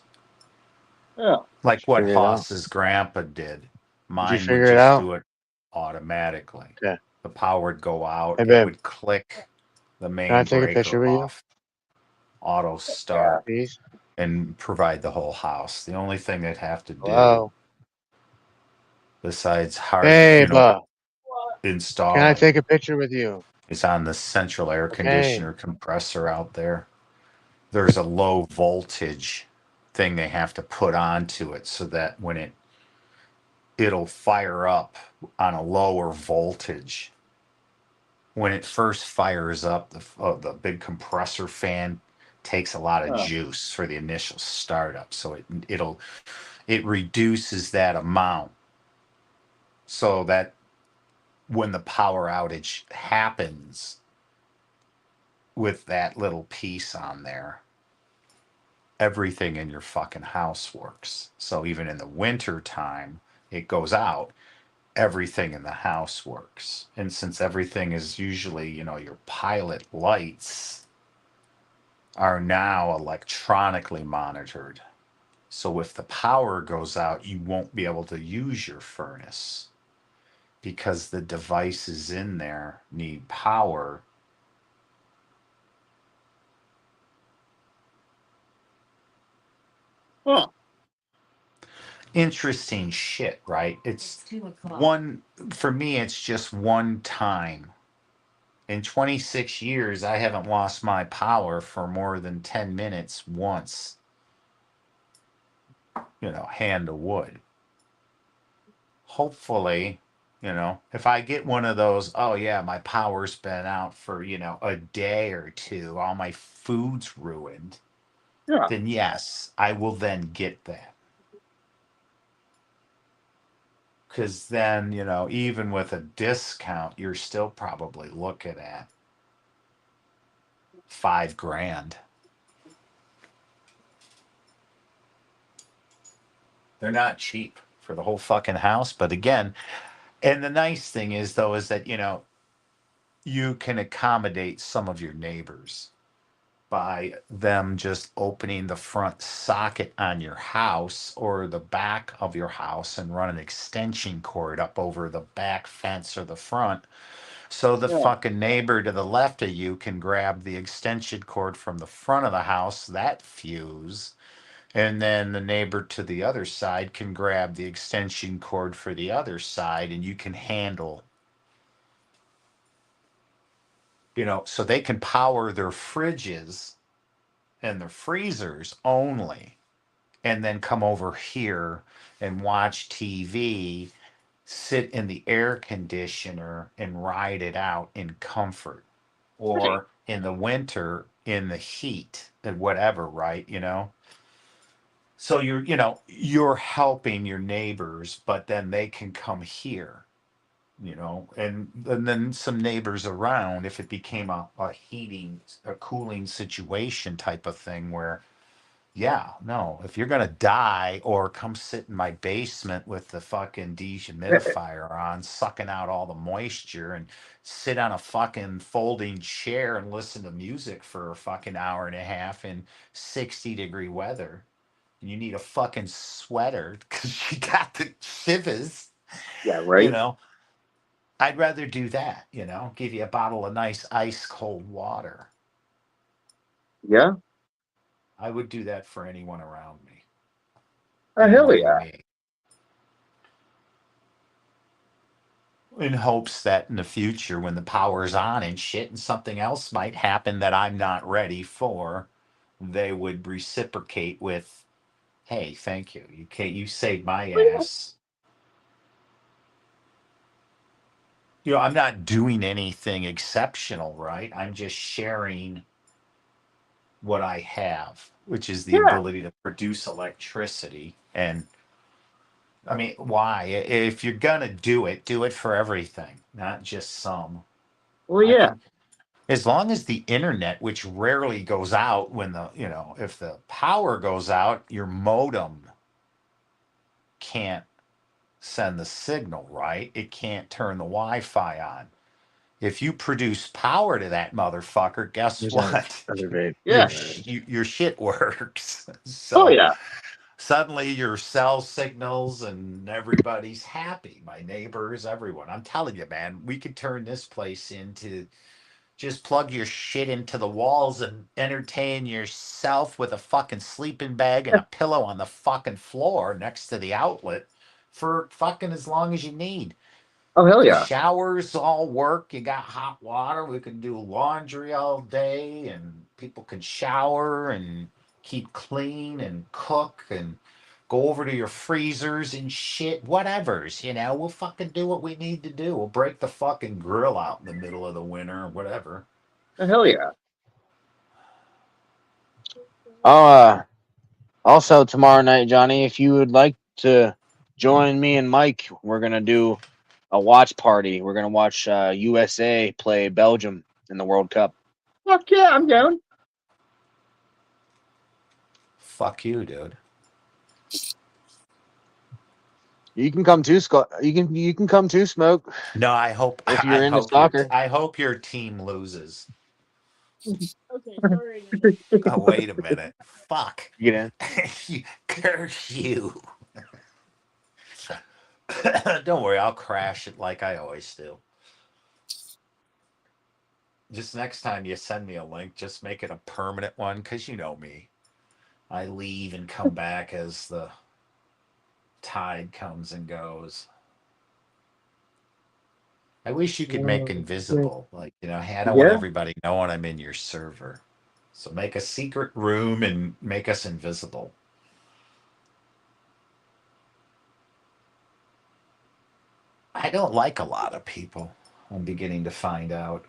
Oh, Like what Figure it out. Haas's grandpa did. Did you Mine would figure it just out? do it automatically. Okay. The power would go out, Hey, it babe. would click the Can I main take a breaker picture with you, off, auto start, please? and provide the whole house. The only thing they'd have to do Hello. besides Babe, can I installing take a picture with you? is on the central air Okay. conditioner compressor out there. There's a low voltage thing they have to put onto it so that when it'll fire up on a lower voltage. When it first fires up, the big compressor fan takes a lot of Oh. juice for the initial startup, so it reduces that amount so that when the power outage happens with that little piece on there, everything in your fucking house works. So even in the winter time, it goes out, everything in the house works. And since everything is usually, your pilot lights are now electronically monitored. So if the power goes out, you won't be able to use your furnace because the devices in there need power. Huh. Interesting shit, right? It's one, for me, it's just one time. In 26 years, I haven't lost my power for more than 10 minutes once. Hand to wood. Hopefully, if I get one of those, oh yeah, my power's been out for, a day or two, all my food's ruined, Yeah. then yes, I will then get that. Because then, even with a discount, you're still probably looking at $5,000. They're not cheap for the whole fucking house. But again, and the nice thing is, though, is that, you can accommodate some of your neighbors by them just opening the front socket on your house or the back of your house and run an extension cord up over the back fence or the front. So the Yeah. fucking neighbor to the left of you can grab the extension cord from the front of the house, that fuse, and then the neighbor to the other side can grab the extension cord for the other side, and you can handle, so they can power their fridges and their freezers only, and then come over here and watch TV, sit in the air conditioner, and ride it out in comfort. Or in the winter in the heat and whatever, right? So you're helping your neighbors, but then they can come here, and then some neighbors around if it became a cooling situation type of thing where, yeah, no, if you're gonna die or come sit in my basement with the fucking dehumidifier on, sucking out all the moisture, and sit on a fucking folding chair and listen to music for a fucking hour and a half in 60-degree weather, and you need a fucking sweater because you got the shivers, Yeah, you right? know, I'd rather do that, give you a bottle of nice ice cold water. Yeah. I would do that for anyone around me, Oh, hell knowing yeah. me, in hopes that in the future when the power's on and shit and something else might happen that I'm not ready for, they would reciprocate with, hey, thank you, you saved my ass. I'm not doing anything exceptional, right? I'm just sharing what I have, which is the Yeah. ability to produce electricity. And I mean, why? If you're gonna do it for everything, not just some. Well, I yeah. mean, as long as the internet, which rarely goes out when if the power goes out, your modem can't send the signal, right? It can't turn the Wi-Fi on. If you produce power to that motherfucker, guess Use that what? other vape. Yeah. Your shit works. Oh, So yeah. suddenly your cell signals and everybody's happy. My neighbors, everyone. I'm telling you, man, we could turn this place into just plug your shit into the walls and entertain yourself with a fucking sleeping bag and a pillow on the fucking floor next to the outlet for fucking as long as you need. Oh, hell The yeah. showers all work. You got hot water. We can do laundry all day, and people can shower and keep clean and cook and go over to your freezers and shit. Whatever's, we'll fucking do what we need to do. We'll break the fucking grill out in the middle of the winter or whatever. Oh, hell yeah. Oh, also tomorrow night, Johnny, if you would like to join me and Mike, we're gonna do a watch party. We're gonna watch USA play Belgium in the World Cup. Fuck yeah, I'm down. Fuck you, dude. You can come too, Scott. You can come too, Smoke. No, I hope If I you're into hope your soccer. I hope your team loses. Okay, sorry. Again. Oh, wait a minute. Fuck. Get in. Curse you. Don't worry, I'll crash it like I always do. Just next time you send me a link, just make it a permanent one, because you know me. I leave and come back as the tide comes and goes. I wish you could make invisible. Like, hey, I don't want Yeah. everybody knowing I'm in your server. So make a secret room and make us invisible. I don't like a lot of people. I'm beginning to find out.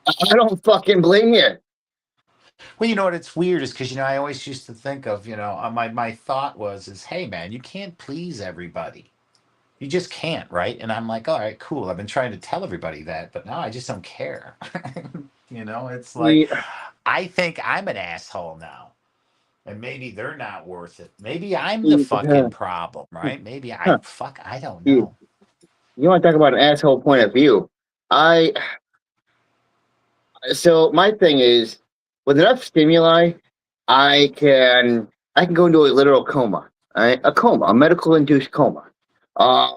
I don't fucking blame you. Well, you know what? It's weird is because I always used to think of my thought is, hey man, you can't please everybody. You just can't, right? And I'm like, all right, cool. I've been trying to tell everybody that, but now I just don't care. It's like Yeah. I think I'm an asshole now, and maybe they're not worth it. Maybe I'm the fucking problem, right? Maybe Huh. I don't You, know. you want to talk about an asshole point of view? So my thing is, with enough stimuli, I can go into a literal coma, right? A coma, a medical induced coma. Uh,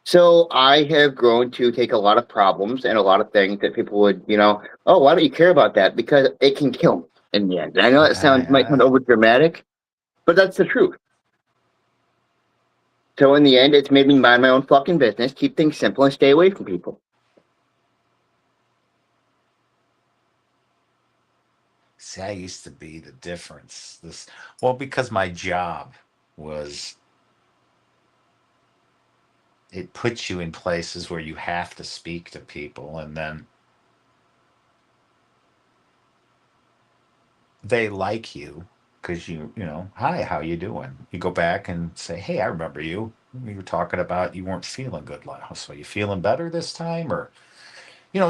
so I have grown to take a lot of problems and a lot of things that people would, oh, why don't you care about that? Because it can kill me in the end. And I know that might sound over dramatic, but that's the truth. So in the end, it's made me mind my own fucking business, keep things simple, and stay away from people. See, I used to be the difference. Because my job was, it puts you in places where you have to speak to people, and then they like you because hi, how you doing? You go back and say, hey, I remember you. We were talking about you weren't feeling good last. So you feeling better this time? Or,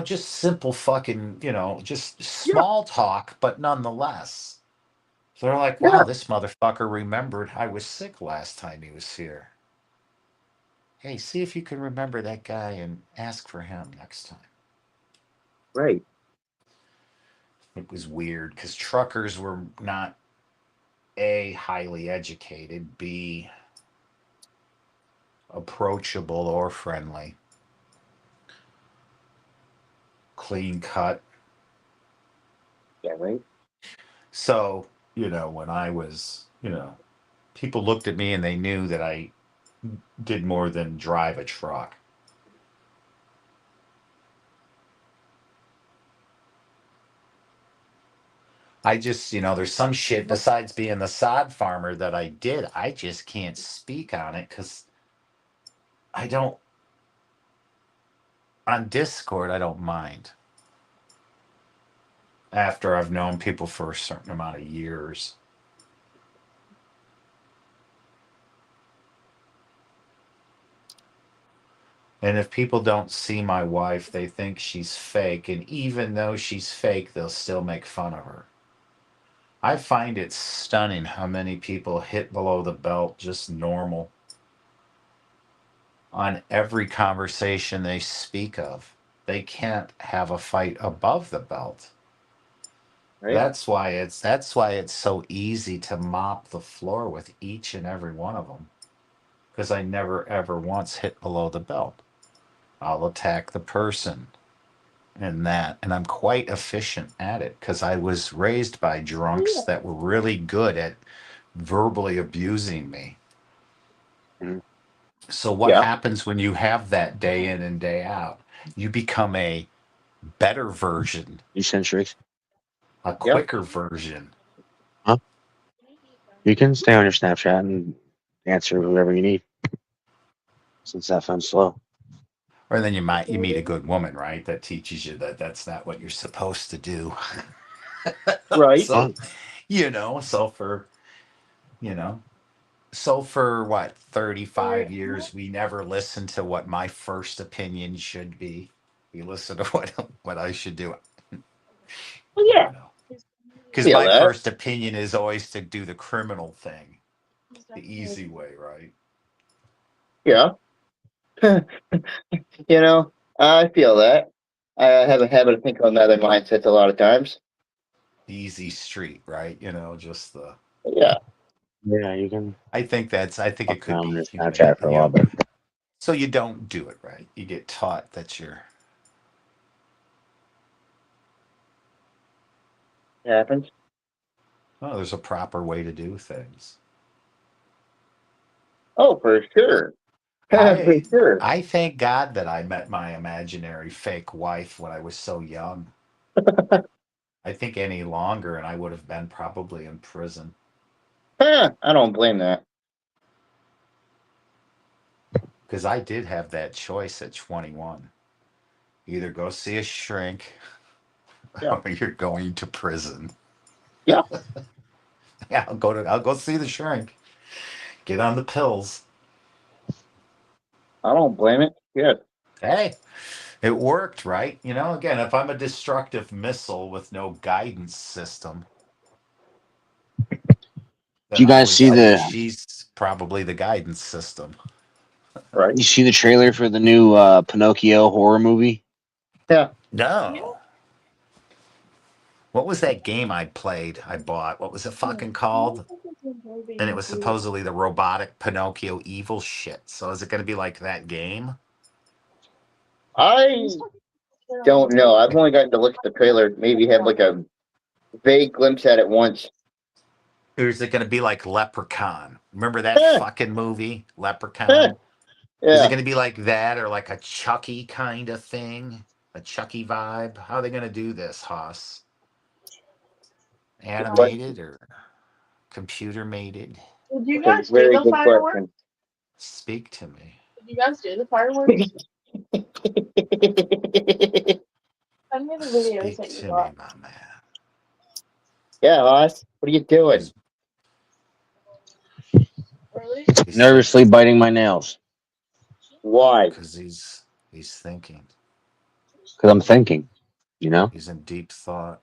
just simple fucking, just Yeah, small talk, but nonetheless. So they're like, yeah, wow, this motherfucker remembered I was sick last time he was here. Hey, see if you can remember that guy and ask for him next time. right. It was weird because truckers were not A, highly educated, B, approachable or friendly, clean cut. Yeah, right. So, when I was, people looked at me and they knew that I did more than drive a truck. I just, there's some shit besides being the sod farmer that I did. I just can't speak on it because I don't, on Discord, I don't mind. After I've known people for a certain amount of years. And if people don't see my wife, they think she's fake. And even though she's fake, they'll still make fun of her. I find it stunning how many people hit below the belt just normal on every conversation they speak of. They can't have a fight above the belt. Right? That's why it's so easy to mop the floor with each and every one of them. Because I never ever once hit below the belt. I'll attack the person and that. And I'm quite efficient at it because I was raised by drunks that were really good at verbally abusing me. Mhm. So what Yeah. happens when you have that day in and day out? You become a better version, You send streaks. a Yep. quicker version. You can stay on your Snapchat and answer whoever you need. Since that phone's slow. Or then you meet a good woman, right? That teaches you that that's not what you're supposed to do. Right. So, so for, you know, so for what, 35 years, we never listened to what my first opinion should be. We listen to what I should do. Well, yeah. Because Feel my that. first opinion is always to do the criminal thing, the easy way, right? Yeah. I feel that. I have a habit of thinking on other mindsets a lot of times. The easy street, right? Just the. Yeah. Yeah, you can I think fuck it could around on be, your Snapchat for a while, but so you don't do it right. You get taught that you're. It happens. Oh, there's a proper way to do things. Oh, for sure. For I sure. I thank God that I met my imaginary fake wife when I was so young. I think any longer and I would have been probably in prison. I don't blame that. Because I did have that choice at 21. Either go see a shrink Yeah. or you're going to prison. Yeah. Yeah, I'll go see the shrink. Get on the pills. I don't blame it. Yeah. Hey, it worked, right? Again, if I'm a destructive missile with no guidance system, do then you I guys would see say the she's probably the guidance system. Right. you see the trailer for the new Pinocchio horror movie? Yeah. No. What was that game I played? I bought. What was it fucking called? And it was supposedly the robotic Pinocchio evil shit. So is it going to be like that game? I don't know. I've only gotten to look at the trailer, maybe have like a vague glimpse at it once. Or is it going to be like Leprechaun? Remember that Eh, fucking movie, eh, Leprechaun? Is it yeah. going to be like that or like a Chucky kind of thing? A Chucky vibe? How are they going to do this, Hoss? Good question. Animated or computer mated? Did you That's a guys do very the good fireworks? question. Speak to me. Did you guys do the fireworks? Send me the videos Speak that you to me, got. my man. Yeah, Hoss. What are you doing? He's, Really? he's Nervously biting my nails Why? because he's thinking. because I'm thinking. He's in deep thought.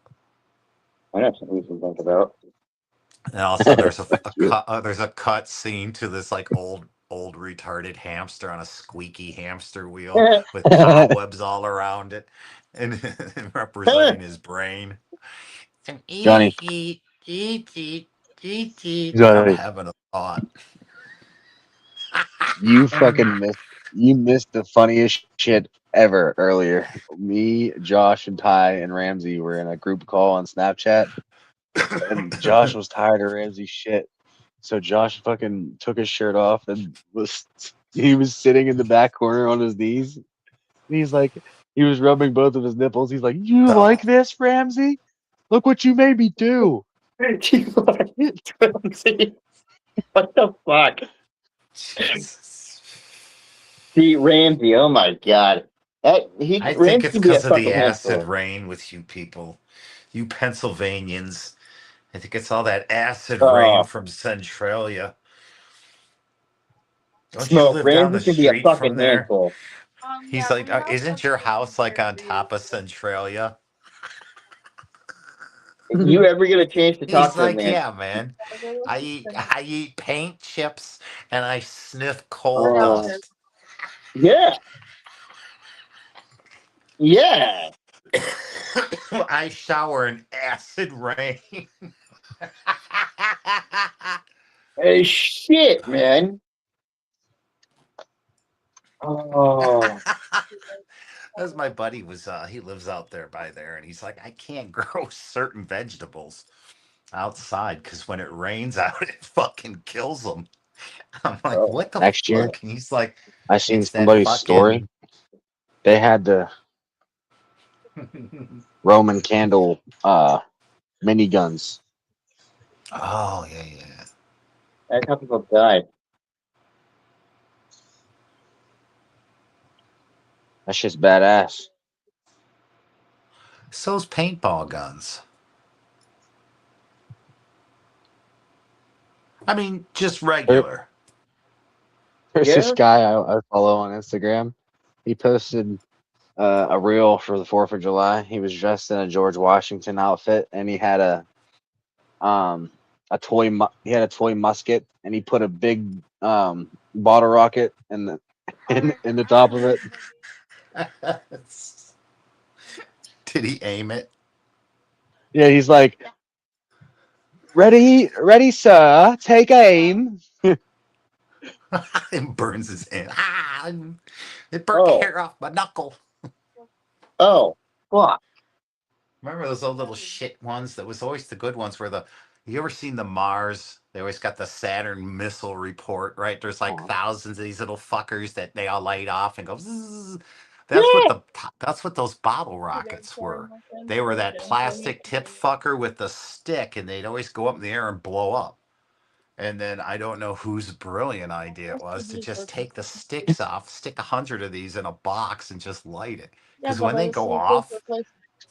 I have something to think about. And also, there's Yeah. there's a cut scene to this like old retarded hamster on a squeaky hamster wheel with cobwebs all around it, and representing his brain. And Johnny, I'm Johnny, having a thought. you missed the funniest shit ever earlier. Me, Josh, and Ty and Ramsey were in a group call on Snapchat, and Josh was tired of Ramsey's shit. So Josh fucking took his shirt off and he was sitting in the back corner on his knees. And he's like, he was rubbing both of his nipples. He's like, "You like this, Ramsey? Look what you made me do." What the fuck? Jesus. See, Ramsey, oh my god. I think Ramsey it's can be a because of the fucking acid handful. rain with you people, you Pennsylvanians. I think it's all that acid rain Oh, from Centralia. Don't you smoke. live down Ramsey the can be a street from fucking there? handful. He's Yeah, like, my house isn't has your like house like on very top of Centralia? You ever get a chance to talk He's to him, like, man? yeah, man. I eat paint chips and I sniff coal Oh, dust. yeah, yeah. I shower in acid rain. Hey, shit, man. Oh, As my buddy was, he lives out there by there, and he's like, I can't grow certain vegetables outside because when it rains out, it fucking kills them. I'm like, oh. what the Next year, fuck? And he's like, I seen it's that somebody's story. fucking. They had the Roman candle miniguns. Oh yeah, yeah. That's how people die. That shit's badass. So's paintball guns. I mean, just There, regular. there's this Yeah? guy I follow on Instagram. He posted a reel for the 4th of July. He was dressed in a George Washington outfit, and he had a he had a toy musket, and he put a big bottle rocket in the in the top of it. Did he aim it? Yeah, he's like, ready, sir, take aim. It burns his hand. Ah, it burnt the Oh, hair off my knuckle. oh, fuck. Remember those old little shit ones? That was always the good ones. Where you ever seen the Mars? They always got the Saturn missile report, right? There's like thousands of these little fuckers that they all light off and go. Zzz. Yeah. That's what those bottle rockets were. They were that plastic tip fucker with the stick, and they'd always go up in the air and blow up. And then I don't know whose brilliant idea it was to just take the sticks off, stick 100 of these in a box, and just light it. yeah, Because but when they it's go like this off, replace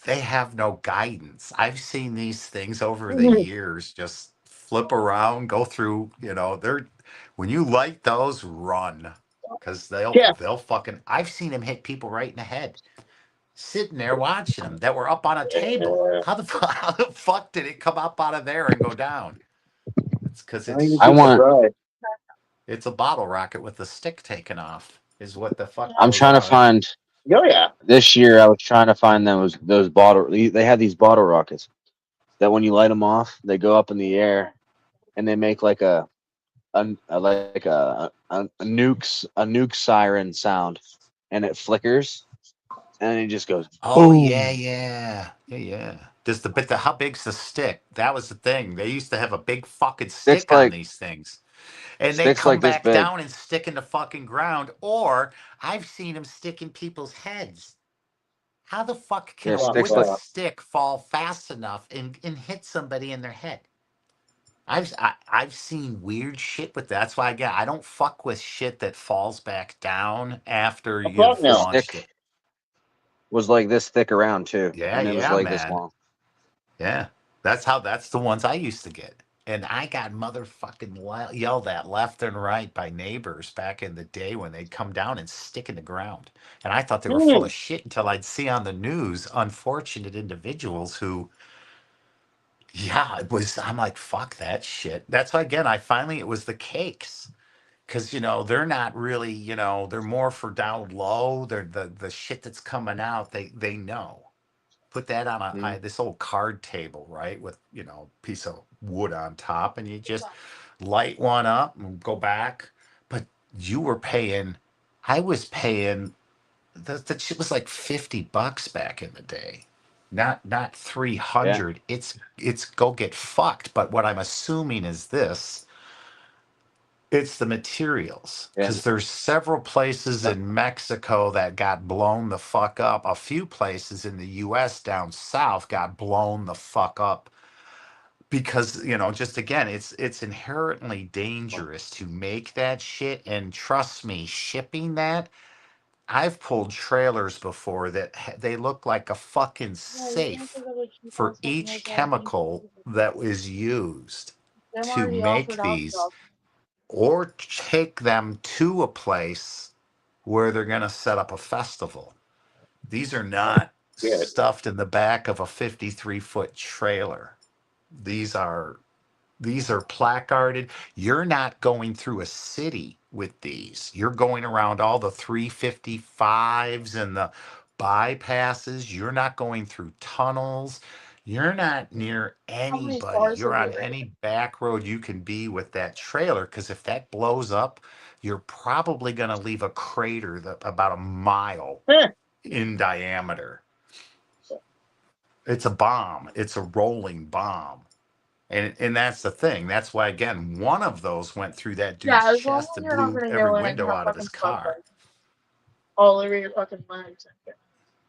they have no guidance. I've seen these things over the years just flip around, go through, they're when you light those, run. Cause Yeah. they'll fucking I've seen them hit people right in the head. Sitting there watching them that were up on a table. Yeah. How the fuck did it come up out of there and go down? It's because Not even I too want. surprised. it's a bottle rocket with the stick taken off, is what the fuck I'm those trying to are. find. Oh, yeah. This year, I was trying to find those bottle. They had these bottle rockets that when you light them off, they go up in the air, and they make like a nuke siren sound, and it flickers, and it just goes Oh yeah, boom. yeah, yeah, yeah. Does how big's the stick? That was the thing. They used to have a big fucking Sticks stick on like these things, and they sticks come like this back big. down and stick in the fucking ground. Or I've seen them stick in people's heads. How the fuck can Yeah, a Fuck sticks wooden like that. stick fall fast enough and hit somebody in their head? I've seen weird shit with that. That's why I don't fuck with shit that falls back down after Oh, fuck you've the no. launched stick it. was like this thick around too, Yeah, and it was yeah, like this man. long. Yeah, that's the ones I used to get. And I got motherfucking yelled at left and right by neighbors back in the day when they'd come down and stick in the ground. And I thought they were full Mm. of shit until I'd see on the news unfortunate individuals who, yeah, I'm like, fuck that shit. That's why, again, it was the cakes. Because, they're not really, they're more for down low. They're the shit that's coming out, they know. Put that on Mm. this old card table, right, with piece of wood on top, and you just light one up and go back. But you were paying, I was paying, that shit was like $50 back in the day, not Yeah, 300. It's go get fucked. But what I'm assuming is this: it's the materials, yeah. because there's several places No, in Mexico that got blown the fuck up. A few places in the US down south got blown the fuck up because, just again, it's inherently dangerous to make that shit. And trust me, shipping that, I've pulled trailers before that they look like a fucking yeah, you can't safe forget to keep on for something like each that. chemical that was used Them to already make offered out these, stuff. or take them to a place where they're going to set up a festival. These are not Yeah. stuffed in the back of a 53-foot trailer. These are placarded. You're not going through a city with these. You're going around all the 355s and the bypasses. You're not going through tunnels. You're not near How many anybody. stars You're are on there? any back road you can be with that trailer, because if that blows up, you're probably going to leave a crater about a mile Huh. in diameter. It's a bomb. It's a rolling bomb. And that's the thing. That's why, again, one of those went through that dude's Yeah, as long chest as and you're not blew gonna every go in and window have out of his fucking spot car. all over your fucking legs.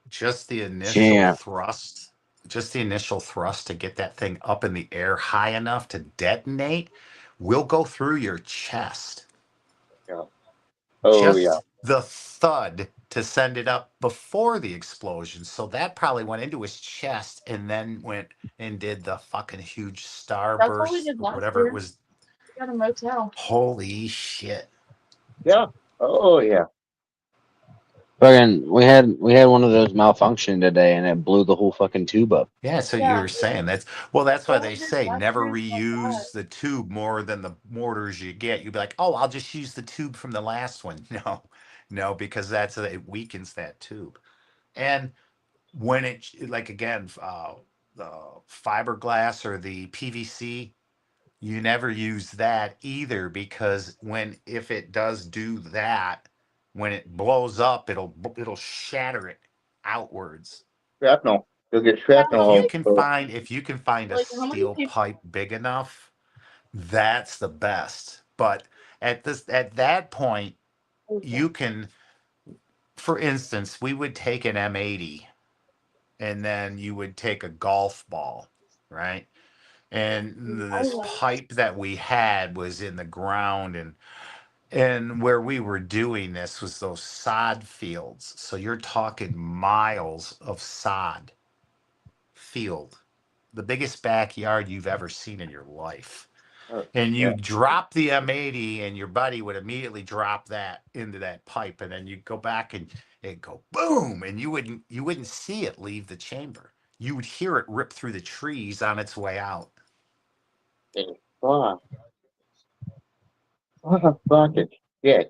Just the initial Damn. thrust, just the initial thrust to get that thing up in the air high enough to detonate will go through your chest. Yeah. Oh yeah. Just the thud to send it up before the explosion. So that probably went into his chest and then went and did the fucking huge That's what we starburst did or last whatever it year. was. We got a motel. Holy shit. Yeah. Oh yeah. Fucking, we had one of those malfunction today, and it blew the whole fucking tube up. Yeah, so you Yeah, were saying that's why that's what they we did say last never year. reuse the tube more than the mortars you get. You'd be like, oh, I'll just use the tube from the last one. No, no, because it weakens that tube. And when like again, the fiberglass or the PVC, you never use that either, because if it does do that, when it blows up, it'll shatter it outwards. Shrapnel. You'll get Yeah, shrapnel how many, all over. If you can find a how many steel people? pipe big enough, that's the best. But at that point, you can, for instance, we would take an M80 and then you would take a golf ball, right? And this pipe that we had was in the ground, and where we were doing this was those sod fields. So you're talking miles of sod field, the biggest backyard you've ever seen in your life. Oh, And yeah. you drop the M80 and your buddy would immediately drop that into that pipe, and then you go back and it'd go boom, and you wouldn't see it leave the chamber. You would hear it rip through the trees on its way out. Fuck. Fuck. Fuck it. Yeah.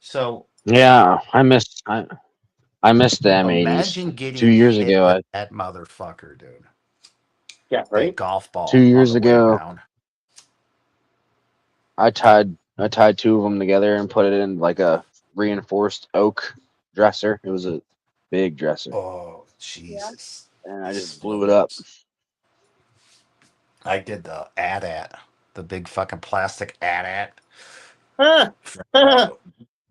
So Yeah, I missed the M80s. imagine 2 getting years hit ago, with that motherfucker, dude. Yeah. That Right. golf two ball on years the way ago, down. I tied two of them together and put it in like a reinforced oak dresser. It was a big dresser, Oh, Jesus. and I just blew it up. Smokes. I did the AT-AT, the big fucking plastic AT-AT. Ah.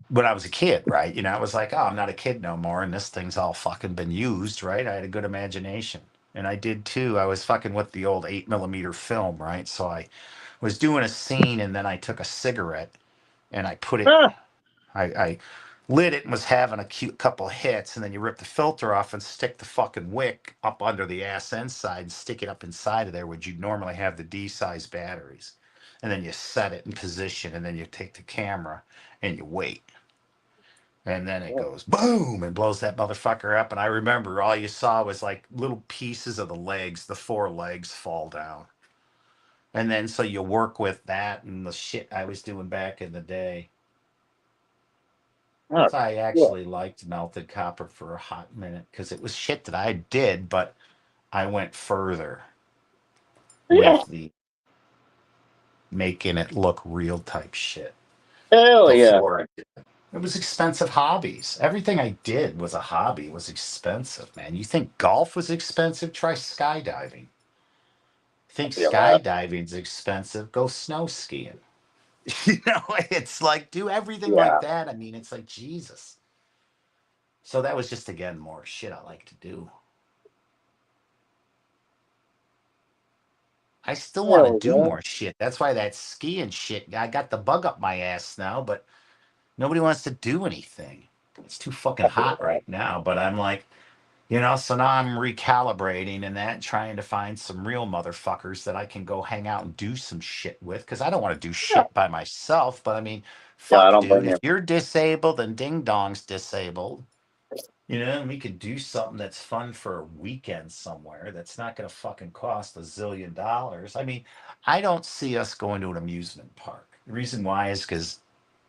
When I was a kid, right? I was like, oh, I'm not a kid no more, and this thing's all fucking been used, right? I had a good imagination. And I did too. I was fucking with the old 8mm film, right? So I was doing a scene, and then I took a cigarette and I put it, Ah. I lit it and was having a cute couple hits, and then you rip the filter off and stick the fucking wick up under the ass end side and stick it up inside of there, where you'd normally have the D-size batteries. And then you set it in position, and then you take the camera and you wait. And then it goes boom and blows that motherfucker up. And I remember all you saw was like little pieces of the legs, the four legs fall down. And then so you work with that and the shit I was doing back in the day. Ah. So I actually liked melted copper for a hot minute because it was shit that I did, but I went further Yeah. with the making it look real type shit Hell yeah. before I did it. It was expensive hobbies. Everything I did was a hobby, was expensive, man. You think golf was expensive? Try skydiving. Think Yeah. Wow. skydiving's expensive? Go snow skiing. It's like do everything Yeah. like that. I mean, it's like Jesus. So that was just again more shit I like to do. I still want to Hell do yeah. more shit. That's why that skiing shit, I got the bug up my ass now, but nobody wants to do anything. It's too fucking hot right now. But I'm like, so now I'm recalibrating and that, trying to find some real motherfuckers that I can go hang out and do some shit with. Cause I don't want to do shit by myself. But I mean, Yeah, I Fuck, don't blame dude. you. If you're disabled and Ding Dong's disabled, you know, and we could do something that's fun for a weekend somewhere that's not going to fucking cost $1 zillion. I mean, I don't see us going to an amusement park. The reason why is because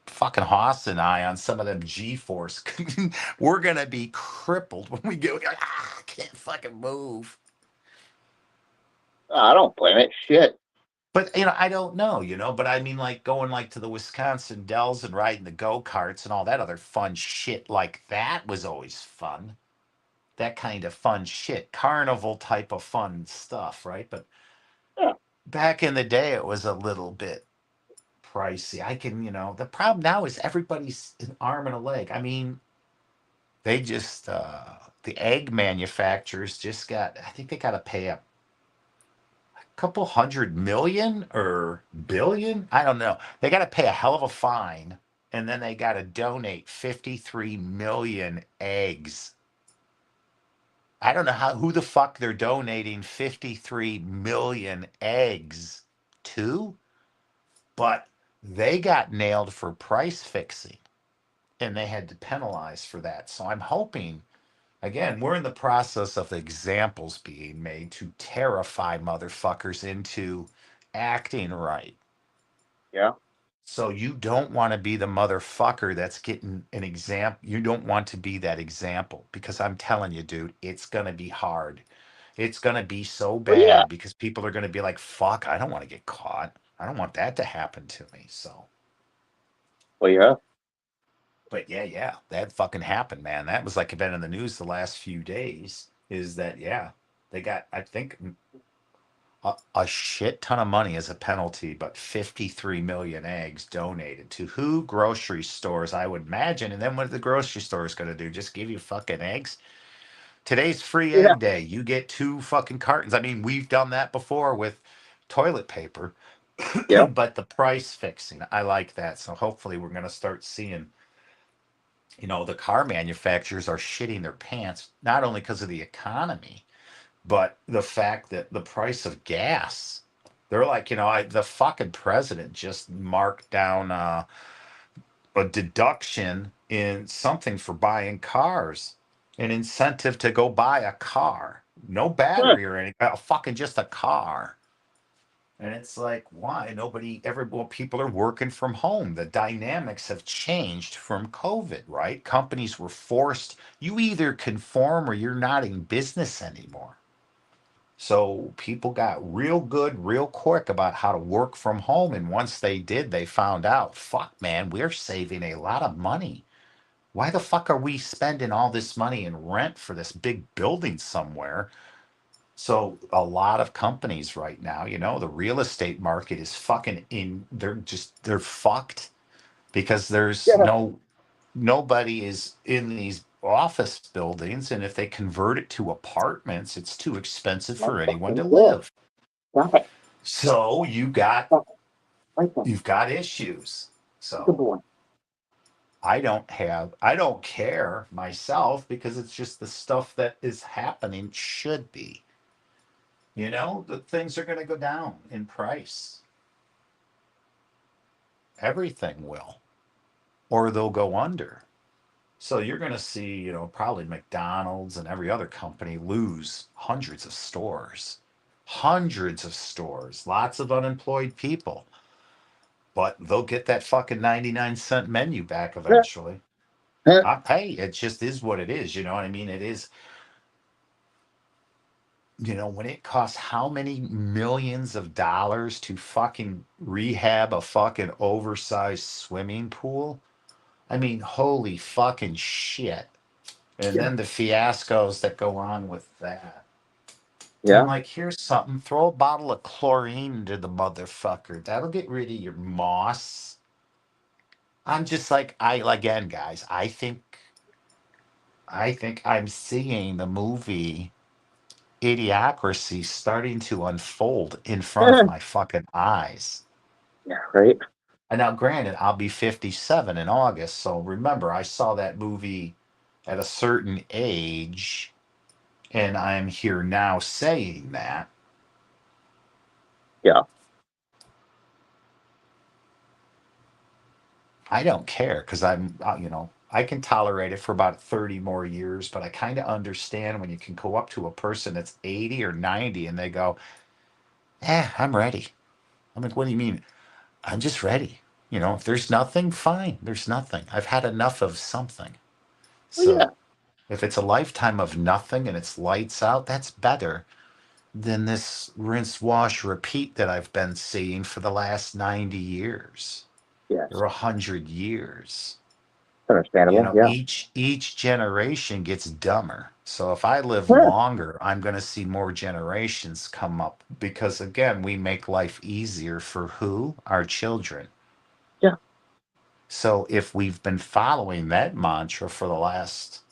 fucking Hoss and I on some of them G-force, we're going to be crippled when we go, I can't fucking move. I don't blame it. Shit. But I don't know, but I mean, like going like to the Wisconsin Dells and riding the go-karts and all that other fun shit like that was always fun. That kind of fun shit, carnival type of fun stuff, right? But Yeah. back in the day, it was a little bit pricey. The problem now is everybody's an arm and a leg. I mean, they just, the egg manufacturers just I think they got to pay a couple hundred million or billion. I don't know. They got to pay a hell of a fine, and then they got to donate 53 million eggs. I don't know who the fuck they're donating 53 million eggs to, but they got nailed for price fixing and they had to penalize for that. So I'm hoping, again, we're in the process of examples being made to terrify motherfuckers into acting right. Yeah. So you don't want to be the motherfucker that's getting an example. You don't want to be that example because I'm telling you, dude, it's going to be hard. It's going to be so Well, yeah. bad because people are going to be like, fuck, I don't want to get caught. I don't want that to happen to me. So, Well, yeah. but yeah, that fucking happened, man. That was like been in the news the last few days. Is that, yeah, they got, I think, a shit ton of money as a penalty, but 53 million eggs donated to who? Grocery stores, I would imagine. And then what are the grocery stores going to do? Just give you fucking eggs? Today's free Yeah. egg day. You get 2 fucking cartons. I mean, we've done that before with toilet paper, Yeah. but the price fixing, I like that. So hopefully we're going to start seeing, the car manufacturers are shitting their pants, not only because of the economy, but the fact that the price of gas, they're like, the fucking president just marked down a deduction in something for buying cars, an incentive to go buy a car, no Huh. battery or anything, fucking just a car. And it's like, why? People are working from home. The dynamics have changed from COVID, right? Companies were forced, you either conform or you're not in business anymore. So people got real good real quick about how to work from home. And once they did, they found out, fuck, man, we're saving a lot of money. Why the fuck are we spending all this money in rent for this big building somewhere? So a lot of companies right now, the real estate market is fucking they're fucked because there's Yeah. nobody is in these office buildings, and if they convert it to apartments, it's too expensive Not for anyone to fucking good. live. Stop it. So Stop it. Right there. you've got issues. Good So boy. I don't care myself because it's just the stuff that is happening should be. The things are going to go down in price. Everything will, or they'll go under. So you're going to see, probably McDonald's and every other company lose hundreds of stores, lots of unemployed people, but they'll get that fucking 99-cent menu back Huh. eventually. Huh. Hey, it just is what it is. You know what I mean? It is, when it costs how many millions of dollars to fucking rehab a fucking oversized swimming pool. I mean, holy fucking shit. And Yeah. then the fiascos that go on with that. I'm Yeah. like, here's something. Throw a bottle of chlorine into the motherfucker. That'll get rid of your moss. I'm just like, again, guys, I think I'm seeing the movie Idiocracy starting to unfold in front of Huh. my fucking eyes. Yeah. Right. And now, granted, I'll be 57 in August. So remember, I saw that movie at a certain age, and I'm here now saying that. Yeah. I don't care because I'm, I can tolerate it for about 30 more years, but I kind of understand when you can go up to a person that's 80 or 90 and they go, I'm ready. I'm like, what do you mean? I'm just ready. If there's nothing, fine. There's nothing. I've had enough of something. Well, yeah. So if it's a lifetime of nothing and it's lights out, that's better than this rinse, wash, repeat that I've been seeing for the last 90 years Yes. or 100 years. Understandable. Yeah. Each generation gets dumber. So if I live Yeah. longer, I'm going to see more generations come up because again, we make life easier for who? Our children. Yeah. So if we've been following that mantra for the last,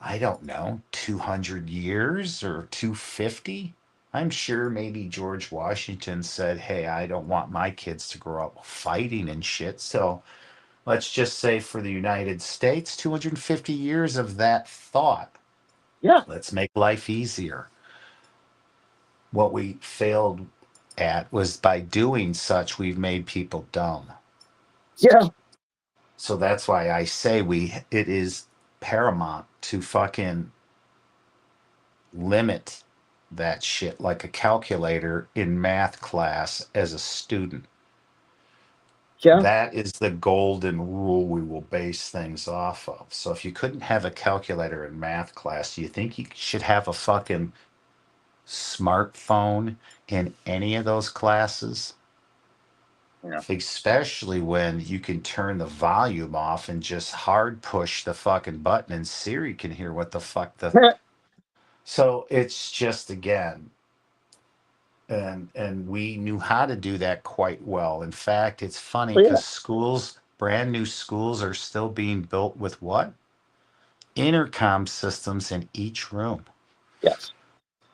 I don't know, 200 years or 250, I'm sure maybe George Washington said, hey, I don't want my kids to grow up fighting and shit. So let's just say for the United States, 250 years of that thought. Yeah. Let's make life easier. What we failed at was by doing such, we've made people dumb. Yeah. So that's why I say it is paramount to fucking limit that shit like a calculator in math class as a student. Yeah. That is the golden rule we will base things off of. So if you couldn't have a calculator in math class, do you think you should have a fucking smartphone in any of those classes? Yeah. Especially when you can turn the volume off and just hard push the fucking button and Siri can hear what the fuck So it's just again, and we knew how to do that quite well. In fact, it's funny Well, yeah. because brand new schools are still being built with what? Intercom systems in each room. Yes.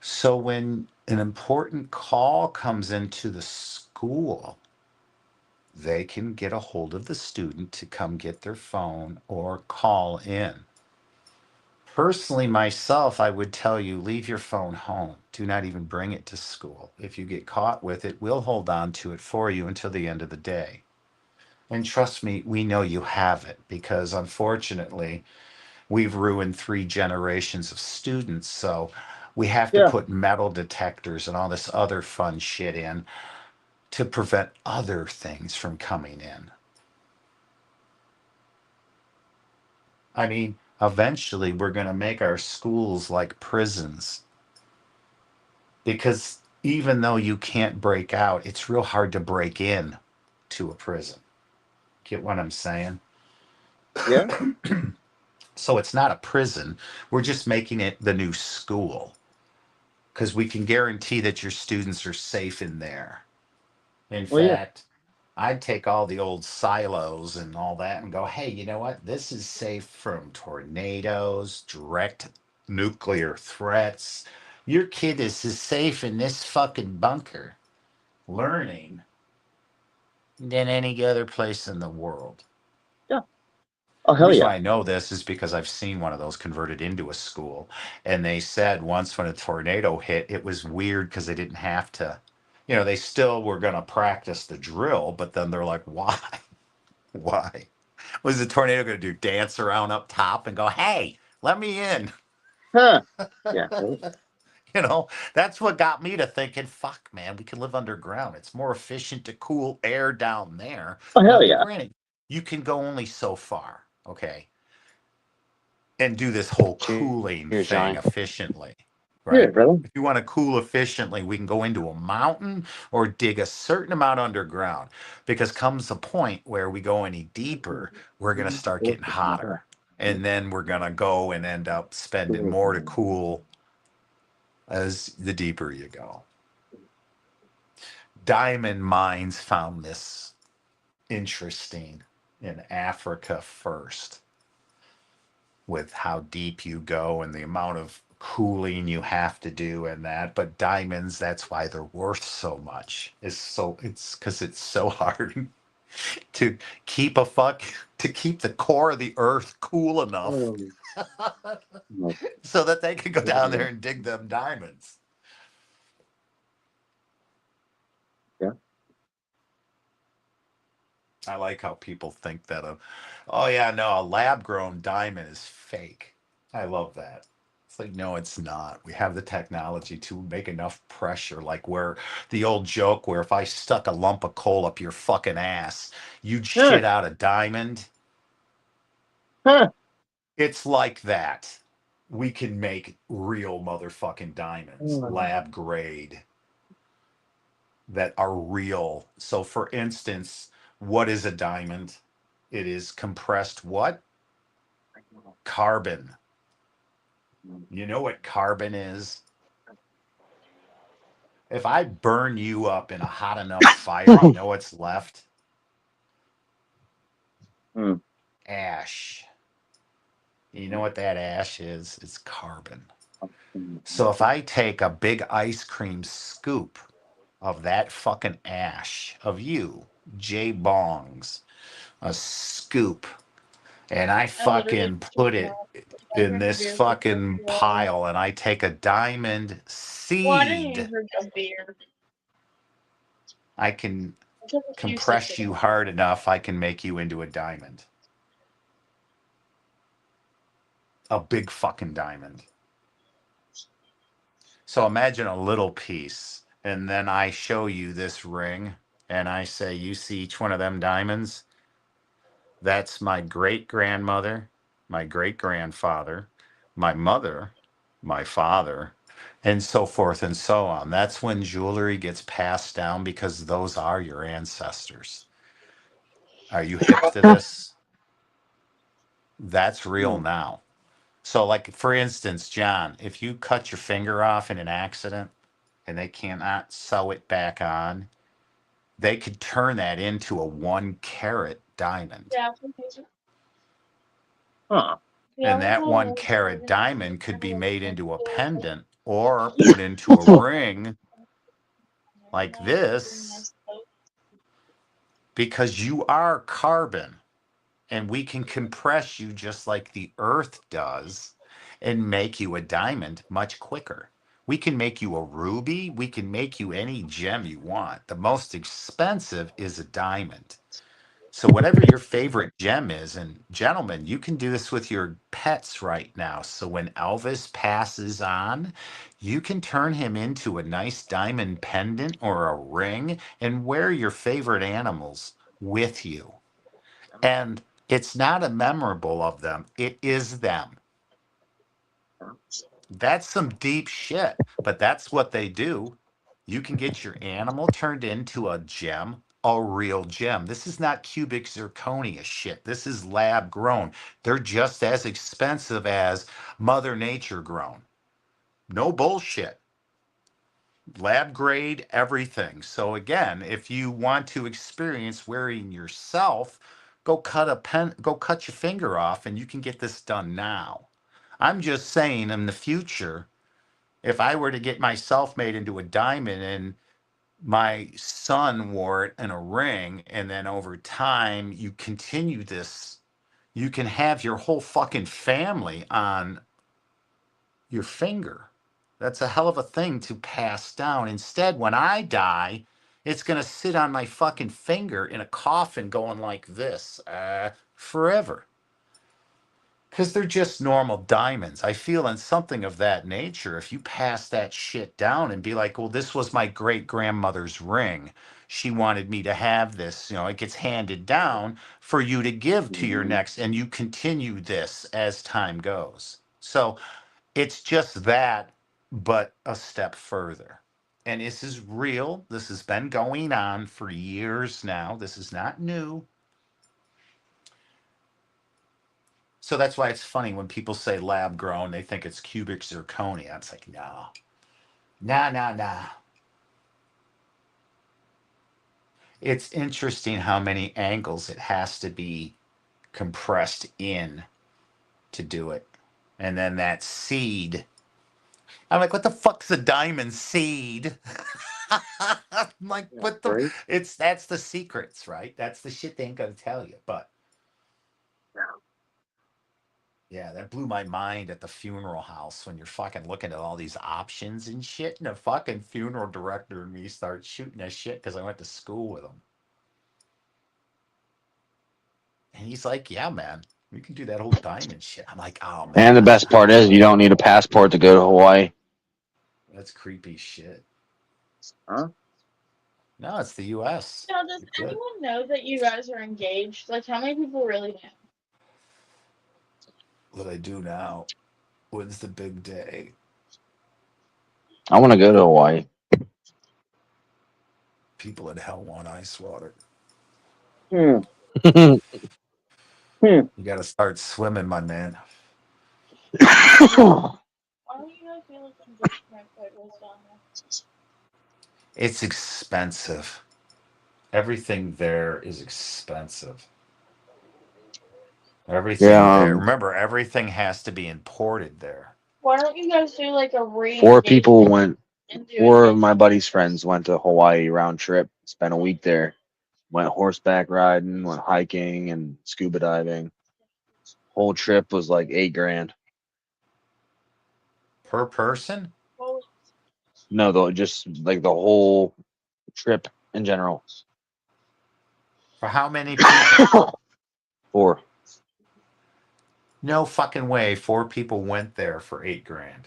So when an important call comes into the school, they can get a hold of the student to come get their phone or call in. Personally, myself, I would tell you leave your phone home. Do not even bring it to school. If you get caught with it, we'll hold on to it for you until the end of the day. And trust me, we know you have it because unfortunately, we've ruined 3 generations of students. So we have to Yeah. put metal detectors and all this other fun shit in to prevent other things from coming in. I mean, eventually we're going to make our schools like prisons because even though you can't break out, it's real hard to break in to a prison. Get what I'm saying? Yeah. So it's not a prison. We're just making it the new school because we can guarantee that your students are safe in there. In Well, yeah. fact, I'd take all the old silos and all that and go, hey, you know what? This is safe from tornadoes, direct nuclear threats. Your kid is as safe in this fucking bunker learning than any other place in the world. Yeah. Oh, The hell reason yeah. why I know this is because I've seen one of those converted into a school. And they said once when a tornado hit, it was weird because they didn't have to, they still were going to practice the drill, but then they're like, why? Why? Was the tornado going to do? Dance around up top and go, hey, let me in? Huh. Yeah. That's what got me to thinking, fuck, man, we can live underground. It's more efficient to cool air down there. Oh, Now, hell yeah. granted, you can go only so far, okay, and do this whole cooling Cheers, thing Johnny. efficiently, Yeah, right? brother. If you want to cool efficiently, we can go into a mountain or dig a certain amount underground because comes a point where we go any deeper, we're going to start getting hotter. And then we're going to go and end up spending more to cool as the deeper you go. Diamond mines found this interesting in Africa first, with how deep you go and the amount of cooling you have to do and that. But diamonds, that's why they're worth so much. It's because it's so hard to keep to keep the core of the earth cool enough so that they can go down there and dig them diamonds. Yeah. I like how people think that oh yeah, no, a lab grown diamond is fake. I love that. It's like, no, it's not. We have the technology to make enough pressure, like where the old joke where if I stuck a lump of coal up your fucking ass, you'd Huh, shit out a diamond. huh. It's like that. We can make real motherfucking diamonds, lab grade, that are real. So, for instance, what is a diamond? It is compressed what? Carbon. You know what carbon is? If I burn you up in a hot enough fire, you know what's left? Hmm. Ash. You know what that ash is? It's carbon. So if I take a big ice cream scoop of that fucking ash of you, Jay Bongs, a scoop, and I I literally fucking just put it I in drank a this beer for fucking 2 hours. pile, and I take a diamond Well, I didn't even seed, drink a beer. I can I took a few sips compress of you it. hard enough, I can make you into a diamond. A big fucking diamond. So imagine a little piece, and then I show you this ring, and I say, you see each one of them diamonds? That's my great grandmother, my great grandfather, my mother, my father, and so forth and so on. That's when jewelry gets passed down because those are your ancestors. Are you hip to this? That's real now. So, like, for instance, John, if you cut your finger off in an accident and they cannot sew it back on, they could turn that into a 1 carat diamond. Yeah, Huh. yeah, And I'm that going one to carat diamond could be made into a the pendant or put into a ring like this because you are carbon and we can compress you just like the earth does and make you a diamond much quicker. We can make you a ruby. We can make you any gem you want. The most expensive is a diamond. So whatever your favorite gem is, and gentlemen, you can do this with your pets right now. So when Elvis passes on, you can turn him into a nice diamond pendant or a ring and wear your favorite animals with you. And it's not a memorable of them, it is them. That's some deep shit, but that's what they do. You can get your animal turned into a gem, a real gem. This is not cubic zirconia shit. This is lab grown. They're just as expensive as Mother Nature grown. No bullshit. Lab grade everything. So again, if you want to experience wearing yourself, go cut your finger off and you can get this done now. I'm just saying in the future, if I were to get myself made into a diamond and my son wore it in a ring, and then over time you continue this, you can have your whole fucking family on your finger. That's a hell of a thing to pass down. Instead, when I die, it's going to sit on my fucking finger in a coffin going like this forever. Because they're just normal diamonds. I feel in something of that nature, if you pass that shit down and be like, well, this was my great grandmother's ring. She wanted me to have this. You know, it gets handed down for you to give to your next, and you continue this as time goes. So it's just that, but a step further. And this is real. This has been going on for years now. This is not new. So that's why it's funny when people say lab grown, they think it's cubic zirconia. It's like, no, nah. It's interesting how many angles it has to be compressed in to do it. And then that seed. I'm like, what the fuck's a diamond seed? I'm like, what the? Right? That's the secrets, right? That's the shit they ain't gonna tell you. But yeah, that blew my mind at the funeral house when you're fucking looking at all these options and shit. And the fucking funeral director and me start shooting that shit because I went to school with him. And he's like, yeah, man, we can do that whole diamond shit. I'm like, oh man, And the best part is you don't need a passport to go to Hawaii. that's creepy shit. Huh? No, it's the U.S. Now, does You're good. anyone know that you guys are engaged? Like, how many people really know? What I do now? When's the big day? I want to go to Hawaii. People in hell want ice water. Hmm. You got to start swimming, my man. Why don't you guys feel like engagement photos down there? It's expensive. Everything there is expensive. Everything there. Yeah, Remember, everything has to be imported there. Why don't you guys do like a four people re-engagement went. and do Four of it? my buddies' friends went to Hawaii round trip. Spent a week there. Went horseback riding, went hiking, and scuba diving. Whole trip was like $8,000. Per person? Well, No, though, just like the whole trip in general. For how many people? 4. No fucking way. 4 people went there for $8,000.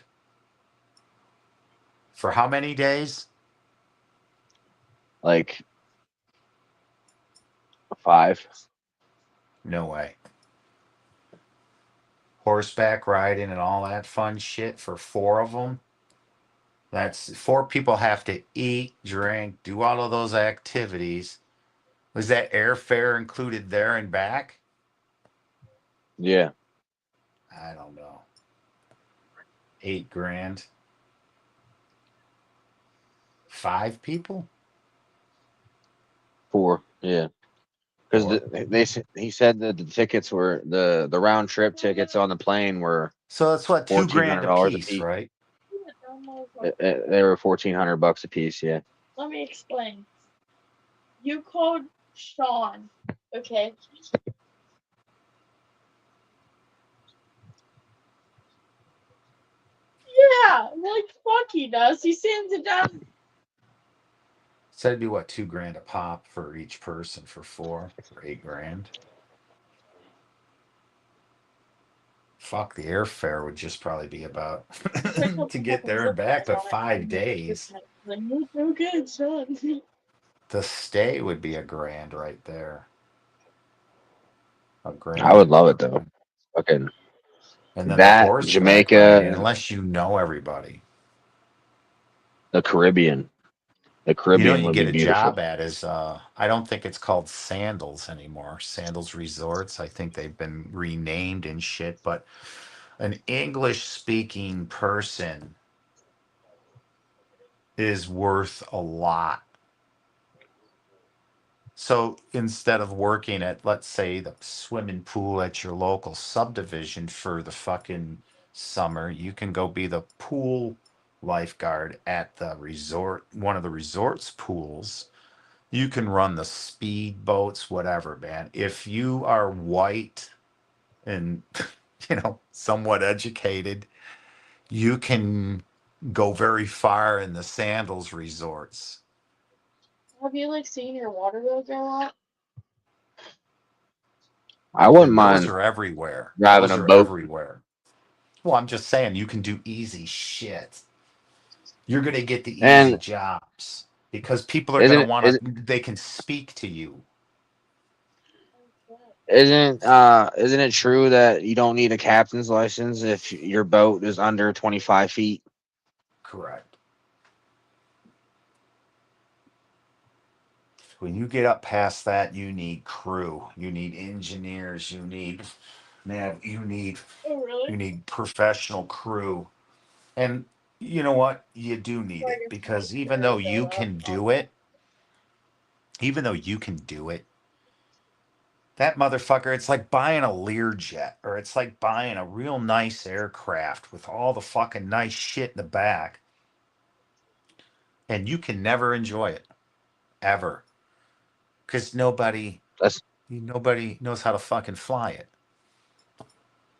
For how many days? Like 5. No way. Horseback riding and all that fun shit for 4 of them. That's 4 people have to eat, drink, do all of those activities. Was that airfare included there and back? Yeah, I don't know. $8,000. 5 people? 4. Yeah, because Four. he said that the tickets were the round trip tickets on the plane were So that's what, $2,000 a $1,400 a piece, piece. right? They were $1,400 a piece. Yeah. let me explain. You called Sean, okay? Yeah, like fuck he does. He sends it down. So that'd be what, $2,000 a pop for each person for 4 for $8,000. Fuck, the airfare would just probably be about to get there and back, but 5 days. Like, okay, Sean. The stay would be $1,000 right there. I $1,000. would love it though. Fucking And then the that horseback riding, Jamaica, unless you know everybody. the Caribbean. The You know what Caribbean you would be get a job beautiful. at is I don't think it's called Sandals anymore. Sandals Resorts. I think they've been renamed and shit, but an English speaking person is worth a lot. So instead of working at, let's say, the swimming pool at your local subdivision for the fucking summer, you can go be the pool lifeguard at the resort, one of the resort's pools. You can run the speed boats, whatever, man. If you are white and, somewhat educated, you can go very far in the sandals resorts. Have you like seen your water bill go up? I wouldn't And those mind are everywhere. driving Those a are boat. everywhere. Well, I'm just saying you can do easy shit. You're going to get the easy And jobs because people are going isn't to it want is to, they can speak to you. isn't it true that you don't need a captain's license if your boat is under 25 feet? Correct. When you get up past that, you need crew, you need engineers, you need Oh, really? professional crew. And you know what? You do need Like it it's because pretty sure though, even though you can do it, that motherfucker, it's like buying a Learjet or it's like buying a real nice aircraft with all the fucking nice shit in the back. And you can never enjoy it ever because That's nobody knows how to fucking fly it.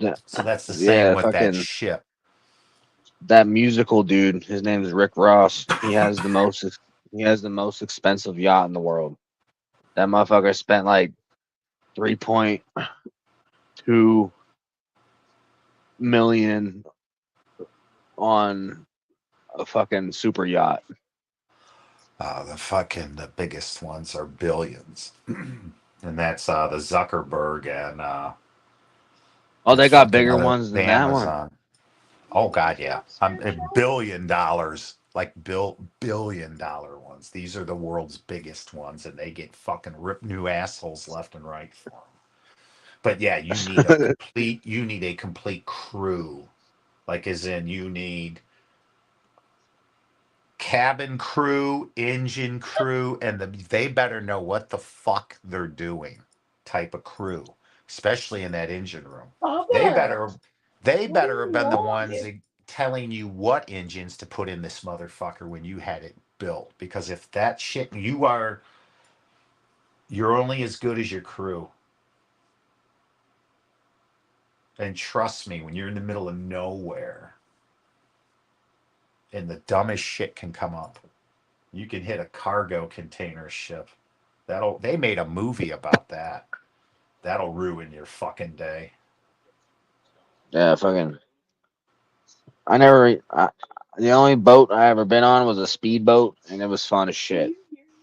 that, So that's the same yeah, with that fucking ship. that musical dude. His name is Rick Ross. He has the most expensive yacht in the world. That motherfucker spent like $3.2 million on a fucking super yacht. The biggest ones are billions. And that's the Zuckerberg and Oh, the they got fucking bigger other ones the than that one. Amazon. Oh God, yeah. $1 billion, like $1 billion ones. These are the world's biggest ones, and they get fucking ripped new assholes left and right for them. But yeah, you need a complete crew. Like as in you need cabin crew, engine crew, and they better know what the fuck they're doing type of crew, especially in that engine room. They better have been the ones telling you what engines to put in this motherfucker when you had it built. Because if that shit you're only as good as your crew. And trust me, when you're in the middle of nowhere and the dumbest shit can come up, you can hit a cargo container ship. They made a movie about that. That'll ruin your fucking day. Yeah, fucking. The only boat I ever been on was a speedboat, and it was fun as shit.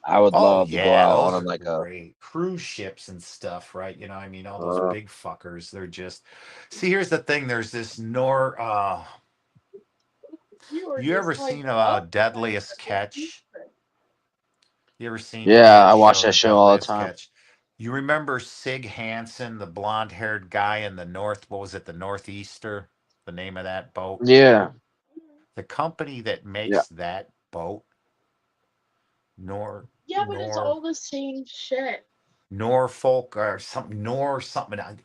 I would Oh love to go yeah, out those on are like a. great. Cruise ships and stuff, right? You know, I mean, all those big fuckers, they're just see, here's the thing, there's this you ever seen Deadliest Catch? You ever seen Yeah, that I watch show, that show all the Deadliest time. Catch? You remember Sig Hansen, the blonde-haired guy in the North, what was it, the Northeaster? The name of that boat? Yeah, The company that yeah. makes that boat, Nor Yeah, but it's Nor all the same shit. Norfolk or something, something.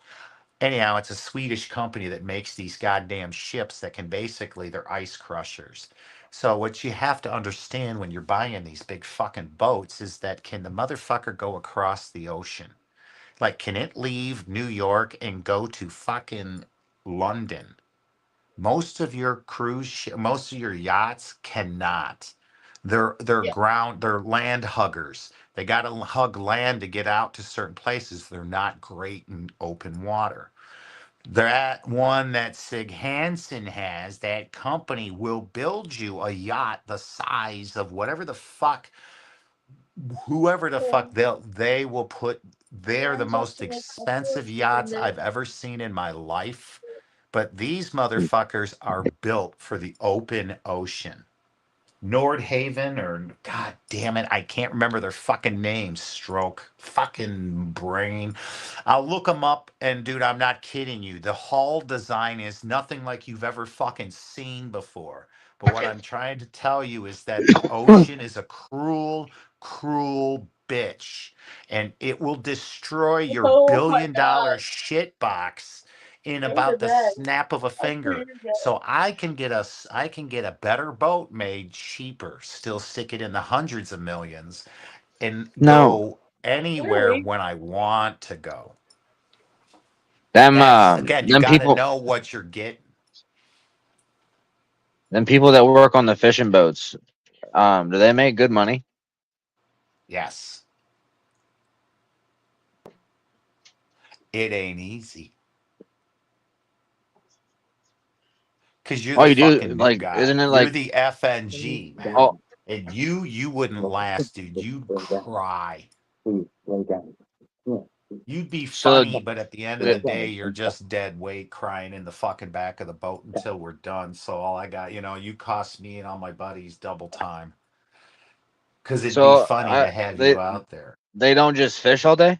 Anyhow, it's a Swedish company that makes these goddamn ships that can basically, they're ice crushers. So what you have to understand when you're buying these big fucking boats is that can the motherfucker go across the ocean? Like, can it leave New York and go to fucking London? Most of your most of your yachts cannot. Yeah. They're land huggers. They got to hug land to get out to certain places. They're not great in open water. That one that Sig Hansen has, that company will build you a yacht the size of whatever the fuck, whoever the fuck they will put. They're the most expensive yachts I've ever seen in my life. But these motherfuckers are built for the open ocean. Nordhaven or God damn it, I can't remember their fucking names. Stroke, fucking brain. I'll look them up, and dude, I'm not kidding you. The hull design is nothing like you've ever fucking seen before. But what I'm trying to tell you is that the ocean is a cruel, cruel bitch, and it will destroy your Oh my $1 billion shit box in god. Go to about the bed. snap of a I'll put finger. you to bed. So I can get a better boat made cheaper, still stick it in the hundreds of millions and No, go anywhere Really? when I want to go. them That's again, you them got to people know what you're getting. them people that work on the fishing boats. Do they make good money? Yes, it ain't easy because you're All the you do fucking new like, guy. isn't it You're like? the FNG man, Oh, and you wouldn't last, dude. You'd cry. You'd be so funny, but at the end of the the- day, you're just dead weight crying in the fucking back of the boat until we're done. So all I got, you cost me and all my buddies double time because it'd be so funny I to have they you out there. they don't just fish all day.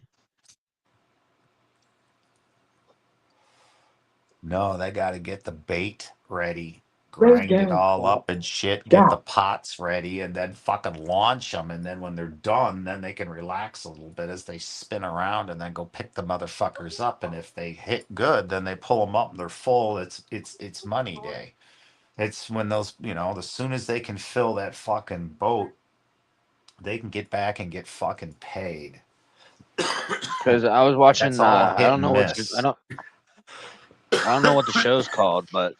No, they got to get the bait ready, grind it all up and shit, get the pots ready, and then fucking launch them. And then when they're done, then they can relax a little bit as they spin around and then go pick the motherfuckers up. And if they hit good, then they pull them up and they're full. It's money day. It's when those, as soon as they can fill that fucking boat, they can get back and get fucking paid. Because I was That's watching. all I hit don't and know what miss. I don't know what the show's called, but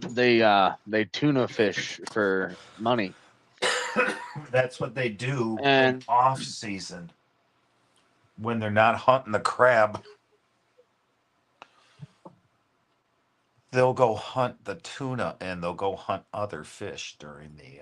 they tuna fish for money. That's what they do in And off season. when they're not hunting the crab, they'll go hunt the tuna and they'll go hunt other fish during the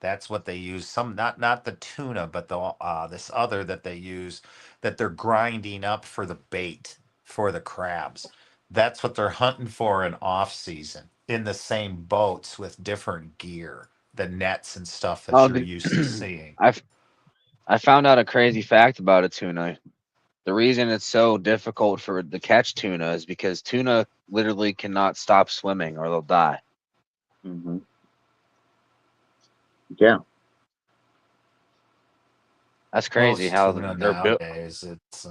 that's what they use. Some, not the tuna, but the this other that they use, that they're grinding up for the bait for the crabs. That's what they're hunting for in off season, in the same boats with different gear, the nets and stuff that Oh, you're used to seeing. I found out a crazy fact about a tuna. The reason it's so difficult for to catch tuna is because tuna literally cannot stop swimming or they'll die. Mm-hmm. Yeah. That's crazy Most how tuna they're built. nowadays, it's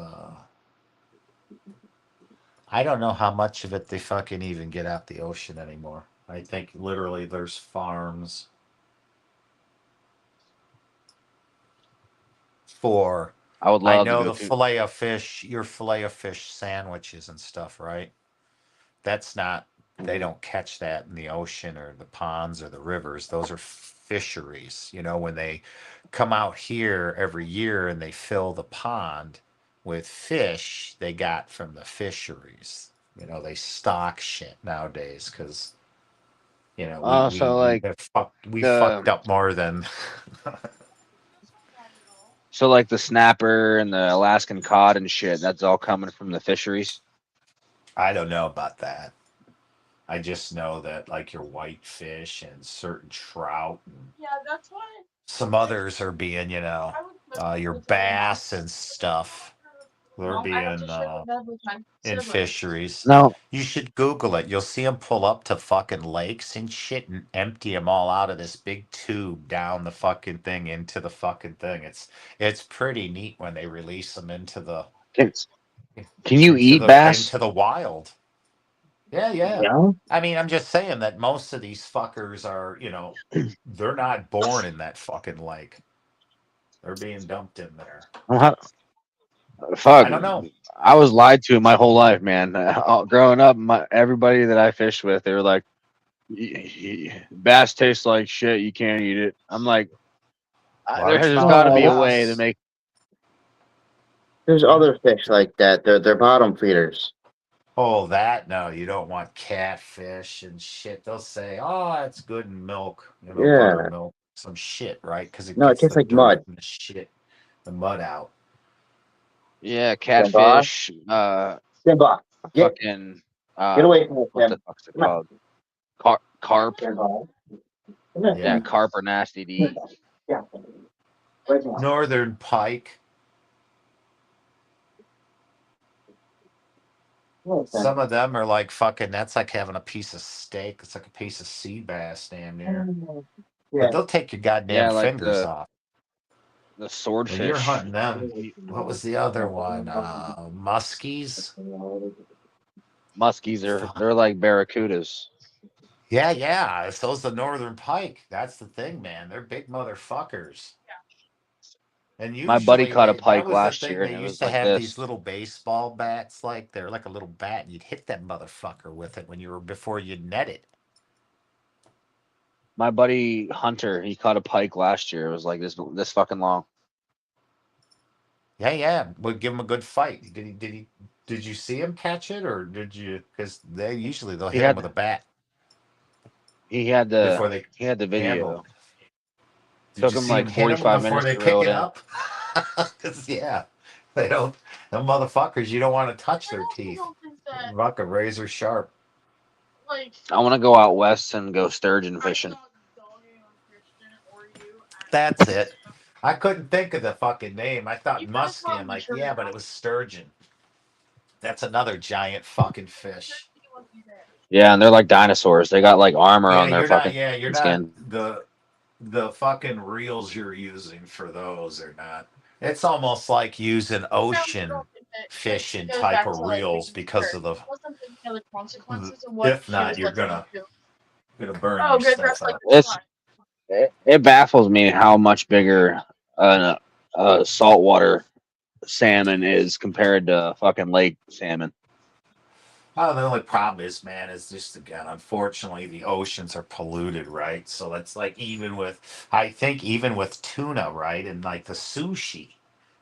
I don't know how much of it they fucking even get out the ocean anymore. I think literally there's farms for, I would I love to know go the to. fillet of fish, your fillet of fish sandwiches and stuff, right? That's not, they don't catch that in the ocean or the ponds or the rivers. Those are fisheries. You know, when they come out here every year and they fill the pond with fish they got from the fisheries. You know, they stock shit nowadays because, you know, Oh, so like we fucked the up more than the snapper and the Alaskan cod and shit. That's all coming from the fisheries. I don't know about that. I just know that like your whitefish and certain trout and Yeah, that's why some others are being, you know, I would put your with every bass house. and stuff. They're No, I have to being share the bed with my in siblings. fisheries. No, You should Google it. You'll see them pull up to fucking lakes and shit and empty them all out of this big tube down the fucking thing into the fucking thing. It's pretty neat when they release them can, can you eat bass? into the wild. Yeah, yeah. Yeah. I mean, I'm just saying that most of these fuckers are, you know, they're not born in that fucking lake. They're being dumped in there. Fuck, I don't know. I was lied to my whole life, man. Growing up, everybody that I fished with, they were like, "Bass tastes like shit. You can't eat it." I'm like, there's got to Largemouth be a Well, way to bass. make. there's other fish like that. They're bottom feeders. Oh, that no, you don't want catfish and shit. They'll say, "Oh, it's good in milk, you know, Yeah. buttermilk, some shit, right? Because it No, it gets tastes the like dirt mud. and the shit, the mud out." Yeah, Simba. catfish. Simba. Fucking. Get away from What him. the fuck's it Come on. called? Carp. Simba. Come here. Yeah, Yeah, carp are nasty to eat. Yeah. Right now. northern pike. Listen. Some of them are like fucking. That's like having a piece of steak. It's like a piece of sea bass, damn near. But Yeah. they'll take your goddamn Yeah, like fingers off the when you're swordfish. hunting them. What was the other one? Muskies. Muskies are they're like barracudas. Yeah, yeah. It's those the northern pike. That's the thing, man. They're big motherfuckers. And My buddy usually caught a that pike was the last thing. year, They and it used was to like have these this. little baseball bats, like they're like a little bat, and you'd hit that motherfucker with it when you were before you net it. My buddy Hunter, he caught a pike last year. It was like this fucking long. Yeah, yeah. Would give him a good fight. Did you see him catch it or did you? Because they usually they'll He hit him with had a bat he had the before they he had the handle him. video. Did Took you him see like him hit him 45 before minutes they to pick reel it it in. up? Because yeah, they don't. Them motherfuckers, you don't want to touch I their also teeth. don't think that Fuck a razor sharp. like I want to go out west and go sturgeon I'm fishing. not dogging on Christian or you. That's it. I couldn't think of the fucking name. I thought You guys muskie. I'm probably like, sure yeah, but it was sturgeon. That's another giant fucking fish. Yeah, and they're like dinosaurs. They got like armor Yeah, on their you're not. fucking Yeah, you're not skin. the fucking reels you're using for those are not. It's almost like using ocean fishing It goes type back of to like reels being because scared. of the. I wasn't thinking of the consequences of what If she not, was you're listening gonna to. burn Oh, your good stuff dress like up. this It's one. it baffles me how much bigger saltwater salmon is compared to fucking lake salmon. Oh, the only problem is, man, is just again, unfortunately, the oceans are polluted, right? So that's like even with, I think even with tuna, right, and like the sushi,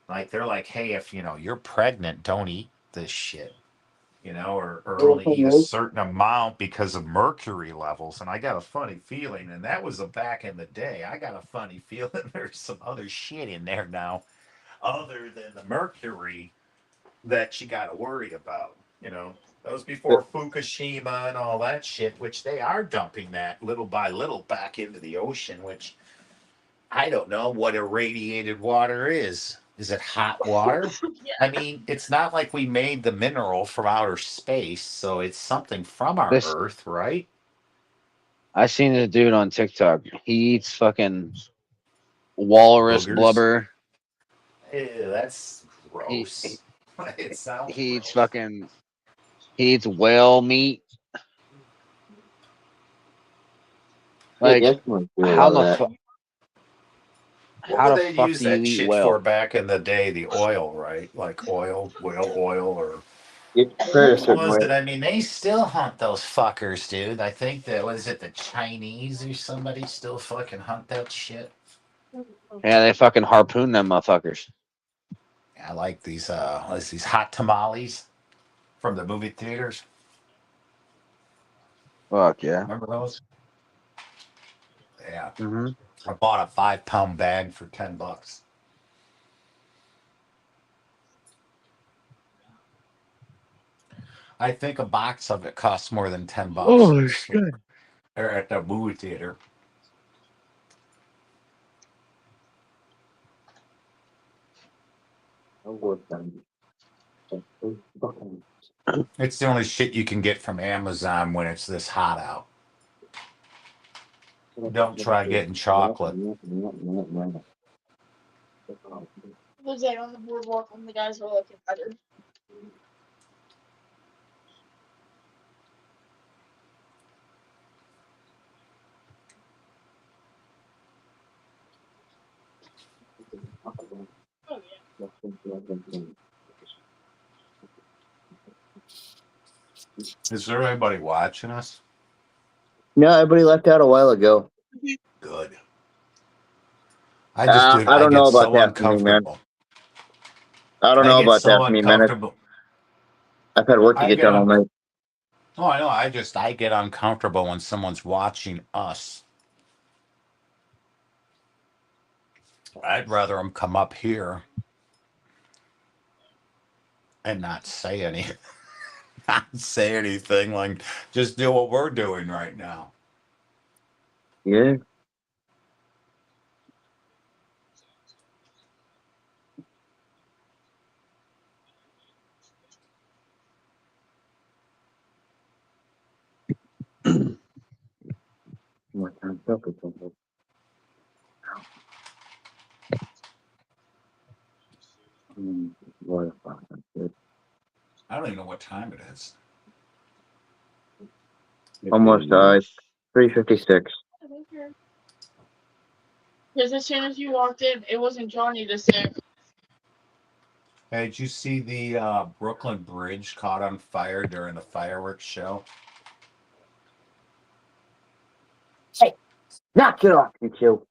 Like they're like, hey, if you know you're pregnant, don't eat this shit. Or Well, only thing eat a is, certain amount because of mercury levels. And I got a funny feeling, and that was back in the day. I got a funny feeling there's some other shit in there now, other than the mercury that you got to worry about. That was before Fukushima and all that shit, which they are dumping that little by little back into the ocean, which I don't know what irradiated water is. Is it hot water? I mean, it's not like we made the mineral from outer space, so it's something from our This Earth, right? I seen this dude on TikTok. He eats fucking walrus Boogers. blubber. Ew, that's He he, gross. It sounds he eats gross. fucking he eats whale meat. yeah, Like definitely do a how lot of the that. fuck What how would the they fuck use do you that eat shit for whale? back in the day? The oil, right? Like oil, whale oil, or It's prepared a what certain was way. it? I mean, they still hunt those fuckers, dude. I think that was it. The Chinese or somebody still fucking hunt that shit. Yeah, they fucking harpoon them motherfuckers. I like these hot tamales from the movie theaters. Fuck yeah. Remember those? Yeah. Hmm. I bought a 5-pound bag for $10. I think a box of it costs more than $10 in Oh the store shit. or at the movie theater. I worked on it. It's the only shit you can get from Amazon when it's this hot out. Don't try getting chocolate. The day on the boardwalk when the guys were looking better. Oh yeah. Is there anybody watching us? No, everybody left out a while ago. Good. I just, dude, I I don't get know about so that for me, man. uncomfortable. I don't I know get about that so for me, man. uncomfortable. I've had work to I get get done all un- night. Oh, I know. I get uncomfortable when someone's watching us. I'd rather them come up here and not say anything. Not say anything. Like, just do what we're doing right now. Yeah. What time is it? Boy, fuck, that's good. I don't even know what time it is. Almost 3:56. Because as soon as you walked in, it wasn't Johnny to say. Hey, did you see the Brooklyn Bridge caught on fire during the fireworks show? Knock it off, you two.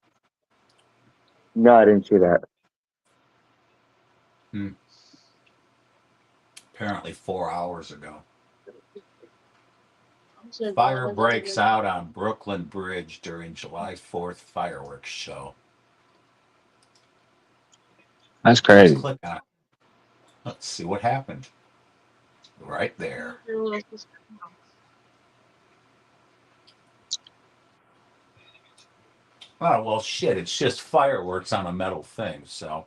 No, I didn't see that. Apparently 4 hours ago. So Fire breaks out on Brooklyn Bridge during July 4th fireworks show. That's Let's crazy. click on it. Let's see what happened. Right there. Oh, well, shit. It's just fireworks on a metal thing, so.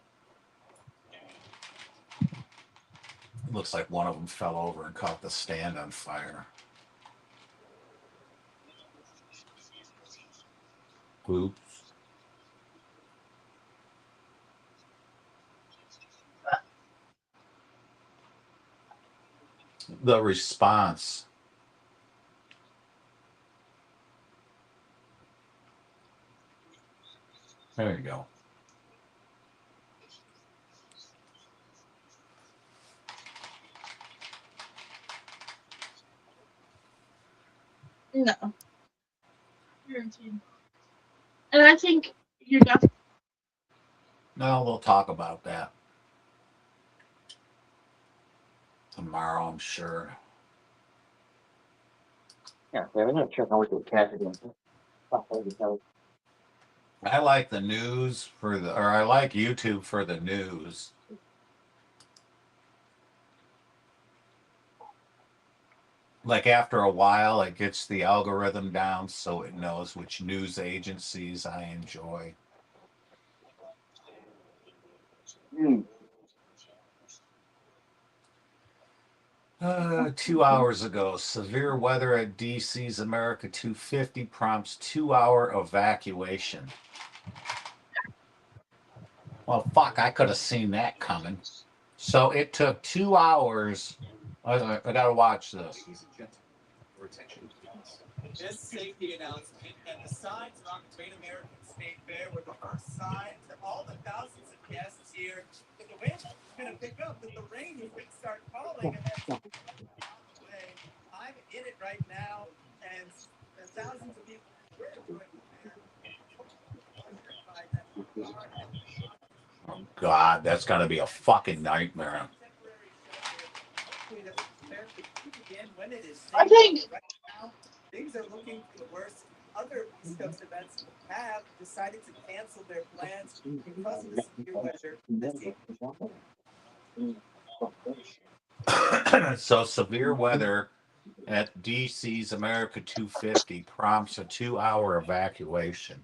It looks like one of them fell over and caught the stand on fire. Oops. The response. There you go. No. Guaranteed. And I think you're definitely. No, we'll talk about that. tomorrow, I'm sure. Yeah, I'm not sure how much it cat again. I like the news or I like YouTube for the news. Like after a while, it gets the algorithm down so it knows which news agencies I enjoy. 2 hours ago, severe weather at DC's America 250 prompts 2-hour evacuation. Well, fuck, I could have seen that coming. So it took 2 hours. I gotta watch this. This safety announcement and the signs around the Great American State Fair were the first sign to all the thousands of guests here that the wind was going to pick up, that the rain was going to start falling, and that's on the way. I'm in it right now, and thousands of people were enjoying the fair. Oh, God, that's gonna be a fucking nightmare. I think Right now, things are looking for the worst. Other East Coast events have decided to cancel their plans because of the severe weather this evening. So severe weather at DC's America 250 prompts a 2-hour evacuation.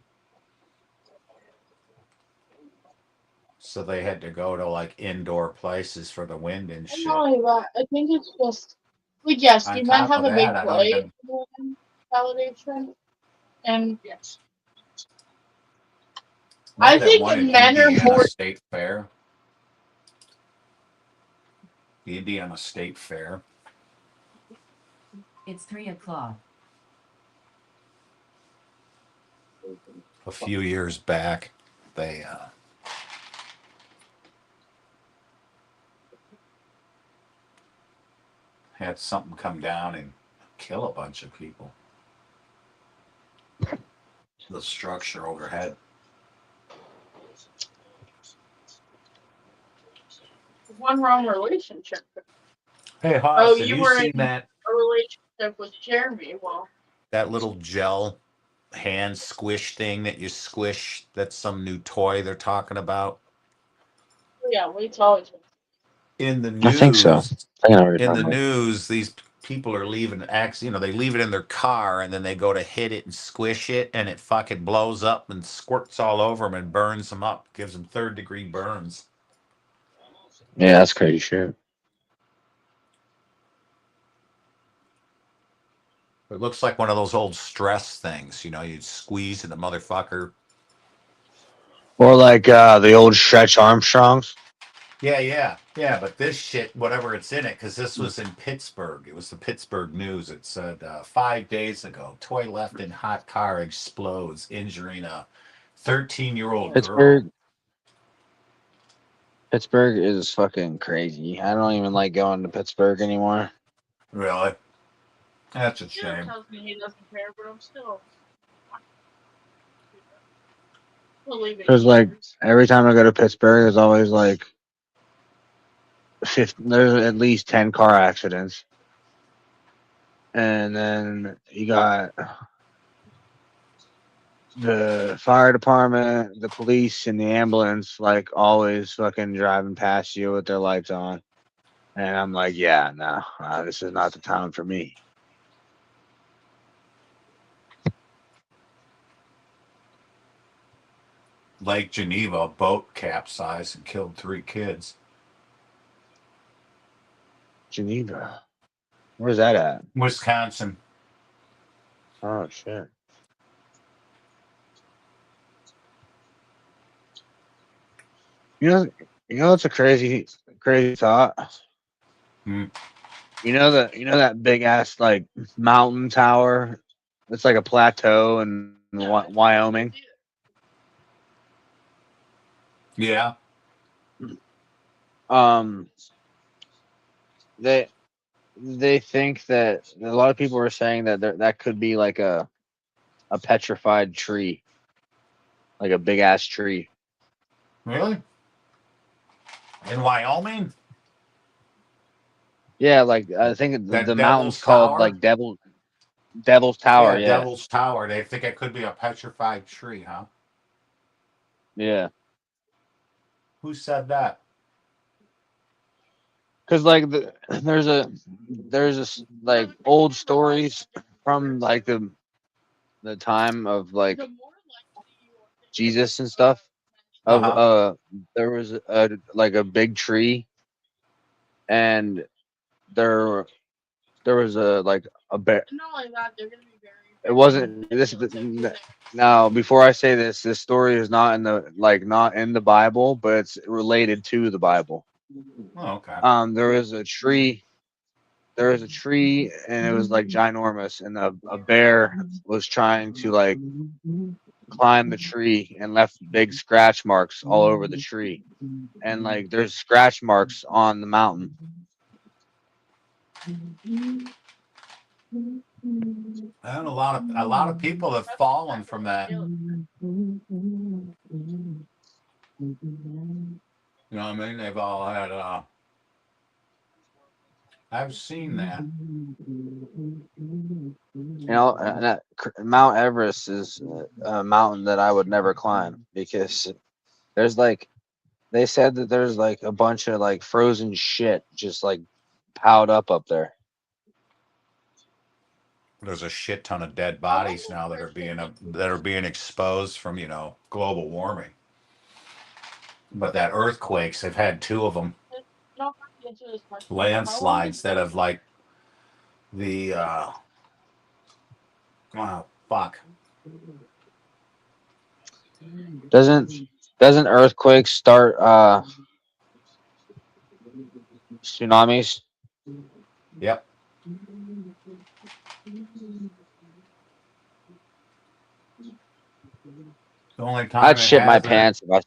So they had to go to like indoor places for the wind and I'm shit. not only that. I think it's just like yes, On you might top have of a big that, I don't play even. validation, and yes, Know I that think one the at men are Indiana more. State Fair. The Indiana State Fair. It's 3 o'clock. A few years back, they had something come down and kill a bunch of people. The structure overhead. One wrong relationship. Hey, Hoss, Oh, have you you were seen in that a relationship with Jeremy. Well, little gel hand squish thing that you squish? That's some new toy they're talking about. yeah, it's always been. In the I think so. news, I know what you're in talking the about. news, these people are leaving they leave it in their car and then they go to hit it and squish it and it fucking blows up and squirts all over them and burns them up, gives them 3rd-degree burns. Yeah, that's crazy shit. It looks like one of those old stress things, you'd squeeze and the motherfucker. Or like the old Stretch Armstrongs. Yeah. But this shit, whatever it's in it, because this was in Pittsburgh. It was the Pittsburgh News. It said 5 days ago, toy left in hot car explodes, injuring a 13-year-old girl. Pittsburgh is fucking crazy. I don't even like going to Pittsburgh anymore. Really? That's a Still shame. tells me he doesn't care, but I'm still believing. Because like every time I go to Pittsburgh, there's always like 50, there's at least 10 car accidents, and then you got the fire department, the police, and the ambulance like always fucking driving past you with their lights on, and I'm like, yeah, no, this is not the town for me. Lake Geneva, a boat capsized and killed 3 kids. Geneva, where's that at? Wisconsin. Oh shit. You know, it's a crazy thought. Hmm. You know that big ass like mountain tower. It's like a plateau in Wyoming. Yeah. They think that a lot of people are saying that that could be like a petrified tree, like a big ass tree. Really? In Wyoming? Yeah, like I think That the mountain's Devil's called Tower? like Devil's Tower. Yeah, Yeah, Devil's Tower. They think it could be a petrified tree, huh? yeah. Who said that? Because like there's like old stories from like the time of like Jesus and stuff. Of Uh-huh. there was a like a big tree, and there there was a like a bear. Not like that. They're gonna be very. It wasn't this. Now, before I say this, this story is not in the not in the Bible, but it's related to the Bible. Oh, okay. There was a tree. There was a tree, and it was like ginormous, and a bear was trying to like climb the tree and left big scratch marks all over the tree, and like there's scratch marks on the mountain. And a lot of people have fallen from that. You know what I mean? They've all had I've seen that. You know, Mount Everest is a mountain that I would never climb because there's like they said that there's like a bunch of like frozen shit just like piled up there. There's a shit ton of dead bodies now that are being exposed from, global warming. But that earthquakes, they've had two of them. Landslides that have like the oh fuck. Doesn't earthquakes start tsunamis? Yep. The only time I'd it shit my hasn't pants if I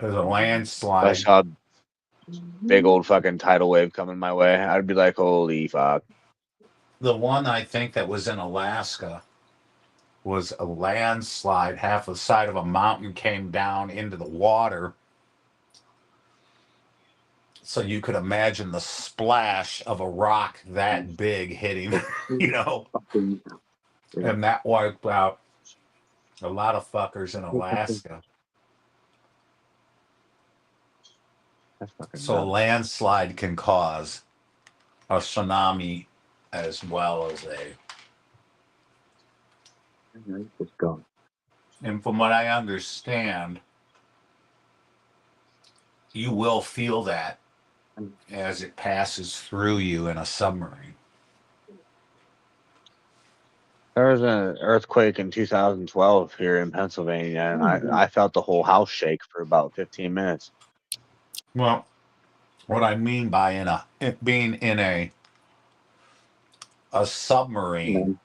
is a if I landslide. saw a big old fucking tidal wave coming my way. I'd be like, holy fuck. The one I think that was in Alaska was a landslide. Half the side of a mountain came down into the water. So you could imagine the splash of a rock that big hitting, and that wiped out a lot of fuckers in Alaska. That's fucking So a nuts. landslide can cause a tsunami as well as Just go. and from what I understand, you will feel that as it passes through you in a submarine. There was an earthquake in 2012 here in Pennsylvania, and I felt the whole house shake for about 15 minutes. Well, what I mean by being in a submarine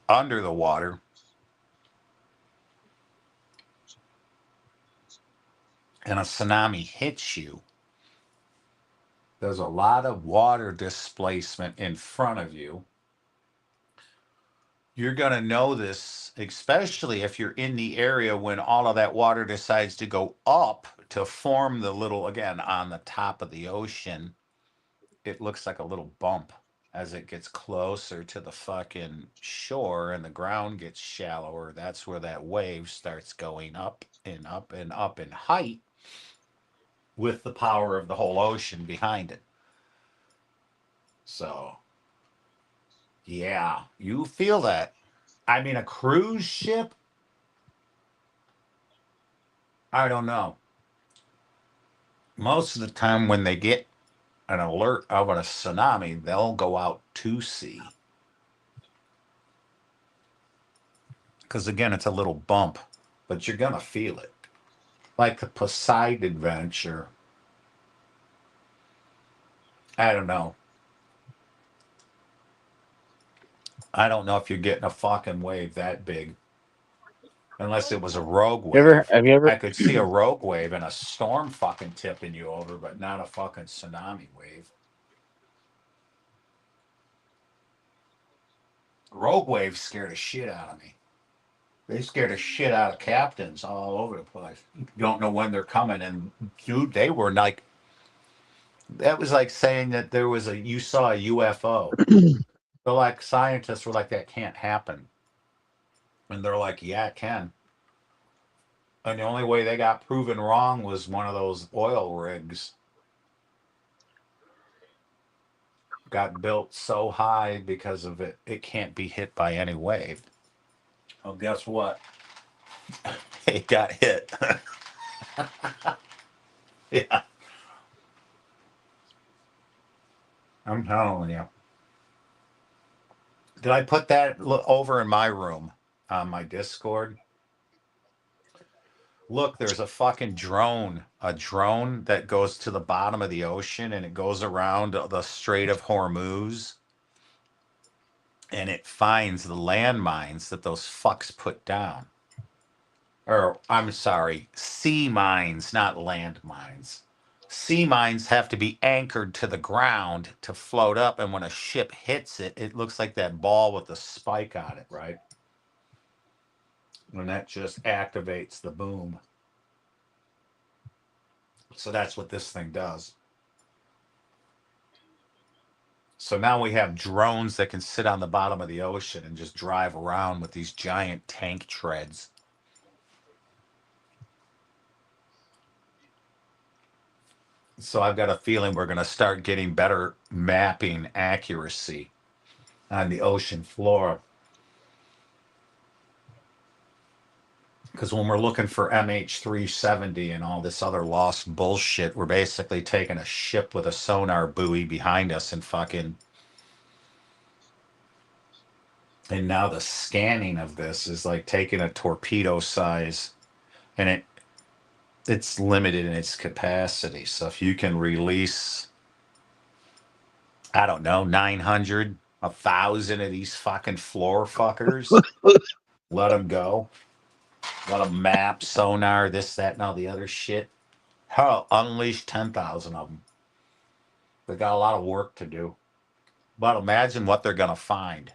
under the water, and a tsunami hits you, there's a lot of water displacement in front of you. You're going to know this, especially if you're in the area when all of that water decides to go up to form the little, again, on the top of the ocean, it looks like a little bump as it gets closer to the fucking shore and the ground gets shallower. That's where that wave starts going up and up and up in height with the power of the whole ocean behind it. So, yeah, you feel that. I mean, a cruise ship, I don't know. Most of the time when they get an alert of a tsunami, they'll go out to sea. Because again, it's a little bump, but you're going to feel it. Like the Poseidon Adventure. I don't know. I don't know if you're getting a fucking wave that big. Unless it was a rogue wave. Have you ever I could see a rogue wave and a storm fucking tipping you over, but not a fucking tsunami wave. Rogue wave scared the shit out of me. They scare the shit out of captains all over the place. You don't know when they're coming, and dude, they were like, that was like saying that there was you saw a UFO. So like scientists were like, that can't happen, and they're like, yeah, it can. And the only way they got proven wrong was one of those oil rigs got built so high because of it, it can't be hit by any wave. Well, guess what? It got hit. Yeah, I'm telling you. Did I put that over in my room on my Discord? Look, there's a fucking drone, a drone that goes to the bottom of the ocean and it goes around the Strait of Hormuz and it finds the landmines that those fucks put down. Or, I'm sorry, sea mines, not land mines. Sea mines have to be anchored to the ground to float up, and when a ship hits it, it looks like that ball with the spike on it, right? And that just activates the boom. So that's what this thing does. So now we have drones that can sit on the bottom of the ocean and just drive around with these giant tank treads. So I've got a feeling we're going to start getting better mapping accuracy on the ocean floor. Because when we're looking for MH370 and all this other lost bullshit, we're basically taking a ship with a sonar buoy behind us and fucking. And now the scanning of this is like taking a torpedo size, and it's limited in its capacity. So if you can release, I don't know, 900, 1,000 of these fucking floor fuckers, let them go. Let them map, sonar, this, that, and all the other shit. Hell, unleash 10,000 of them. They got a lot of work to do. But imagine what they're going to find.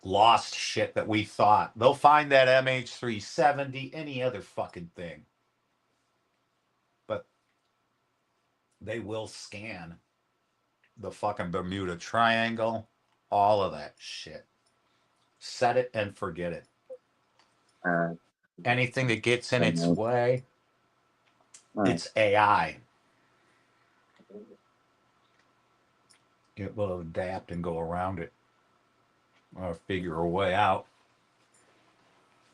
Lost shit that we thought. They'll find that MH370, any other fucking thing. But they will scan the fucking Bermuda Triangle, all of that shit. Set it and forget it. Anything that gets in its way, it's AI. It will adapt and go around it, or figure a way out,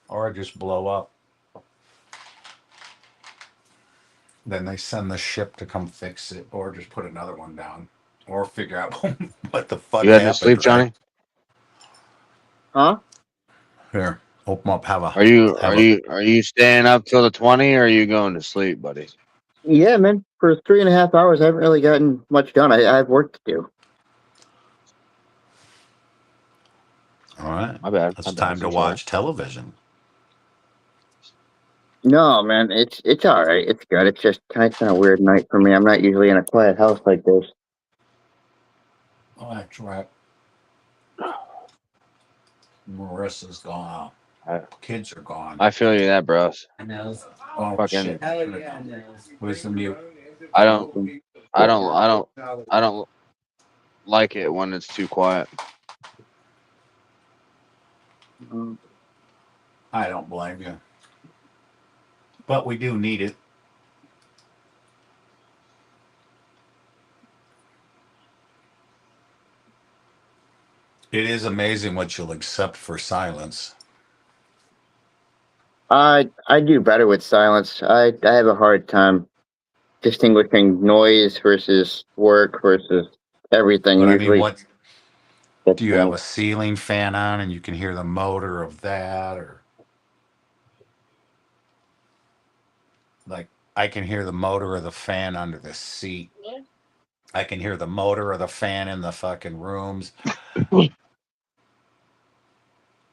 or just blow up. Then they send the ship to come fix it, or just put another one down, or figure out what the fuck You heading to happened. sleep, Johnny? Huh? Here, open up. Are you staying up till the 20, or are you going to sleep, buddy? Yeah, man. For 3.5 hours, I haven't really gotten much done. I have work to do. All right. My bad. It's time to watch television. No, man, it's all right. It's good. It's just kind of a weird night for me. I'm not usually in a quiet house like this. Oh, that's right. Marissa's gone out. Kids are gone. I feel you that, bros. Oh, Fucking shit. Where's the mute? I don't like it when it's too quiet. I don't blame you. But we do need it. It is amazing what you'll accept for silence. I do better with silence. I have a hard time distinguishing noise versus work versus everything. But Usually, I mean, do you have a ceiling fan on and you can hear the motor of that, or like I can hear the motor of the fan under the seat. I can hear the motor of the fan in the fucking rooms.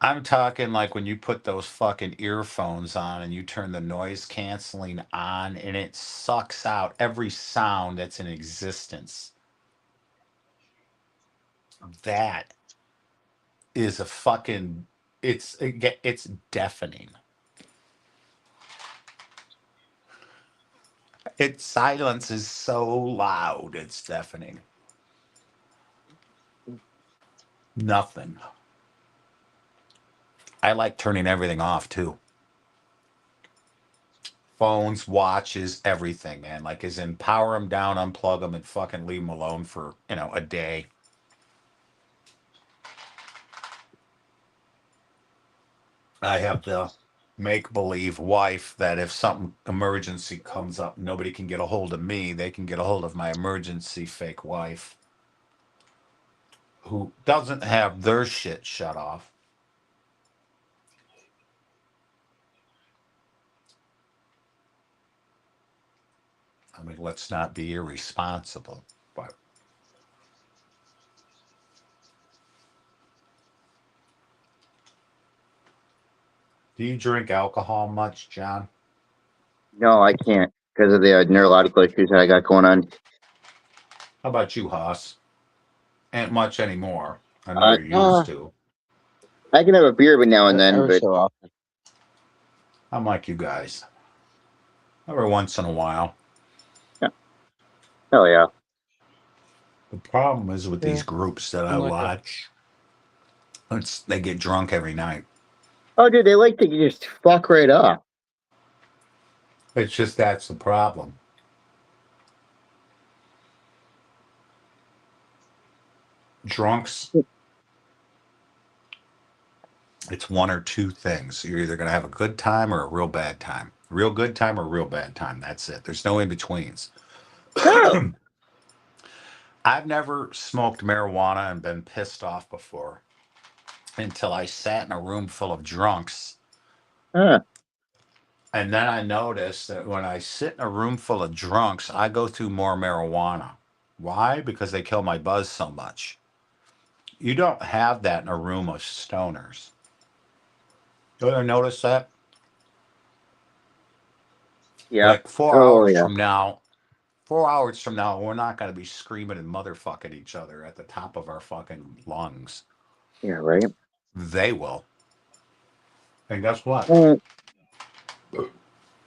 I'm talking like when you put those fucking earphones on and you turn the noise canceling on and it sucks out every sound that's in existence. That is a fucking it's deafening. Its silence is so loud, it's deafening. Nothing. I like turning everything off too. Phones, watches, everything, man. Like, as in, power them down, unplug them, and fucking leave them alone for, a day. I have the make believe wife that if something emergency comes up, nobody can get a hold of me. They can get a hold of my emergency fake wife who doesn't have their shit shut off. I mean, let's not be irresponsible, but do you drink alcohol much, John? No, I can't because of the neurological issues that I got going on. How about you, Haas? Ain't much anymore. I know you used to. I can have a beer every now and then, Every but so often. I'm like you guys. Every once in a while. hell yeah. The problem is with Yeah, these groups that I I'm like that. watch, they get drunk every night. Oh, dude, they like to just fuck right up. It's just that's the problem. Drunks, it's one or two things. You're either going to have a good time or a real bad time. Real good time or real bad time. That's it. There's no in betweens. No. I've never smoked marijuana and been pissed off before until I sat in a room full of drunks. Huh. And then I noticed that when I sit in a room full of drunks, I go through more marijuana. Why? Because they kill my buzz so much. You don't have that in a room of stoners. You ever notice that? Yeah. Like four Oh, hours yeah. from now, 4 hours from now, we're not going to be screaming and motherfucking each other at the top of our fucking lungs. Yeah, right. They will. And guess what? Mm,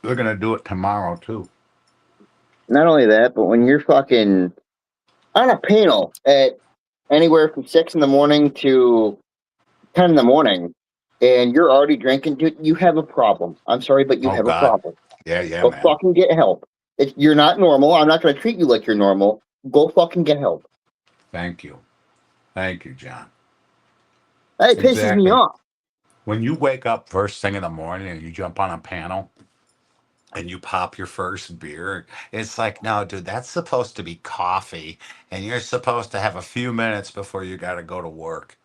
They're going to do it tomorrow, too. not only that, but when you're fucking on a panel at anywhere from 6 in the morning to 10 in the morning, and you're already drinking, dude, you have a problem. I'm sorry, but you Oh, have a God. problem. Yeah, Go man. fucking get help. You're not normal. I'm not going to treat you like you're normal. Go fucking get help. Thank you. Thank you, John. That pisses me Exactly. off. When you wake up first thing in the morning and you jump on a panel and you pop your first beer, it's like, no, dude, that's supposed to be coffee, and you're supposed to have a few minutes before you got to go to work.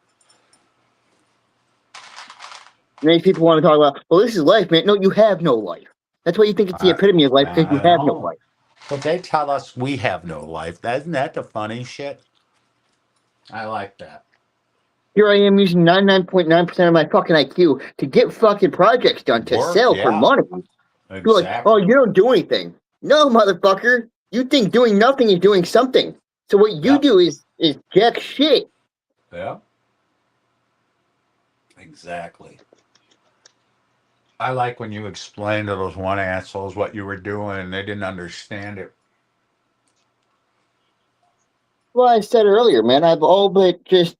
Many people want to talk about, well, this is life, man. No, you have no life. That's why you think it's the epitome of life, because you I have no know. life. But they tell us we have no life. Isn't that the funny shit? I like that. Here I am using 99.9% of my fucking IQ to get fucking projects done to Work, sell for yeah, money. You're like, oh, exactly. you don't do anything. No, motherfucker. You think doing nothing is doing something. So what you Yep. do is jack shit. Yeah, exactly. I like when you explained to those one assholes what you were doing and they didn't understand it. Well, I said earlier, man, I've all but just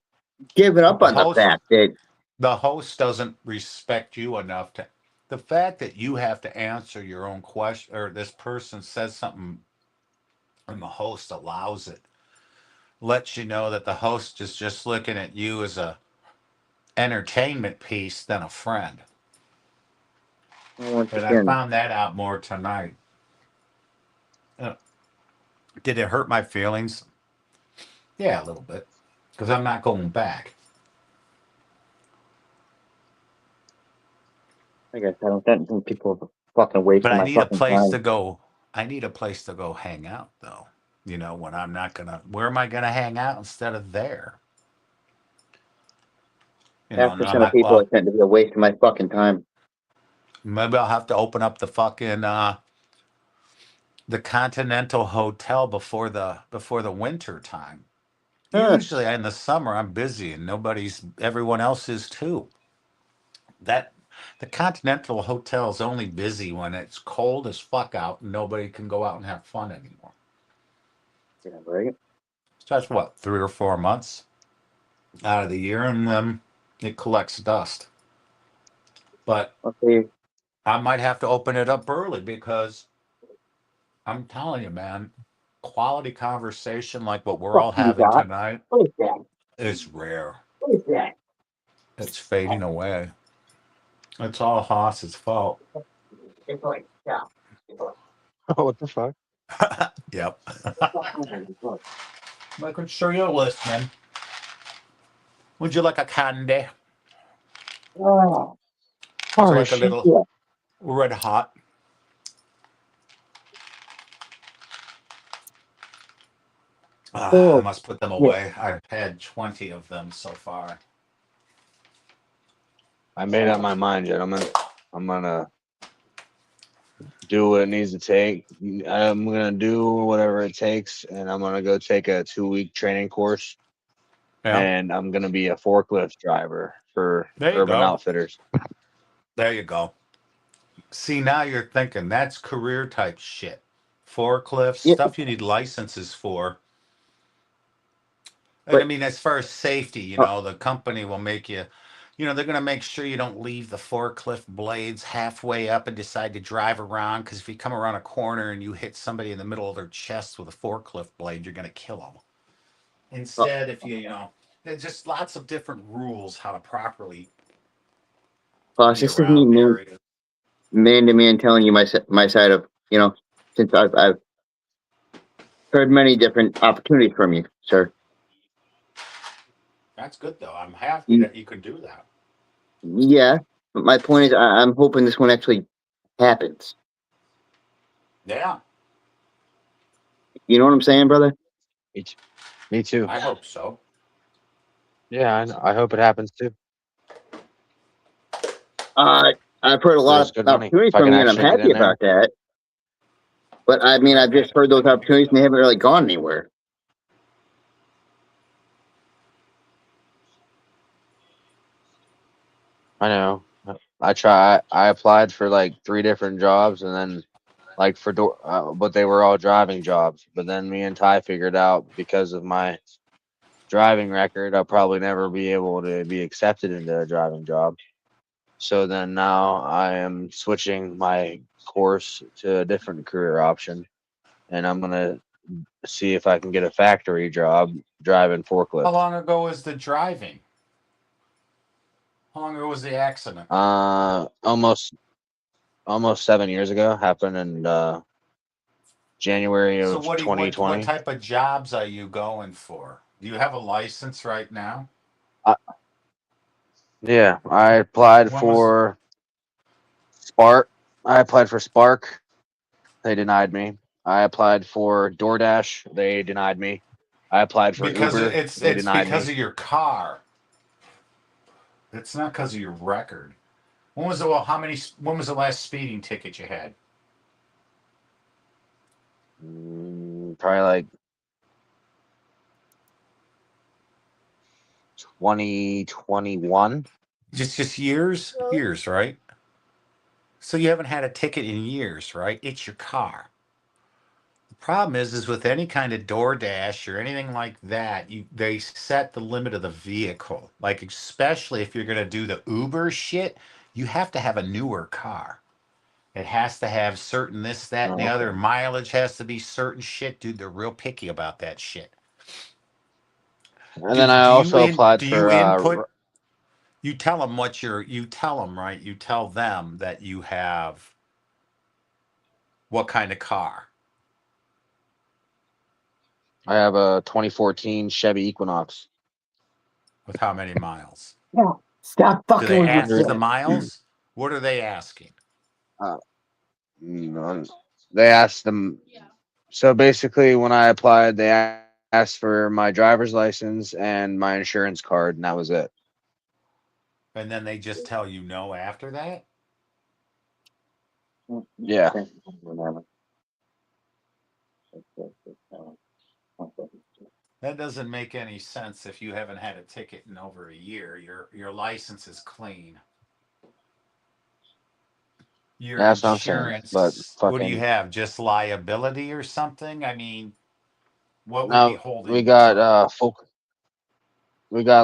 given But up on the fact that the host doesn't respect you enough to. The fact that you have to answer your own question, or this person says something and the host allows it, lets you know that the host is just looking at you as a entertainment piece than a friend. once And I again, found that out more tonight. Uh, Did it hurt my feelings? Yeah, a little bit. Because I'm not going back. I guess I don't think people are fucking But wasting I my need a fucking place time. to go. I need a place to go hang out, though. When I'm not going to. Where am I going to hang out instead of there? Half And I'm percent of like, people well, are tend to be a waste of my fucking time. maybe I'll have to open up the fucking the Continental Hotel before the winter time. Huh. Usually in the summer I'm busy and everyone else is too. That the Continental Hotel is only busy when it's cold as fuck out and nobody can go out and have fun anymore. Yeah, right. So that's what, 3 or 4 months out of the year, and it collects dust. But Okay. I might have to open it up early because I'm telling you, man, quality conversation like what we're Fuck all you, having Doc. tonight What is that? is rare. What is that? It's fading away. It's all Haas's fault. It's like, yeah. what the fuck? Yep. Making sure you're listening. Would you like a candy? Oh, Would you Oh like a shit. little yeah. red hot? I Oh, must put them yeah. away. I've had 20 of them so far. I made up my mind, gentlemen. I'm gonna do what it needs to take. I'm gonna do whatever it takes, and I'm gonna go take a 2-week training course, Yeah. and I'm gonna be a forklift driver for There you Urban go. Outfitters. There you go. See, now you're thinking that's career type shit. Forklifts, Yeah, stuff you need licenses for. And I but mean, as far as safety, the company will make you, they're going to make sure you don't leave the forklift blades halfway up and decide to drive around. Because if you come around a corner and you hit somebody in the middle of their chest with a forklift blade, you're going to kill them. Instead, if there's just lots of different rules how to properly boss, be this is me around areas. man to man telling you my side of, since I've heard many different opportunities from you, sir. That's good, though. I'm happy Mm, that you could do that. yeah, but my point is, I'm hoping this one actually happens. Yeah, You know what I'm saying, brother? Me too. I hope so. Yeah, I hope it happens too. Uh, I've heard a lot There's of good money opportunities if I from can you, and I'm actually get happy in there. about that. But I mean, I've just heard those opportunities, and they haven't really gone anywhere. I know. I applied for like 3 different jobs, and then like but they were all driving jobs. But then me and Ty figured out because of my driving record, I'll probably never be able to be accepted into a driving job. So then now I am switching my course to a different career option, and I'm gonna see if I can get a factory job driving How forklifts. long ago was the driving? How long ago was the accident? Almost 7 years ago. Happened in January So of what 2020. type of jobs are you going for? Do you have a license right now? Uh, yeah, I applied When was for Spark. I applied for Spark. They denied me. I applied for DoorDash. They denied me. I applied for because Uber. They it's denied because me. of your car. It's not because of your record. When was the last speeding ticket you had? Probably like 2021. Just years? Years, right? So you haven't had a ticket in years, right? It's your car. The problem is with any kind of DoorDash or anything like that, they set the limit of the vehicle. Like especially if you're gonna do the Uber shit, you have to have a newer car. It has to have certain this, that, and the Oh, other. okay. Mileage has to be certain shit, dude. They're real picky about that shit. And then I Do you also in applied do you for input? You tell them you tell them, right? You tell them that you have what kind of car. I have a 2014 Chevy Equinox. With how many miles? Yeah, stop Do fucking they with me, ask the Hundred. sir. miles? What are they asking? Uh, they asked them. So basically, when I applied, they asked for my driver's license and my insurance card, and that was it. And then they just tell you no after that? Yeah. That doesn't make any sense if you haven't had a ticket in over a year. Your license is clean. Your That's what I'm saying. But insurance, what do you fucking have? Just liability or something? I mean, what would be no, holding we you got to it?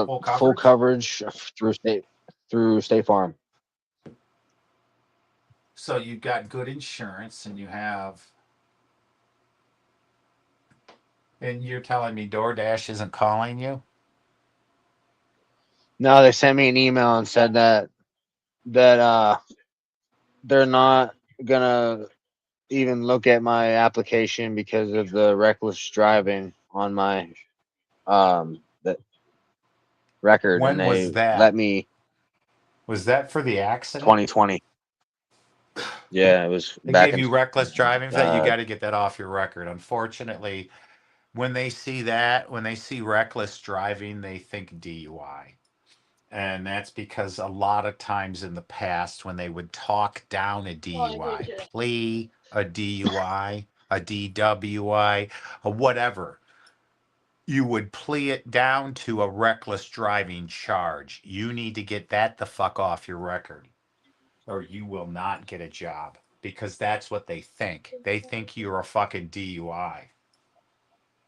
Full full coverage? coverage through State Farm. So you've got good insurance and you have, and you're telling me DoorDash isn't calling you? No, they sent me an email and said that they're not gonna even look at my application because of the reckless driving on my the record, and When was they that? let me Was that for the accident? 2020. Yeah, it was They back gave in you reckless driving for that. You uh got to get that off your record. Unfortunately, when they see that, when they see reckless driving, they think DUI. And that's because a lot of times in the past, when they would talk down a Oh, I DUI, hate it. plea a DUI, a DWI, or whatever, you would plea it down to a reckless driving charge. You need to get that the fuck off your record, or you will not get a job because that's what they think. They think you're a fucking DUI.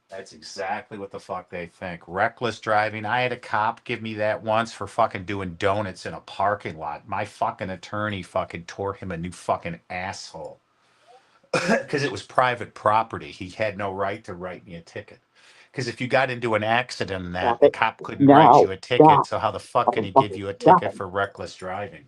That's exactly what the fuck they think. Reckless driving. I had a cop give me that once for fucking doing donuts in a parking lot. My fucking attorney fucking tore him a new fucking asshole because it was private property. He had no right to write me a ticket. Because if you got into an accident and Stop that, the it. cop couldn't write Now. you a ticket. Stop. So how the fuck can he give Fucking you a stop ticket it. for reckless driving?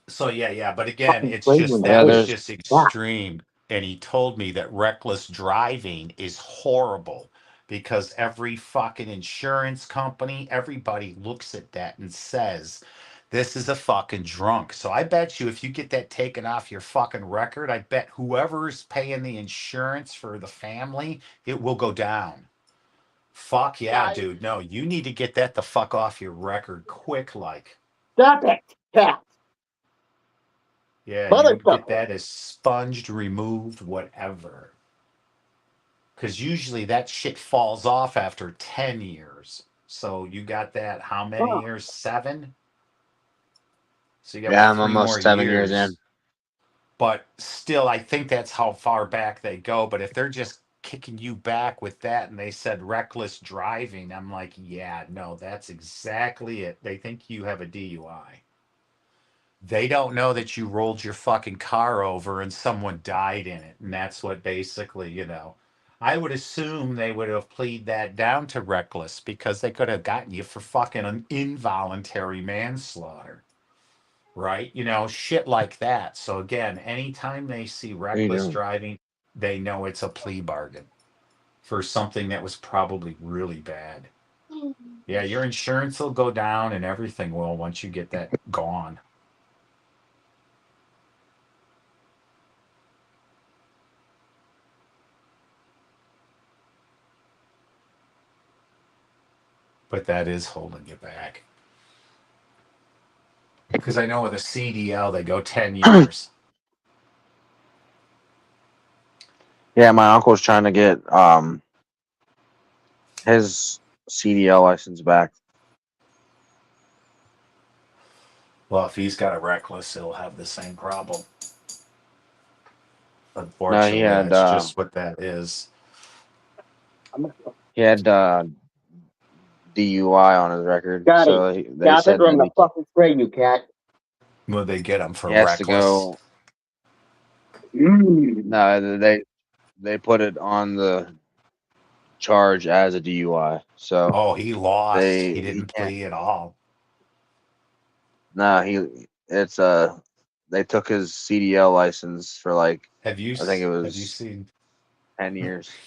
So yeah. But again, Fucking it's flavor just in the yeah, that was face. there's just Stop. extreme. And he told me that reckless driving is horrible because every fucking insurance company, everybody looks at that and says, this is a fucking drunk. So I bet you if you get that taken off your fucking record, I bet whoever's paying the insurance for the family, it will go down. Fuck yeah, Guys, dude. No, you need to get that the fuck off your record quick, like. Stop it. Cat. Yeah, you get Motherfucker. that expunged, removed, whatever. Because usually that shit falls off after 10 years. So you got that how many Oh, years? 7? So you got like yeah, I'm 3 more almost 7 years in. years. But still, I think that's how far back they go. But if they're just kicking you back with that and they said reckless driving, I'm like, yeah, no, that's exactly it. They think you have a DUI. They don't know that you rolled your fucking car over and someone died in it. And that's what basically, I would assume they would have pleaded that down to reckless because they could have gotten you for fucking an involuntary manslaughter. Right? Shit like that. So again, anytime they see What are you reckless doing? driving, they know it's a plea bargain for something that was probably really bad. Yeah, your insurance will go down and everything will once you get that gone. But that is holding you back. Because I know with a CDL, they go 10 years. Yeah, my uncle's trying to get his CDL license back. Well, if he's got a reckless, he'll have the same problem. No, Unfortunately, that's just what that is. he had DUI on his record, got it. so they Stop it said or I'm that gonna fucking spray you, cat. Will they get him for he has to reckless? go. Mm. No, they put it on the charge as a DUI, so Oh, he lost. He he didn't can't. plea at all. No, it's they took his CDL license for like Have you I think it have you was seen 10 years.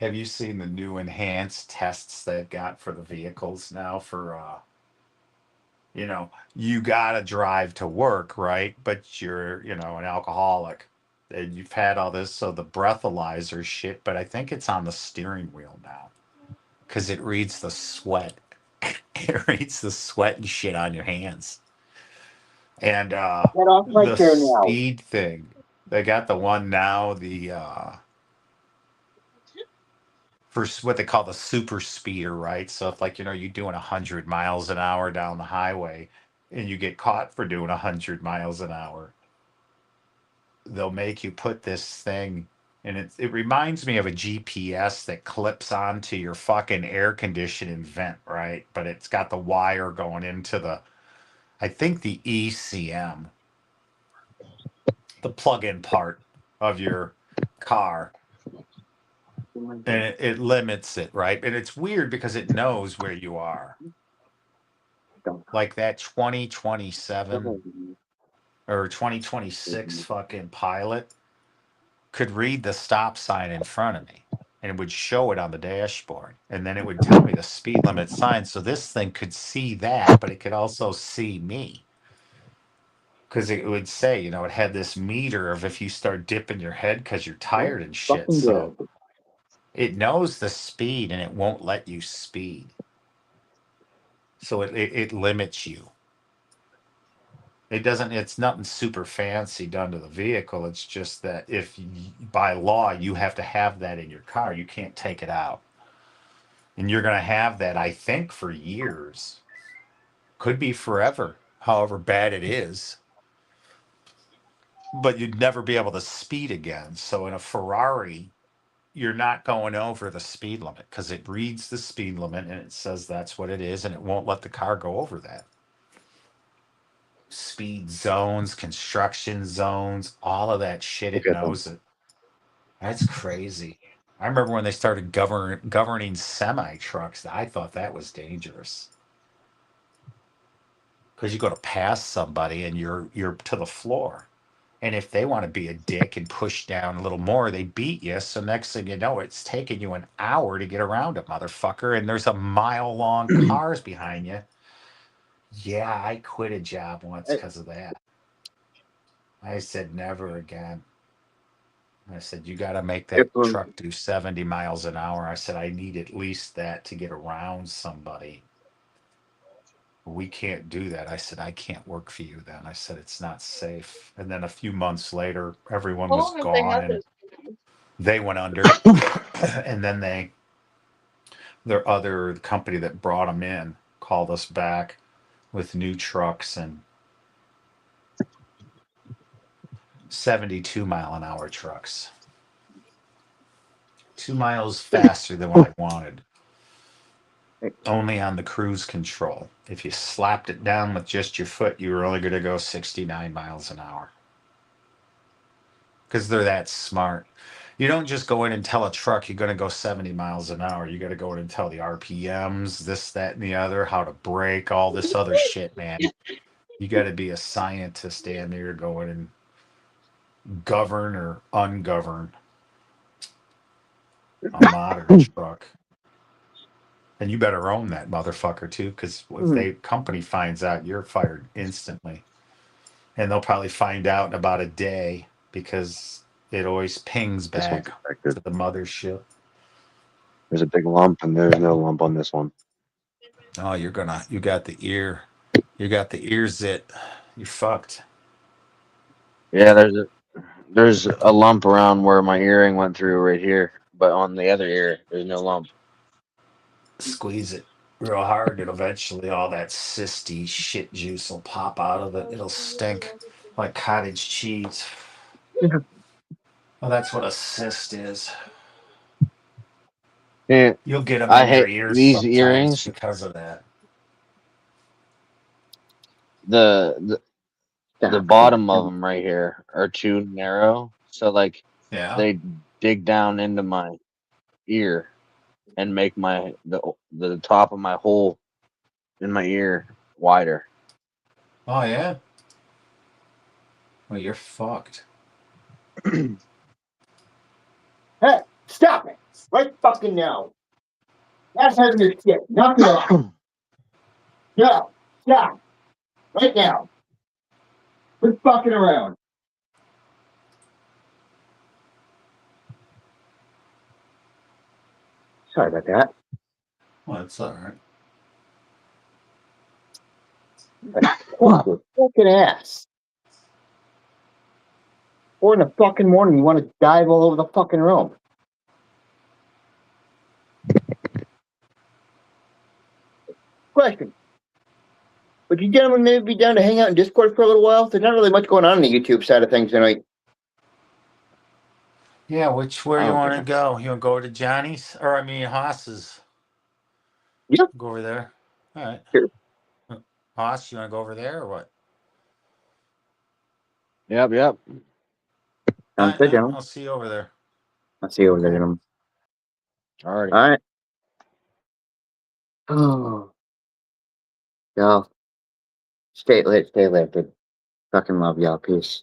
have you seen the new enhanced tests they've got for the vehicles now for you gotta drive to work, right? But you're, an alcoholic. And you've had all this, so the breathalyzer shit, but I think it's on the steering wheel now. Because it reads the sweat. It reads the sweat and shit on your hands. And Get off my the chair now. speed thing. They got the one now, the for what they call the super speeder, right? So if like you're doing 100 miles an hour down the highway, and you get caught for doing 100 miles an hour, they'll make you put this thing, and it reminds me of a GPS that clips onto your fucking air conditioning vent, right? But it's got the wire going into the, I think, the ECM, the plug-in part of your car. And it limits it, right? And it's weird because it knows where you are. Like that 2027 or 2026 fucking Pilot could read the stop sign in front of me, and it would show it on the dashboard, and then it would tell me the speed limit sign. So this thing could see that, but it could also see me, because it would say, you know, it had this meter of if you start dipping your head because you're tired and shit. So it knows the speed and it won't let you speed. So it limits you. It doesn't, it's nothing super fancy done to the vehicle. It's just that if by law you have to have that in your car, you can't take it out. And you're going to have that, I think, for years. Could be forever, however bad it is. But you'd never be able to speed again. So in a Ferrari, you're not going over the speed limit because it reads the speed limit and it says that's what it is, and it won't let the car go over that. Speed zones, construction zones, all of that shit, it knows it. That's crazy. I remember when they started governing semi trucks. I thought that was dangerous because you go to pass somebody and you're to the floor, and if they want to be a dick and push down a little more, they beat you. So next thing you know, it's taking you an hour to get around a motherfucker, and there's a mile long cars behind you. Yeah, I quit a job once because of that. I said never again. I said, you got to make that truck do 70 miles an hour. I said, I need at least that to get around somebody. We can't do that. I said, I can't work for you then. I said, it's not safe. And then a few months later, everyone How was long have they gone had and this? they went under. And then their other company that brought them in called us back with new trucks and 72 mile an hour trucks. 2 miles faster than what I wanted. Only on the cruise control. If you slapped it down with just your foot, you were only going to go 69 miles an hour. Because they're that smart. You don't just go in and tell a truck you're going to go 70 miles an hour. You got to go in and tell the RPMs, this, that, and the other, how to brake, all this other shit, man. You got to be a scientist damn near going and govern or ungovern a modern truck. And you better own that motherfucker too, because if the company finds out, you're fired instantly. And they'll probably find out in about a day because it always pings back to the mothership. There's a big lump, and there's no lump on this one. Oh, you got the ear. You got the ear zit. You're fucked. Yeah, there's a lump around where my earring went through right here, but on the other ear, there's no lump. Squeeze it real hard, and eventually all that cysty shit juice will pop out of it. It'll stink like cottage cheese. Well, that's what a cyst is. Yeah, You'll get them I in your hate ears these sometimes earrings. because of that. The bottom of them right here are too narrow, so like Yeah. they dig down into my ear and make the top of my hole in my ear wider. Oh yeah. Well, you're fucked. Hey, stop it! Right fucking now! That's having your shit. Knock it off. No, stop. Right now. Quit fucking around. Sorry about that. Well, that's all right. Fucking ass. 4 in the fucking morning, you want to dive all over the fucking room. Question. Would you gentlemen maybe be down to hang out in Discord for a little while? There's not really much going on the YouTube side of things tonight. Yeah, where you Oh, want to goodness. go? You want to go over to Johnny's? Or, I mean, Haas's? Yeah. Go over there. All right. Sure. Haas, you want to go over there or what? Yep. All Sounds right, good, man. gentlemen. I'll see you over there. I'll see you over there, Cool. gentlemen. Alrighty. All right. Oh. Y'all. Stay lit, stay lifted. Fucking love y'all. Peace.